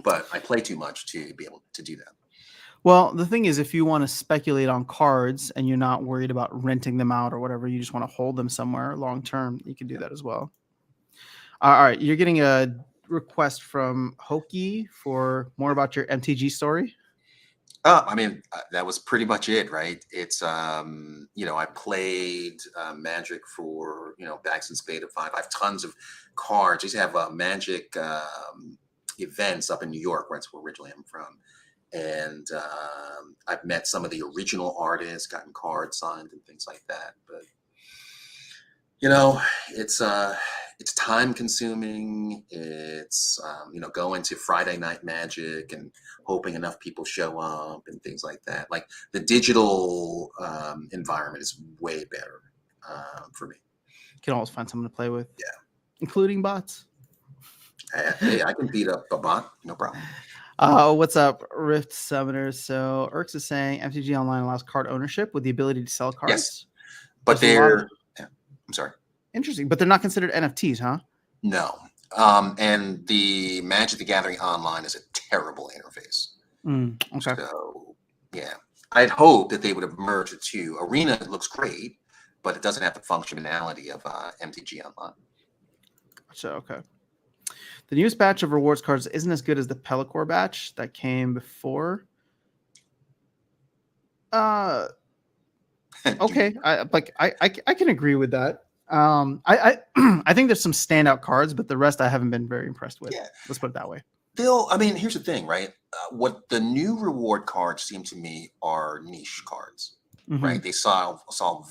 B: But I play too much to be able to do that.
A: Well, the thing is, if you want to speculate on cards and you're not worried about renting them out or whatever, you just want to hold them somewhere long term, you can do that as well. All right. You're getting a request from Hokie for more about your MTG story.
B: That was pretty much it, right? It's, I played Magic for, back since Beta 5. I have tons of cards. I used to have Magic events up in New York, where originally I'm from. And I've met some of the original artists, gotten cards signed and things like that. But, it's time consuming. It's, going to Friday Night Magic and hoping enough people show up and things like that. Like the digital environment is way better for me.
A: You can always find someone to play with.
B: Yeah.
A: Including bots.
B: Hey, I can beat up a bot. No problem.
A: What's up, Rift Summoners? So Erx is saying MTG Online allows card ownership with the ability to sell cards.
B: Yes. But I'm sorry.
A: Interesting. But they're not considered NFTs, huh?
B: No. And the Magic the Gathering Online is a terrible interface.
A: Okay.
B: So, yeah. I'd hope that they would have merged the two. Arena looks great, but it doesn't have the functionality of MTG Online.
A: Gotcha. Okay. The newest batch of rewards cards isn't as good as the Pelacor batch that came before. Okay. I can agree with that. I think there's some standout cards, but the rest I haven't been very impressed with. Yeah. Let's put it that way.
B: Bill, here's the thing, right? What the new reward cards seem to me are niche cards. Mm-hmm. Right? They solve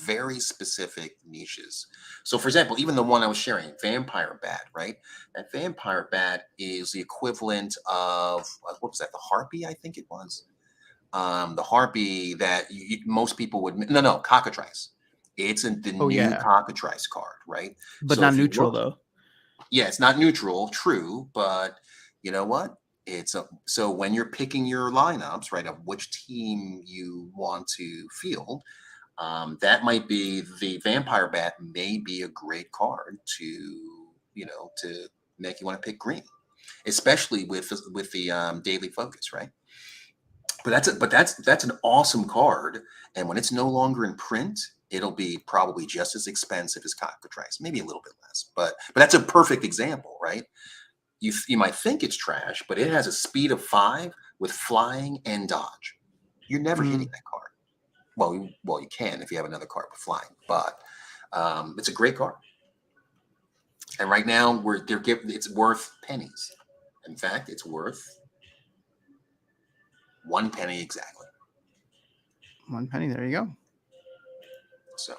B: very specific niches. So, for example, even the one I was sharing, Vampire Bat, right? That Vampire Bat is the equivalent of, what was that, the Harpy, I think it was? The Harpy that most people would, no, Cockatrice. It's the new Cockatrice card, right?
A: But not neutral, though.
B: Yeah, it's not neutral, true, but you know what? So when you're picking your lineups, right, of which team you want to field, that might be the Vampire Bat may be a great card to make you want to pick green, especially with the daily focus, right? But that's an awesome card, and when it's no longer in print, it'll be probably just as expensive as Cockatrice, maybe a little bit less. But that's a perfect example, right? You might think it's trash, but it has a speed of 5 with flying and dodge. You're never hitting that card. Well, you can if you have another card with flying, but it's a great card. And right now it's worth pennies. In fact, it's worth 1 penny exactly.
A: 1 penny. There you go.
B: So.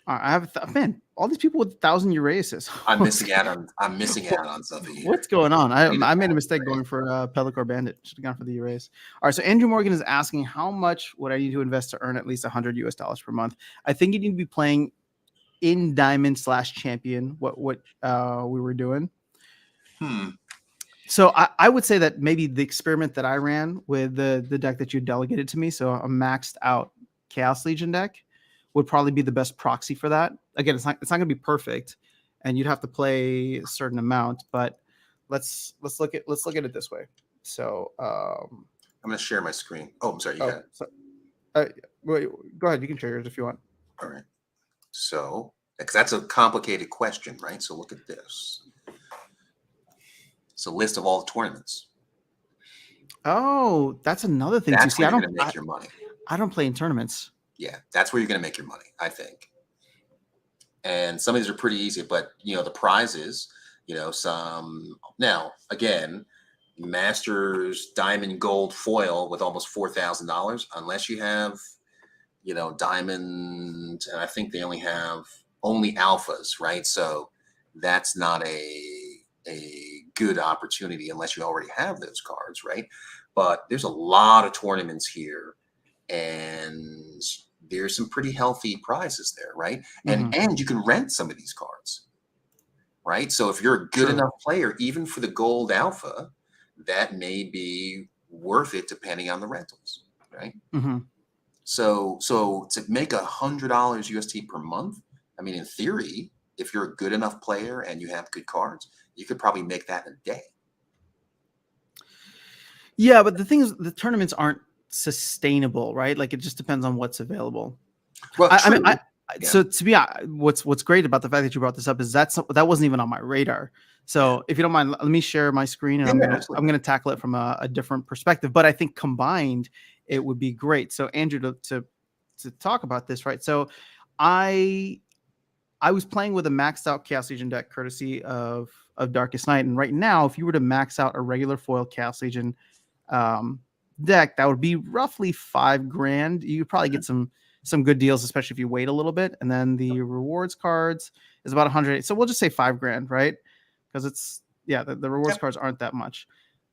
A: I have man, all these people with 1,000 Urases.
B: I'm missing out on. I'm missing out on something here.
A: What's going on?
B: I need
A: I
B: to
A: made a
B: find
A: mistake
B: it.
A: going for Pellicor Bandit. Should have gone for the erase. All right. So Andrew Morgan is asking, how much would I need to invest to earn at least $100 per month? I think you need to be playing in Diamond/Champion. What we were doing. So I would say that maybe the experiment that I ran with the deck that you delegated to me, so a maxed out Chaos Legion deck, would probably be the best proxy for that. Again, it's not going to be perfect, and you'd have to play a certain amount. But let's look at it this way. So
B: I'm going to share my screen. Oh, I'm sorry. You got it.
A: So, wait, go ahead. You can share yours if you want.
B: All right. So, because that's a complicated question, right? So look at this. It's a list of all the tournaments.
A: Oh, that's another thing
B: That's
A: too. See,
B: where you're going to make your money.
A: I don't play in tournaments.
B: Yeah, that's where you're going to make your money, I think. And some of these are pretty easy, but the prizes, some now again, Masters Diamond Gold foil with almost $4,000, unless you have, Diamond, and I think they only have alphas, right? So that's not a good opportunity unless you already have those cards, right? But there's a lot of tournaments here, and there's some pretty healthy prizes there, right? And you can rent some of these cards, right? So if you're a good enough player, even for the gold alpha, that may be worth it depending on the rentals, right? So to make $100 USD per month, I mean, in theory, if you're a good enough player and you have good cards, you could probably make that in a day.
A: Yeah, but the thing is, the tournaments aren't sustainable, right? Like, it just depends on what's available.
B: Well,
A: I mean, so to be what's great about the fact that you brought this up is that wasn't even on my radar. So if you don't mind, let me share my screen, and I'm gonna tackle it from a different perspective. But I think combined, it would be great. So Andrew, to talk about this, right? So I was playing with a maxed out Chaos Legion deck, courtesy of Darkestnyte, and right now, if you were to max out a regular foil Chaos Legion deck, that would be roughly $5,000. You could probably get some good deals, especially if you wait a little bit. And then the rewards cards is about 100. So we'll just say $5,000, right? Because it's the rewards cards aren't that much.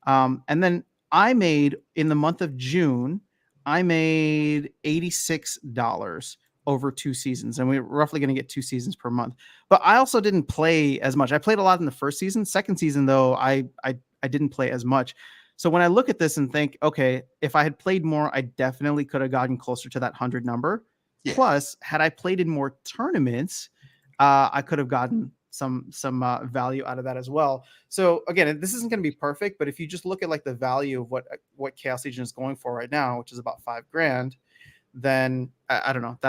A: And then I made, in the month of June, I made $86 over 2 seasons, and we're roughly going to get 2 seasons per month. But I also didn't play as much. I played a lot in the first season. Second season, though, I didn't play as much. So when I look at this and think, okay, if I had played more, I definitely could have gotten closer to that 100 number. Yeah. Plus, had I played in more tournaments, I could have gotten some value out of that as well. So again, this isn't going to be perfect, but if you just look at like the value of what Chaos Legion is going for right now, which is about $5,000, then I don't know,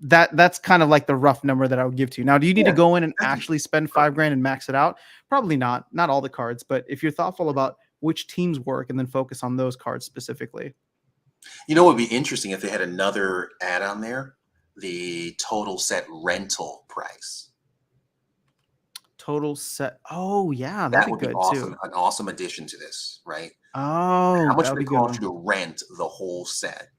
A: that's kind of like the rough number that I would give to you. Now, do you need to go in and actually spend $5,000 and max it out? Probably not all the cards, but if you're thoughtful about which teams work and then focus on those cards specifically.
B: What would be interesting if they had another add-on there, the total set rental price.
A: Total set. Oh yeah,
B: that would be awesome. Too. An awesome addition to this, right?
A: Oh,
B: how much would it cost you to rent the whole set?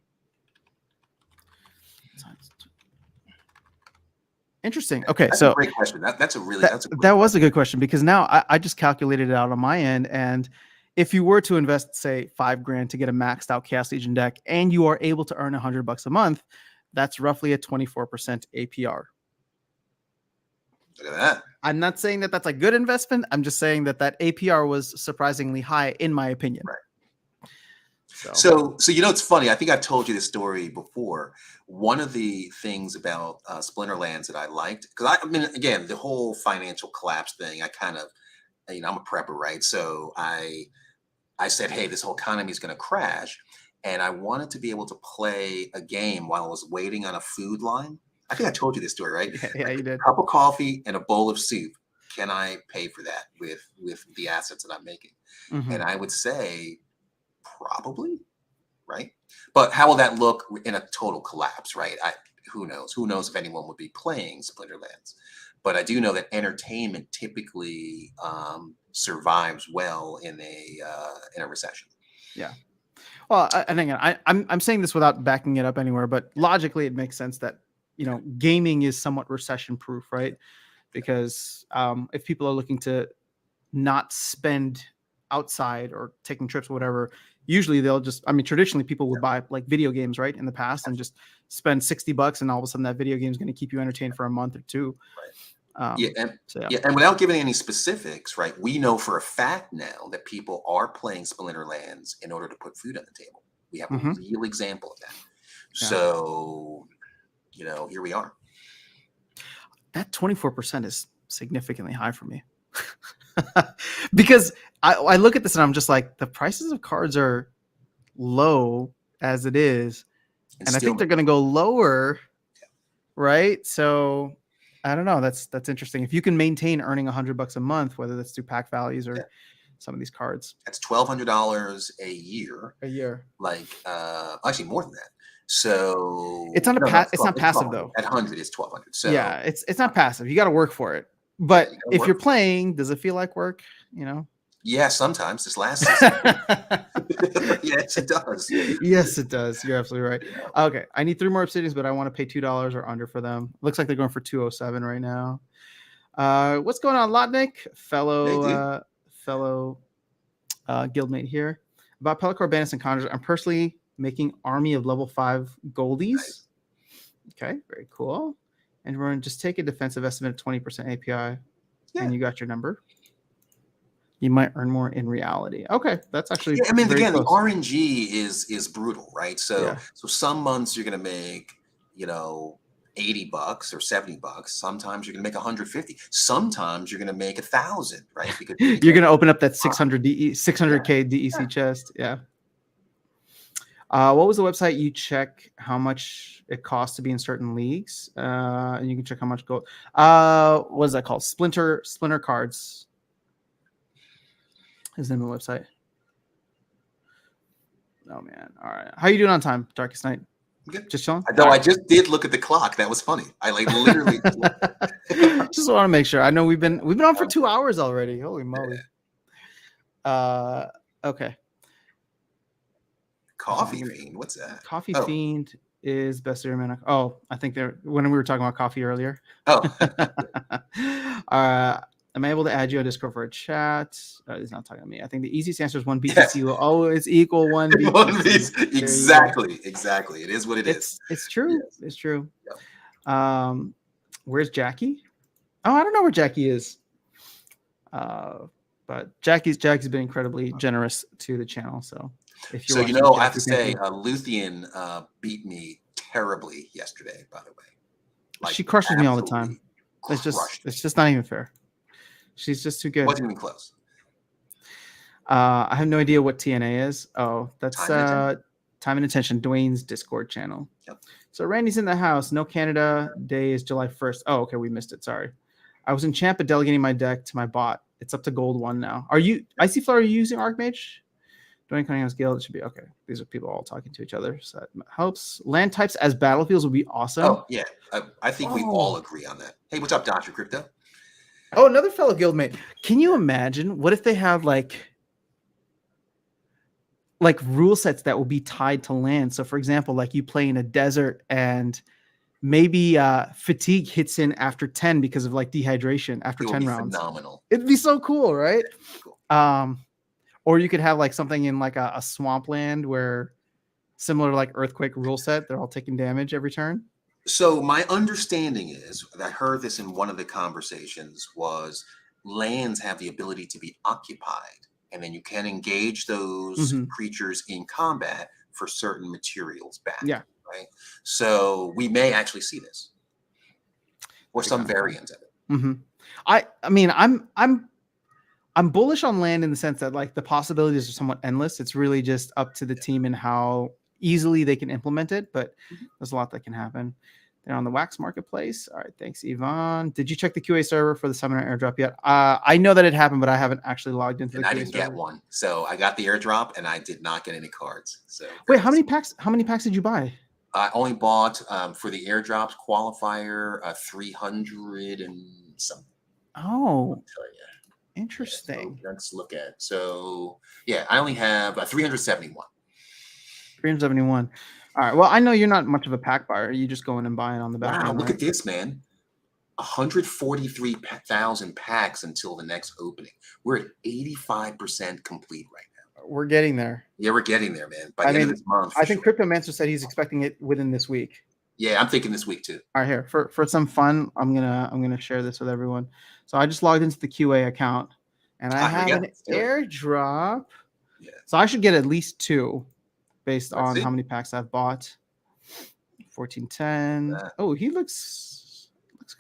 A: Interesting. Okay,
B: that's
A: so
B: a great question. That
A: was a good question, because now I just calculated it out on my end, and if you were to invest, say, $5,000 to get a maxed out Chaos Legion deck, and you are able to earn $100 a month, that's roughly a 24% APR.
B: Look at that.
A: I'm not saying that that's a good investment. I'm just saying that APR was surprisingly high, in my opinion.
B: Right. So it's funny. I think I've told you this story before. One of the things about Splinterlands that I liked, because I mean, again, the whole financial collapse thing, I kind of, I'm a prepper, right? So I said, hey, this whole economy is going to crash, and I wanted to be able to play a game while I was waiting on a food line. I think I told you this story, right?
A: Yeah, you did.
B: A cup of coffee and a bowl of soup. Can I pay for that with the assets that I'm making? Mm-hmm. And I would say probably, right? But how will that look in a total collapse, right? Who knows? Who knows if anyone would be playing Splinterlands? But I do know that entertainment typically survives well in a recession.
A: Yeah. Well, and again, I'm saying this without backing it up anywhere, but logically, it makes sense that gaming is somewhat recession proof, right? Because if people are looking to not spend outside or taking trips or whatever, usually they'll traditionally people would buy like video games, right, in the past, and just spend $60 and all of a sudden that video game is going to keep you entertained for a month or two.
B: Yeah, and without giving any specifics, right? We know for a fact now that people are playing Splinterlands in order to put food on the table. We have a real example of that.
A: Yeah.
B: So, here we are.
A: That 24% is significantly high for me. Because I look at this and I'm just like, the prices of cards are low as it is, and I think they're going to go lower, right? So I don't know. That's interesting. If you can maintain earning $100 a month, whether that's through pack values or some of these cards,
B: that's $1,200 a year. Like actually more than that. So
A: it's not it's not passive though.
B: At 100 is 1,200. So
A: yeah, it's not passive. You got to work for it. But if you're playing, does it feel like work?
B: Yeah, sometimes. This last season. Yes, it does.
A: Yes, it does. You're absolutely right. Okay, I need 3 more obsidians, but I want to pay $2 or under for them. Looks like they're going for 207 right now. What's going on, Lotnik? Fellow guildmate here. About Pelacor Bandits and Conjurers, I'm personally making army of level 5 goldies. Nice. Okay, very cool. And we're going to just take a defensive estimate of 20% API, and you got your number. You might earn more in reality. Okay, that's actually
B: again,
A: close.
B: The RNG is brutal, right? So some months you're going to make, $80 or $70. Sometimes you're going to make 150. Sometimes you're going to make 1,000, right? Because
A: you're going to open up that 600K DEC chest. Yeah. What was the website you check how much it costs to be in certain leagues? And you can check how much gold. What is that called? Splinter Cards is the name of the website. Oh man. All right. How you doing on time, Darkestnyte?
B: Good.
A: Just chilling?
B: No, I just did look at the clock. That was funny. I literally
A: just want to make sure. I know we've been on for 2 hours already. Holy moly. Okay.
B: Coffee Fiend. What's that?
A: Coffee Fiend is best man. Oh, I think when we were talking about coffee earlier.
B: Oh.
A: Am I able to add you on Discord for a chat? He's not talking to me. I think the easiest answer is 1 BTC will always equal 1 BTC.
B: Exactly. It is what it is.
A: It's true.
B: Yes.
A: It's true.
B: Yep.
A: Where's Jackie? Oh, I don't know where Jackie is. But Jackie's been incredibly generous to the channel. So if you're
B: I have to say, Luthien beat me terribly yesterday. By the way,
A: she crushes me all the time. It's just not even fair. She's just too good.
B: Wasn't even close.
A: I have no idea what TNA is. Oh, that's Time and Attention, Dwayne's Discord channel.
B: Yep. So
A: Randy's in the house. No Canada Day is July 1st. Oh, okay, we missed it. Sorry. I was in Champa delegating my deck to my bot. It's up to gold 1 now. Are you using Archmage? Dwayne Cunningham's guild. It should be okay. These are people all talking to each other, so that helps. Land types as battlefields would be awesome.
B: Oh yeah, I think we all agree on that. Hey, what's up, Dr. Crypto?
A: Oh, another fellow guildmate. Can you imagine what if they have like rule sets that will be tied to land? So for example, like you play in a desert and maybe fatigue hits in after 10 because of like dehydration after 10 rounds.
B: Phenomenal.
A: It'd be so cool, right?
B: Cool.
A: Or you could have like something in like a swampland where similar to like earthquake rule set, they're all taking damage every turn.
B: So my understanding is, I heard this in one of the conversations, was lands have the ability to be occupied, and then you can engage those creatures in combat for certain materials back.
A: Yeah.
B: Right. So we may actually see this, or some variant of it.
A: I mean, I'm bullish on land in the sense that like the possibilities are somewhat endless. It's really just up to the team and how easily they can implement it, but there's a lot that can happen. They're on the Wax Marketplace. All right, thanks, Yvonne. Did you check the QA server for the Summoner airdrop yet? I know that it happened, but I haven't actually logged into the QA server.
B: I didn't get one, so I got the airdrop, and I did not get any cards. So
A: wait, how many packs did you buy?
B: I only bought for the airdrops qualifier 300 and something.
A: Oh, interesting.
B: So let's look at. So yeah, I only have 371.
A: 371. All right. Well, I know you're not much of a pack buyer. You just go in and buy it on the back
B: Wow,
A: end,
B: look
A: right?
B: at this, man. 143,000 packs until the next opening. We're at 85% complete right now.
A: We're getting there.
B: Yeah, we're getting there, man. By the
A: I
B: end of
A: mean,
B: this month,
A: I
B: for
A: think
B: sure.
A: Cryptomancer said he's expecting it within this week.
B: Yeah, I'm thinking this week too.
A: All right, here for some fun, I'm gonna share this with everyone. So I just logged into the QA account, and I
B: Here we
A: have
B: go.
A: an
B: Let's do it.
A: airdrop.
B: Yeah.
A: So I should get at least 2, based
B: Let's
A: on
B: see.
A: how many packs I've bought. 1410. Oh, he looks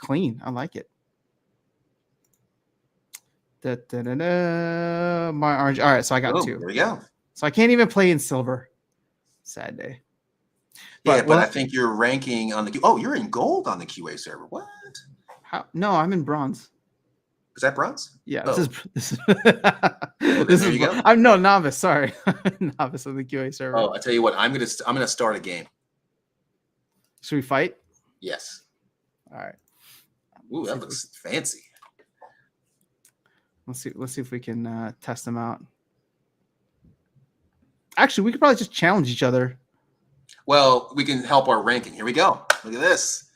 A: clean. I like it. Da, da, da, da. My orange. All right, so I got 2.
B: There we go.
A: So I can't even play in silver. Sad day.
B: But I think you're ranking on the. Oh, you're in gold on the QA server. What?
A: How? No, I'm in bronze.
B: Is that bronze?
A: Yeah,
B: Oh.
A: this is
B: There you go.
A: I'm no novice. Sorry, novice on the QA server.
B: Oh, I tell you what. I'm gonna start a game.
A: Should we fight?
B: Yes.
A: All right.
B: Ooh, that looks fancy.
A: Let's see if we can test them out. Actually, we could probably just challenge each other.
B: Well, we can help our ranking. Here we go. Look at this.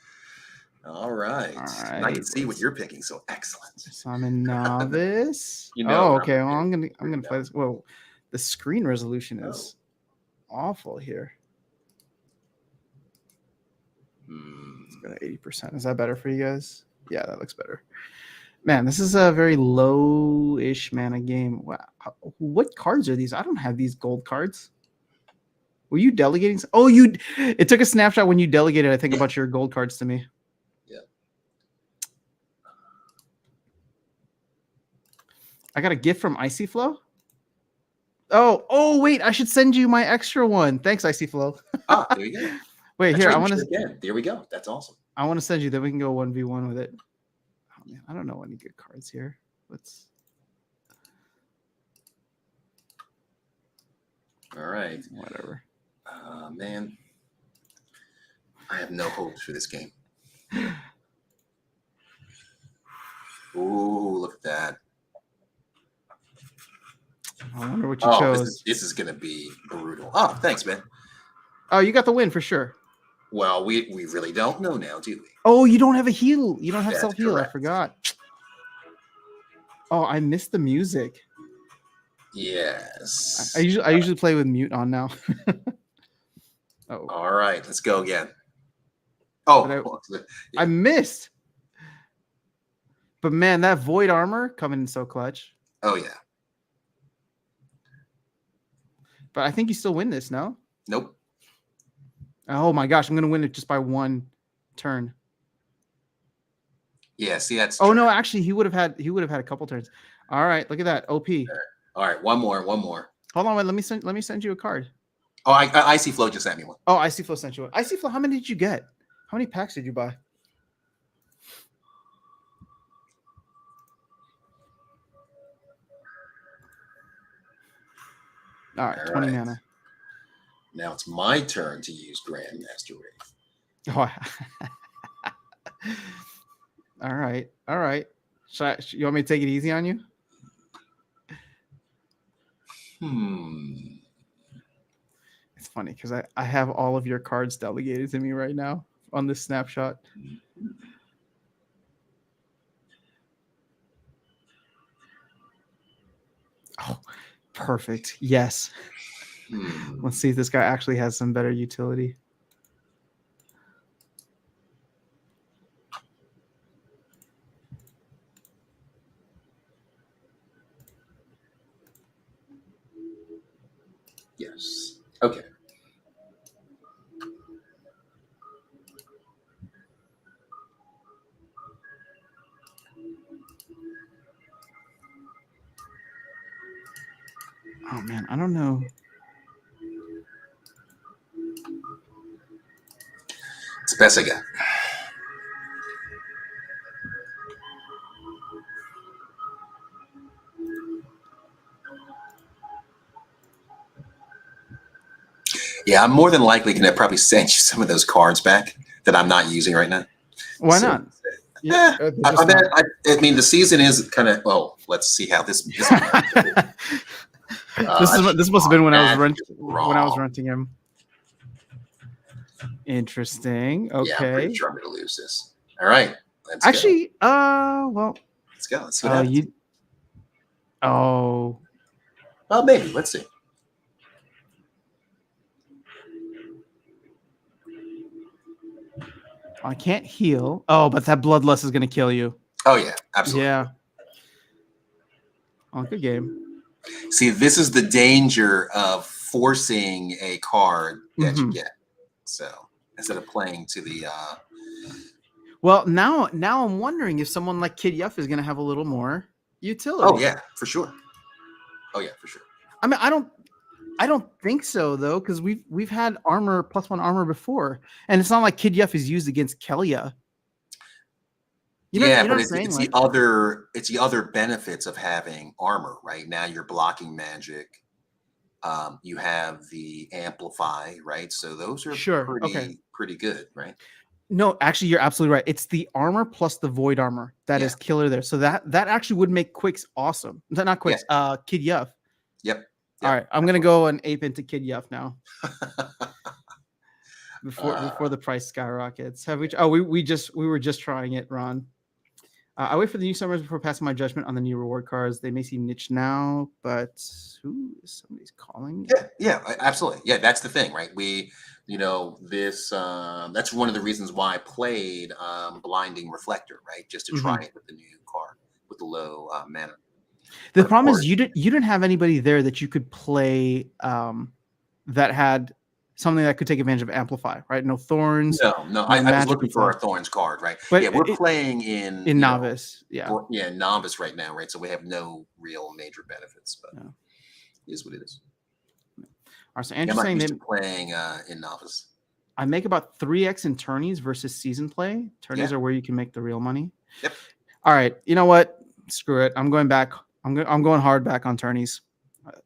B: All right. And I can see what you're picking. So excellent.
A: So I'm a novice.
B: You know.
A: Oh, okay. Well, I'm gonna play this. Whoa, the screen resolution is awful here. It's got 80%. Is that better for you guys? Yeah, that looks better. Man, this is a very low-ish mana game. Wow. What cards are these? I don't have these gold cards. Were you delegating? Oh, it took a snapshot when you delegated, I think, about your gold cards to me.
B: Yeah.
A: I got a gift from Icy Flow. Oh, wait, I should send you my extra one. Thanks, Icy Flow.
B: There you go.
A: Wait, here, I want to.
B: There we go. That's awesome.
A: I want to send you. Then we can go 1v1 with it. Oh man, I don't know any good cards here. Let's.
B: All right.
A: Whatever.
B: Man, I have no hopes for this game. Ooh, look at that.
A: I wonder what you chose.
B: This is gonna be brutal. Oh, thanks, man.
A: Oh, you got the win for sure.
B: Well, we really don't know now, do we?
A: Oh, you don't have a heal. You don't have
B: That's
A: self-heal.
B: correct.
A: I forgot. Oh, I missed the music.
B: Yes.
A: I usually play with mute on now. Oh.
B: All right, let's go again. Oh,
A: I missed. But man, that void armor coming in so clutch.
B: Oh yeah.
A: But I think you still win this, no?
B: Nope.
A: Oh my gosh, I'm gonna win it just by 1 turn.
B: Yeah, see that's.
A: Oh no, actually, he would have had a couple turns. All right, look at that, OP.
B: All right, one more.
A: Hold on, wait, let me send you a card.
B: Oh, Icy Flow just sent me one.
A: Oh, Icy Flow sent you one. Icy Flow, how many did you get? How many packs did you buy? All right, 20 mana.
B: Now it's my turn to use Grandmaster Wraith.
A: Oh, all right. You want me to take it easy on you? It's funny because I have all of your cards delegated to me right now on this snapshot. Oh, perfect. Yes. Let's see if this guy actually has some better utility.
B: Yes. Okay.
A: Oh man, I don't know.
B: It's the best I got. Yeah, I'm more than likely going to probably send you some of those cards back that I'm not using right now.
A: Why not?
B: Yeah, I mean, the season is kind of. Well, let's see how this. This
A: must have been when I was renting him. Interesting.
B: Yeah, I'm pretty
A: Okay.
B: sure I'm going to lose this. All right, let's go.
A: Actually, well,
B: Let's go. Let's see what happens.
A: you. Oh,
B: Well, maybe. Let's see.
A: I can't heal. Oh, but that bloodlust is gonna kill you.
B: Oh yeah, absolutely.
A: Yeah. Oh, good game.
B: See, this is the danger of forcing a card that you get. So instead of playing to the
A: Well, now I'm wondering if someone like Kid Yuff is gonna have a little more utility.
B: oh yeah, for sure. Oh yeah, for sure.
A: I mean, I don't think so though, because we've had armor +1 armor before, and it's not like Kid Yuff is used against Kelia. You know
B: But
A: what I'm
B: it's
A: saying?
B: the other benefits of having armor, right? Now you're blocking magic. You have the amplify, right? So those are pretty good, right?
A: No, actually, you're absolutely right. It's the armor plus the void armor that is killer there. So that actually would make Quicks awesome. Not Quicks, Kid Yuff.
B: Yep.
A: All right, I'm gonna go and ape into Kid Yuff now. before the price skyrockets. Have we? Oh, we were just trying it, Ron. I wait for the new summers before passing my judgment on the new reward cards. They may seem niche now, but somebody's calling me.
B: Yeah, absolutely. Yeah, that's the thing, right? This that's one of the reasons why I played Blinding Reflector, right? Just to try it with the new card with the low mana.
A: The problem is you didn't have anybody there that you could play that had something that could take advantage of Amplify, right? No Thorns.
B: No. I was looking for a Thorns card, right?
A: But
B: yeah, we're playing in
A: Novice.
B: Novice right now, right? So we have no real major benefits, but it is what it is.
A: All right, so Andrew's saying that
B: playing in Novice.
A: I make about 3x in tourneys versus season play. Tourneys are where you can make the real money.
B: Yep.
A: All right, you know what? Screw it. I'm going back. I'm going hard back on tourneys.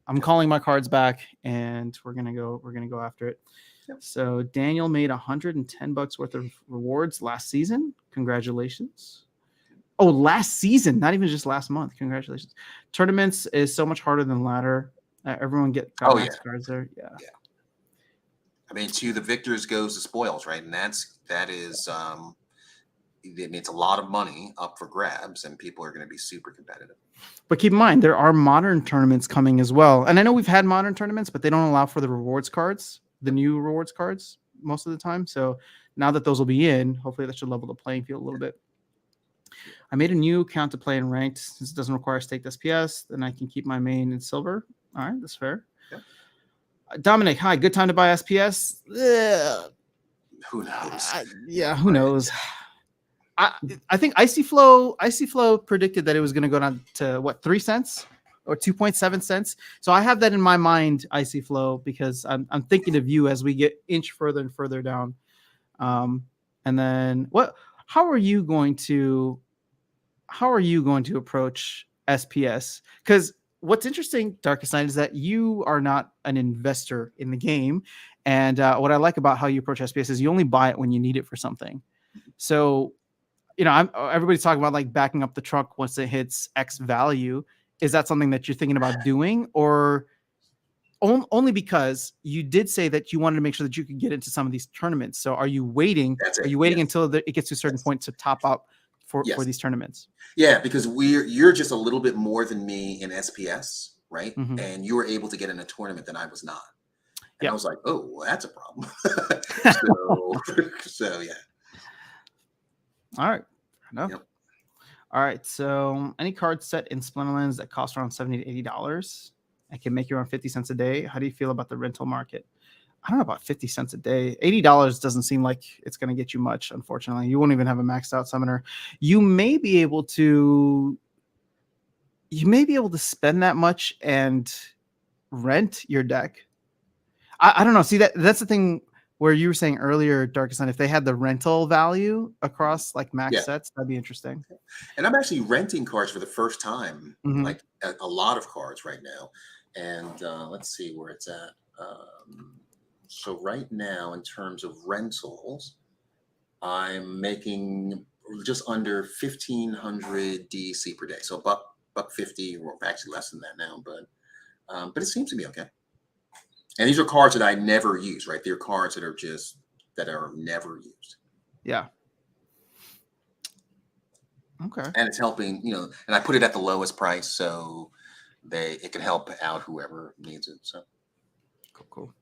A: I'm calling my cards back, and we're gonna go after it. Yep. So Daniel made $110 worth of rewards last season. Congratulations. Oh, last season, not even just last month. Congratulations. Tournaments is so much harder than ladder. Everyone got max cards there. Yeah.
B: I mean, to the victors goes the spoils, right? And that is it's a lot of money up for grabs, and people are going to be super competitive.
A: But keep in mind, there are modern tournaments coming as well. And I know we've had modern tournaments, but they don't allow for the rewards cards, the new rewards cards most of the time. So now that those will be in, hopefully that should level the playing field a little bit. I made a new account to play in ranked since it doesn't require staked SPS. Then I can keep my main in silver. All right, that's fair. Yeah. Dominic, hi. Good time to buy SPS?
B: Who knows?
A: Who knows? I think Icy Flow predicted that it was going to go down to what, 3 cents or 2.7 cents. So I have that in my mind, Icy Flow, because I'm thinking of you as we get inch further and further down. And then how are you going to approach SPS? Because what's interesting, Darkestnyte, is that you are not an investor in the game. And what I like about how you approach SPS is you only buy it when you need it for something. So, everybody's talking about like backing up the truck once it hits X value. Is that something that you're thinking about doing, or only because you did say that you wanted to make sure that you could get into some of these tournaments? So are you waiting? Are you waiting until it gets to a certain point to top up for these tournaments?
B: Yeah, because you're just a little bit more than me in SPS, right? And you were able to get in a tournament that I was not. And I was like, oh, well, that's a problem. so yeah.
A: All right. Enough. Yep. All right. So any card set in Splinterlands that costs around $70 to $80 and can make you around 50 cents a day. How do you feel about the rental market? I don't know about 50 cents a day. $80 doesn't seem like it's going to get you much, unfortunately. You won't even have a maxed out summoner. You may be able to spend that much and rent your deck. I don't know. See, that's the thing where you were saying earlier, Darkestnyte, if they had the rental value across like max sets, that'd be interesting.
B: And I'm actually renting cards for the first time, like a lot of cards right now. And let's see where it's at. So right now, in terms of rentals, I'm making just under 1,500 DC per day. So $1.50, or actually less than that now, but it seems to be okay. And these are cards that I never use, right? They're cards that are just that are never used.
A: Yeah. Okay.
B: And it's helping, and I put it at the lowest price so it can help out whoever needs it. So
A: Cool.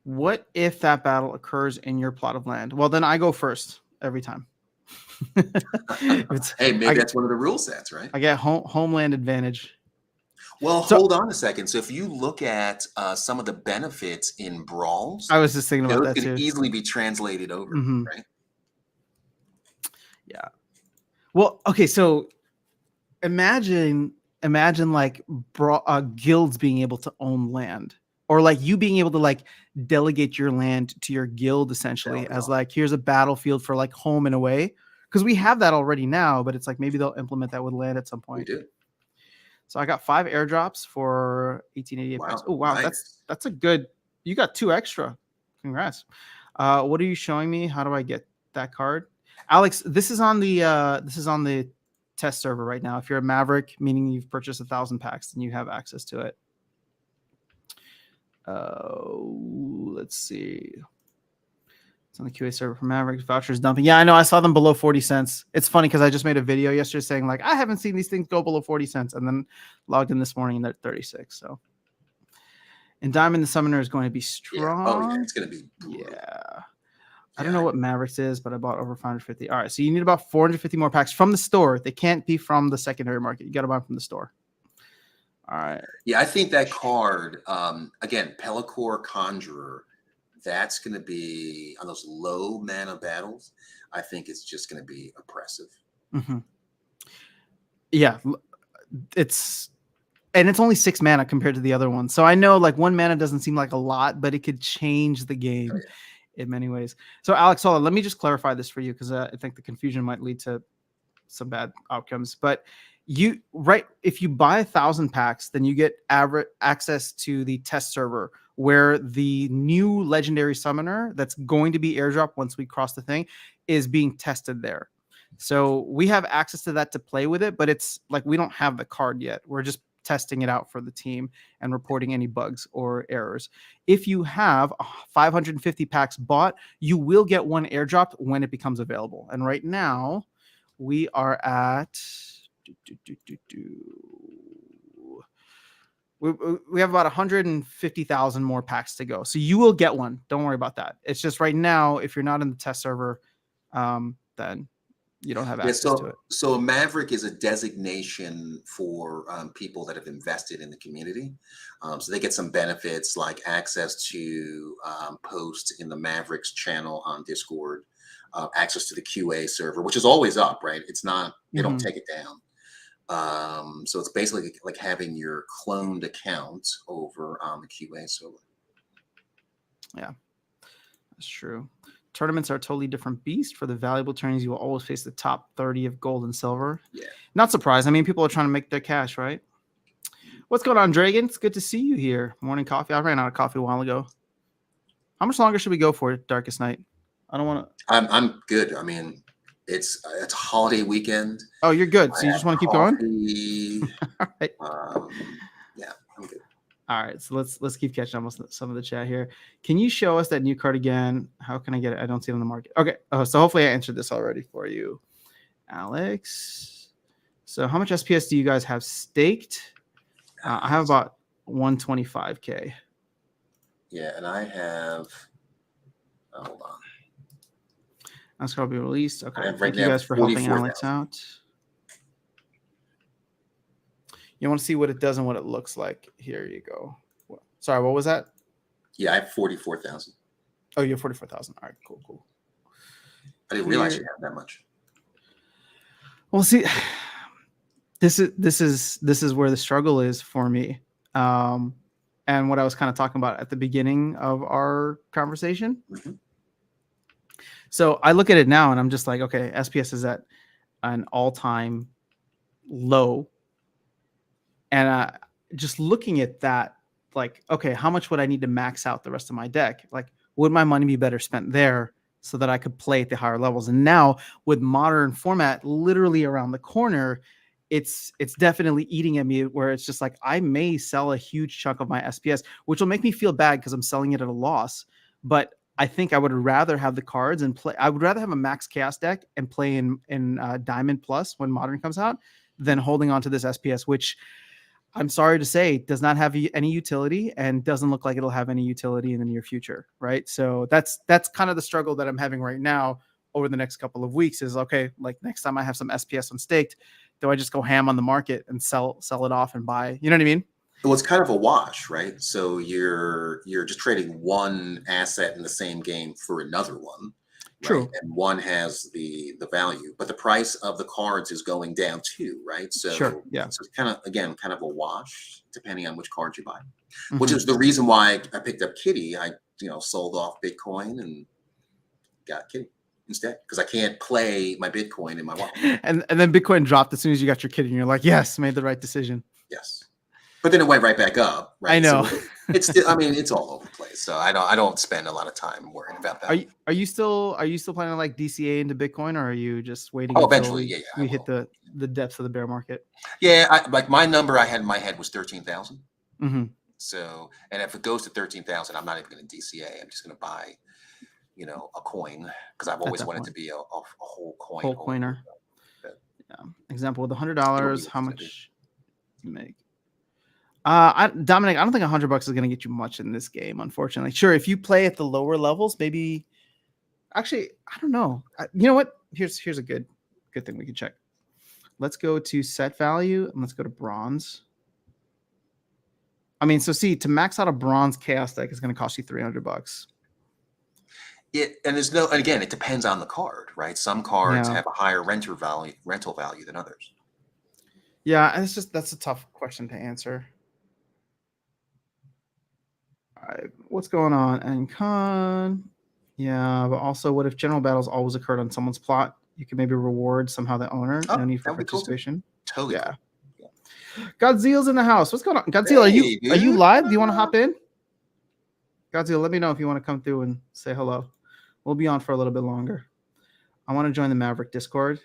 A: What if that battle occurs in your plot of land? Well, then I go first every time.
B: hey, maybe that's one of the rule sets, right?
A: I get homeland advantage.
B: Well, hold on a second. So if you look at some of the benefits in brawls,
A: I was just thinking about
B: those
A: that
B: can
A: too.
B: easily be translated over, right?
A: Yeah. Well, okay, so imagine like guilds being able to own land, or like you being able to like delegate your land to your guild essentially as like, here's a battlefield for like home and away, because we have that already now, but it's like maybe they'll implement that with land at some point.
B: We do.
A: So I got 5 airdrops for 1888 packs. Oh wow,
B: nice.
A: that's a good. You got 2 extra. Congrats. What are you showing me? How do I get that card? Alex, this is on the test server right now. If you're a Maverick, meaning you've purchased 1,000 packs, then you have access to it. Let's see. It's on the QA server for Mavericks. Vouchers dumping. Yeah, I know. I saw them below 40 cents. It's funny because I just made a video yesterday saying like, I haven't seen these things go below 40 cents. And then logged in this morning and they're at 36. So, and Diamond the Summoner is going to be strong.
B: Yeah. Oh, yeah. It's going to be
A: brutal. Yeah. I don't know what Mavericks is, but I bought over 550. All right. So you need about 450 more packs from the store. They can't be from the secondary market. You got to buy them from the store. All right.
B: Yeah, I think that card, again, Pelacor Conjurer, that's going to be on those low mana battles. I think it's just going to be oppressive.
A: Mm-hmm. Yeah, it's only 6 mana compared to the other one. So I know like 1 mana doesn't seem like a lot, but it could change the game in many ways. So Alex, hold on, let me just clarify this for you because I think the confusion might lead to some bad outcomes. But if you buy 1,000 packs, then you get access to the test server where the new legendary summoner that's going to be airdrop once we cross the thing is being tested there. So we have access to that to play with it, but it's like we don't have the card yet. We're just testing it out for the team and reporting any bugs or errors. If you have 550 packs bought, you will get 1 airdropped when it becomes available. And right now we are at we have about 150,000 more packs to go. So you will get one. Don't worry about that. It's just right now, if you're not in the test server, then you don't have access to it.
B: So Maverick is a designation for people that have invested in the community. So they get some benefits like access to post in the Mavericks channel on Discord, access to the QA server, which is always up, right? It's not, they don't take it down. So it's basically like having your cloned account over on the QA server.
A: Yeah, that's true. Tournaments are a totally different beast. For the valuable tourneys, you will always face the top 30 of gold and silver.
B: Yeah.
A: Not surprised. I mean, people are trying to make their cash, right? What's going on, Dragon? It's good to see you here. Morning coffee. I ran out of coffee a while ago. How much longer should we go for, Darkestnyte? I don't want to.
B: I'm good. I mean, it's a holiday weekend.
A: Oh, you're good. So you just want to keep going?
B: All right. Yeah, I'm good.
A: All right, so let's keep catching up with some of the chat here. Can you show us that new card again? How can I get it? I don't see it on the market. Okay, so hopefully I answered this already for you, Alex. So how much SPS do you guys have staked? I have about 125K.
B: Yeah, and I have. Hold on.
A: That's going to be released. Okay,
B: thank
A: you guys for helping Alex out. You want to see what it does and what it looks like. Here you go. Sorry, what was that?
B: Yeah, I have 44,000.
A: Oh, you have 44,000. All right, cool.
B: I didn't realize you had that much.
A: Well, see, this is where the struggle is for me, and what I was kind of talking about at the beginning of our conversation.
B: Mm-hmm.
A: So I look at it now and I'm just like, okay, SPS is at an all-time low. And just looking at that, like, okay, how much would I need to max out the rest of my deck? Like, would my money be better spent there so that I could play at the higher levels? And now with modern format literally around the corner, it's definitely eating at me where it's just like, I may sell a huge chunk of my SPS, which will make me feel bad because I'm selling it at a loss. But I think I would rather have the cards and play. I would rather have a max chaos deck and play in Diamond Plus when Modern comes out than holding on to this SPS, which I'm sorry to say does not have any utility and doesn't look like it'll have any utility in the near future. Right. So that's kind of the struggle that I'm having right now over the next couple of weeks is, okay, like next time I have some SPS unstaked, do I just go ham on the market and sell it off and buy? You know what I mean?
B: Well, it's kind of a wash, right? So you're just trading one asset in the same game for another one, right?
A: True.
B: And one has the value, but the price of the cards is going down too, right?
A: Sure. Yeah.
B: So it's kind of, again, kind of a wash depending on which cards you buy, which
A: Mhm.
B: is the reason why I picked up Kitty. I sold off Bitcoin and got Kitty instead because I can't play my Bitcoin in my wallet.
A: And then Bitcoin dropped as soon as you got your kid, and you're like, yes, made the right decision.
B: Yes. But then it went right back up, right?
A: I know.
B: So it's still, I mean, it's all over the place. So I don't spend a lot of time worrying about that.
A: Are you still planning to like DCA into Bitcoin, or are you just waiting
B: Oh,
A: until
B: eventually, yeah,
A: we hit the depths of the bear market?
B: yeah. Like my number I had in my head was 13,000.
A: Mm-hmm.
B: So, and if it goes to 13,000, I'm not even going to DCA. I'm just going to buy, a coin because I've always wanted to be a whole coin.
A: Whole coiner.
B: But
A: Yeah. Example with $100, how
B: gonna
A: much you make? Dominic, I don't think $100 is going to get you much in this game, unfortunately. Sure, if you play at the lower levels, maybe. Actually, I don't know. You know what? Here's a good thing we can check. Let's go to set value and let's go to bronze. I mean, so see, to max out a bronze chaos deck is going to cost you $300.
B: And again, it depends on the card, right? Some cards have a higher rental value than others.
A: Yeah, and that's a tough question to answer. All right, what's going on? And con, yeah, but also, what if general battles always occurred on someone's plot? You can maybe reward somehow the owner.
B: Oh,
A: no need for
B: that would be cool too.
A: participation.
B: Totally.
A: Yeah.
B: Cool.
A: Godzilla's in the house. What's going on? Godzilla,
B: Hey,
A: are you
B: dude.
A: live? Do you want to hop in? Godzilla, let me know if you want to come through and say hello. We'll be on for a little bit longer. I want to join the Maverick Discord.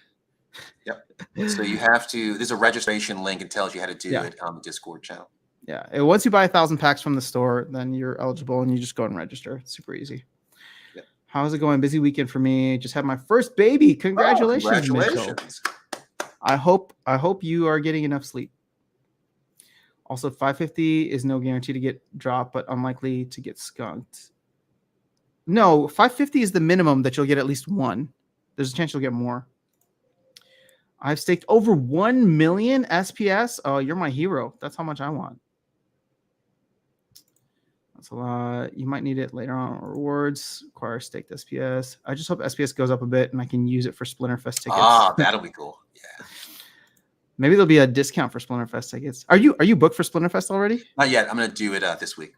B: Yep. So you have to. There's a registration link and tells you how to do it on the Discord channel.
A: Yeah. Once you buy 1,000 packs from the store, then you're eligible and you just go and register. It's super easy.
B: Yep.
A: How's it going? Busy weekend for me. Just had my first baby. Congratulations.
B: Oh, congratulations.
A: Mitchell. I hope you are getting enough sleep. Also, 550 is no guarantee to get dropped, but unlikely to get skunked. No, 550 is the minimum that you'll get at least one. There's a chance you'll get more. I've staked over 1 million SPS. Oh, you're my hero. That's how much I want. That's a lot. You might need it later on. Rewards, acquire staked SPS. I just hope SPS goes up a bit and I can use it for Splinterfest tickets.
B: Ah, that'll be cool. Yeah.
A: Maybe there'll be a discount for Splinterfest tickets. Are you booked for Splinterfest already?
B: Not yet. I'm going to do it this week.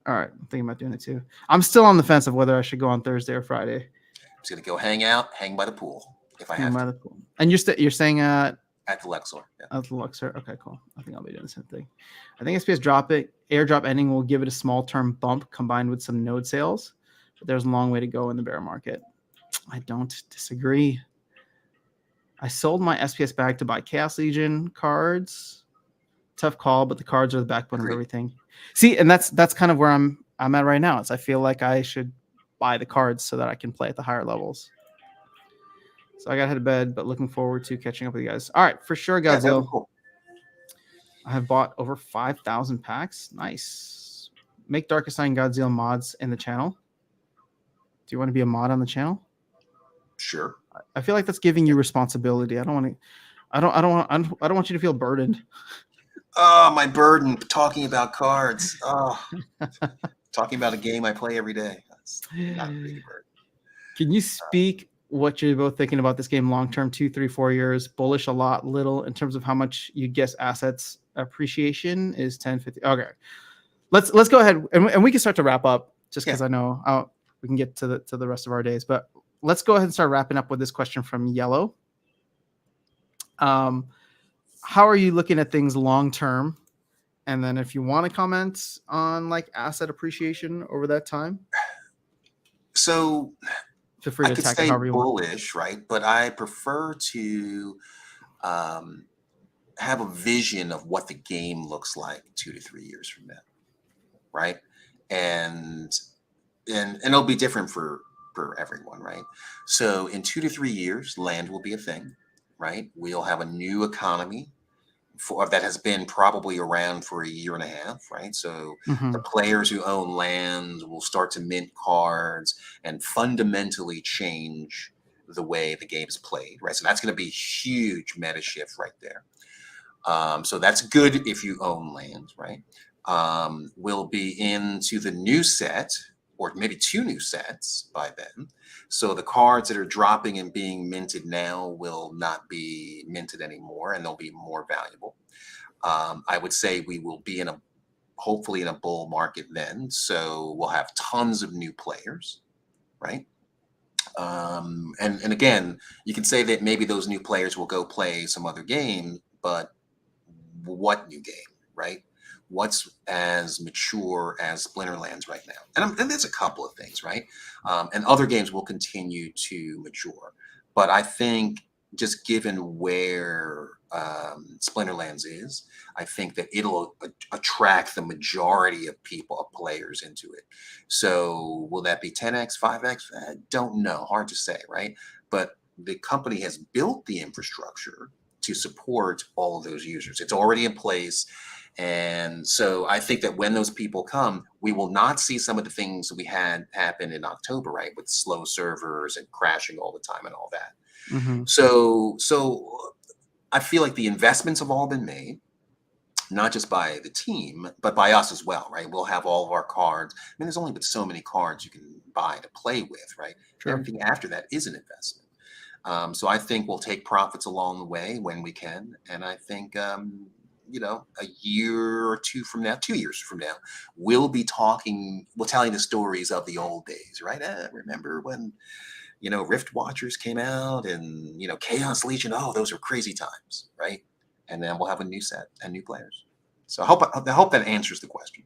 A: All right. I'm thinking about doing it too. I'm still on the fence of whether I should go on Thursday or Friday.
B: I'm just going to go hang by the pool if I have to.
A: And you're staying at
B: the Luxor. Yeah.
A: At the Luxor. Okay, cool. I think I'll be doing the same thing. I think SPS airdrop ending will give it a small term bump combined with some node sales, but there's a long way to go in the bear market. I don't disagree. I sold my SPS bag to buy Chaos Legion cards. Tough call, but the cards are the backbone of everything. See, and that's kind of where I'm at right now. I feel like I should buy the cards so that I can play at the higher levels. So I got to head to bed, but looking forward to catching up with you guys. All right, for sure, Godzilla.
B: Cool.
A: I have bought over 5,000 packs. Nice. Make Darkestnyte Godzilla mods in the channel. Do you want to be a mod on the channel?
B: Sure.
A: I feel like that's giving you responsibility. I don't want you to feel burdened.
B: Oh, my burden talking about cards. Oh, talking about a game I play every day. That's not a big burden.
A: Can you speak what you're both thinking about this game long term, 2, 3, 4 years? Bullish a lot, little in terms of how much you guess assets appreciation is 10, 50. Okay, let's go ahead and we can start to wrap up just because I know we can get to the rest of our days, but let's go ahead and start wrapping up with this question from Yellow. How are you looking at things long term? And then if you want to comment on like asset appreciation over that time.
B: So
A: feel free to attack it however you want.
B: Bullish, right? But I prefer to have a vision of what the game looks like 2 to 3 years from now, right? And and it'll be different for everyone, right? So in 2 to 3 years, land will be a thing, right? We'll have a new economy for that has been probably around for a year and a half, right? So the
A: Hmm.
B: players who own land will start to mint cards and fundamentally change the way the game is played, right? So that's going to be huge meta shift right there. So that's good if you own land, right? We'll be into the new set, or maybe two new sets by then. So the cards that are dropping and being minted now will not be minted anymore, and they'll be more valuable. I would say we will be in a hopefully in a bull market then, so we'll have tons of new players, right? And again, you can say that maybe those new players will go play some other game, but what new game, right? What's as mature as Splinterlands right now? And there's a couple of things, right? And other games will continue to mature. But I think just given where Splinterlands is, I think that it'll attract the majority of people, of players into it. So will that be 10x, 5x? I don't know. Hard to say, right? But the company has built the infrastructure to support all of those users. It's already in place. And so I think that when those people come, we will not see some of the things that we had happen in October, right? With slow servers and crashing all the time and all that.
A: Hmm.
B: So I feel like the investments have all been made, not just by the team, but by us as well, right? We'll have all of our cards. I mean, there's only but so many cards you can buy to play with, right?
A: Sure.
B: Everything after that is an investment. So I think we'll take profits along the way when we can. And I think, a year or two from now, 2 years from now, we'll be telling the stories of the old days, right? Remember when, Rift Watchers came out and, Chaos Legion. Oh, those are crazy times, right? And then we'll have a new set and new players. So I hope that answers the question.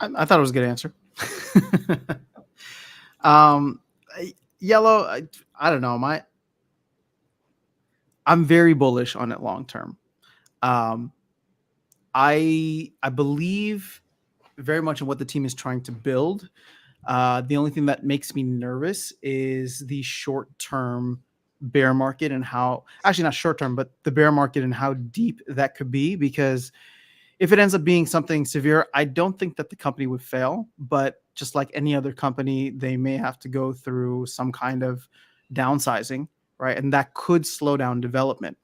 A: I thought it was a good answer. um, Yellow. I don't know. I'm very bullish on it long term. Um, I believe very much in what the team is trying to build. The only thing that makes me nervous is the short term bear market and how, actually not short term, but the bear market and how deep that could be. Because if it ends up being something severe, I don't think that the company would fail. But just like any other company, they may have to go through some kind of downsizing, right? And that could slow down development.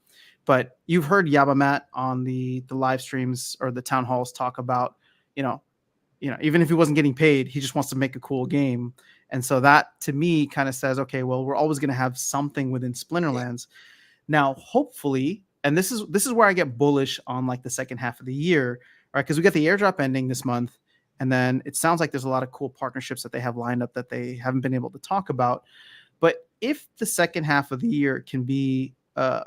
A: But you've heard Yabamat on the live streams or the town halls talk about, you know, even if he wasn't getting paid, he just wants to make a cool game. And so that to me kind of says, okay, well, we're always going to have something within
B: Yeah.
A: Splinterlands. Now, hopefully, and this is where I get bullish on like the second half of the year, right? Because we got the airdrop ending this month, and then it sounds like there's a lot of cool partnerships that they have lined up that they haven't been able to talk about. But if the second half of the year can be a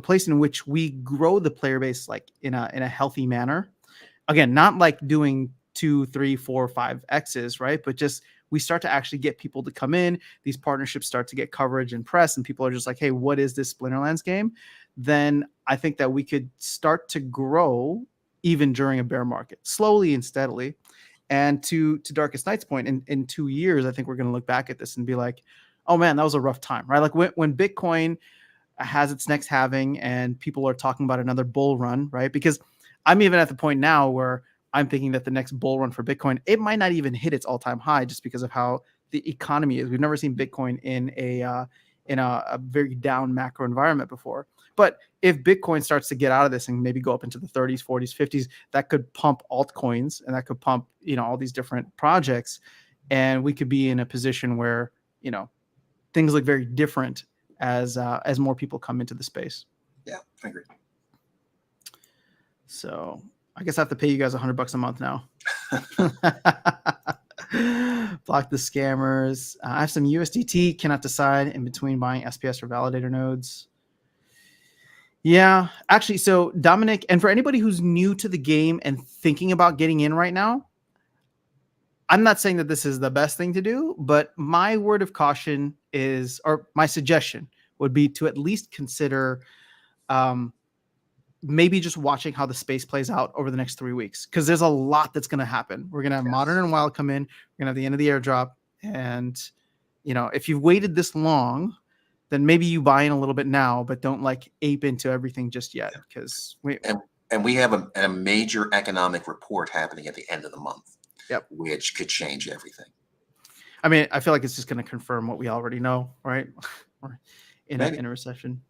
A: place in which we grow the player base like in a healthy manner, again, not like doing 2, 3, 4, 5x's, right? But just we start to actually get people to come in. These partnerships start to get coverage and press, and people are just like, "Hey, what is this Splinterlands game?" Then I think that we could start to grow even during a bear market, slowly and steadily. And to Darkestnyte's point, in 2 years, I think we're going to look back at this and be like, "Oh man, that was a rough time," right? Like when Bitcoin has its next halving and people are talking about another bull run, right? Because I'm even at the point now where I'm thinking that the next bull run for Bitcoin, it might not even hit its all-time high just because of how the economy is. We've never seen Bitcoin in a very down macro environment before. But if Bitcoin starts to get out of this and maybe go up into the 30s, 40s, 50s, that could pump altcoins and that could pump, all these different projects. And we could be in a position where, things look very different as more people come into the space.
B: Yeah, I agree.
A: So I guess I have to pay you guys $100 a month now. Block the scammers. I have some USDT. Cannot decide in between buying SPS or validator nodes. Yeah, actually. So Dominic, and for anybody who's new to the game and thinking about getting in right now, I'm not saying that this is the best thing to do, but my word of caution is, or my suggestion would be to at least consider maybe just watching how the space plays out over the next 3 weeks, because there's a lot that's going to happen. We're going to have Modern and Wild come in. We're going to have the end of the airdrop. And, if you've waited this long, then maybe you buy in a little bit now, but don't like ape into everything just yet. Because
B: and we have a major economic report happening at the end of the month.
A: Yep.
B: Which could change everything.
A: I mean, I feel like it's just going to confirm what we already know, right? in a recession.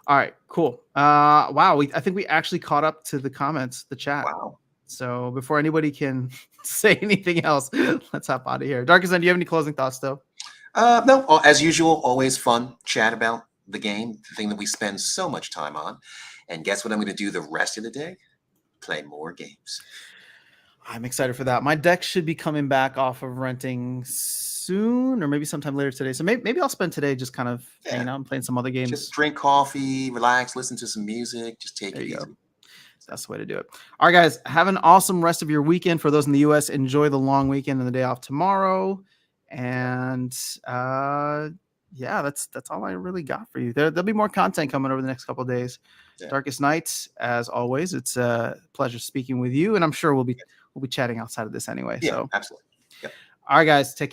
A: All right, cool. Wow, I think we actually caught up to the comments, the chat.
B: Wow.
A: So before anybody can say anything else, let's hop out of here. Darkestnyte, do you have any closing thoughts, though?
B: No, as usual, always fun chat about the game, the thing that we spend so much time on. And guess what I'm going to do the rest of the day? Play more games.
A: I'm excited for that. My deck should be coming back off of renting soon, or maybe sometime later today. So maybe I'll spend today just kind of hanging out and playing some other games.
B: Just drink coffee, relax, listen to some music, just take it easy.
A: That's the way to do it. All right, guys, have an awesome rest of your weekend. For those in the U.S., enjoy the long weekend and the day off tomorrow. And that's all I really got for you. There'll be more content coming over the next couple of days. Yeah. Darkestnyte, as always, it's a pleasure speaking with you, and I'm sure we'll be chatting outside of this anyway.
B: Yeah,
A: so
B: absolutely. Yep.
A: All right, guys, take care.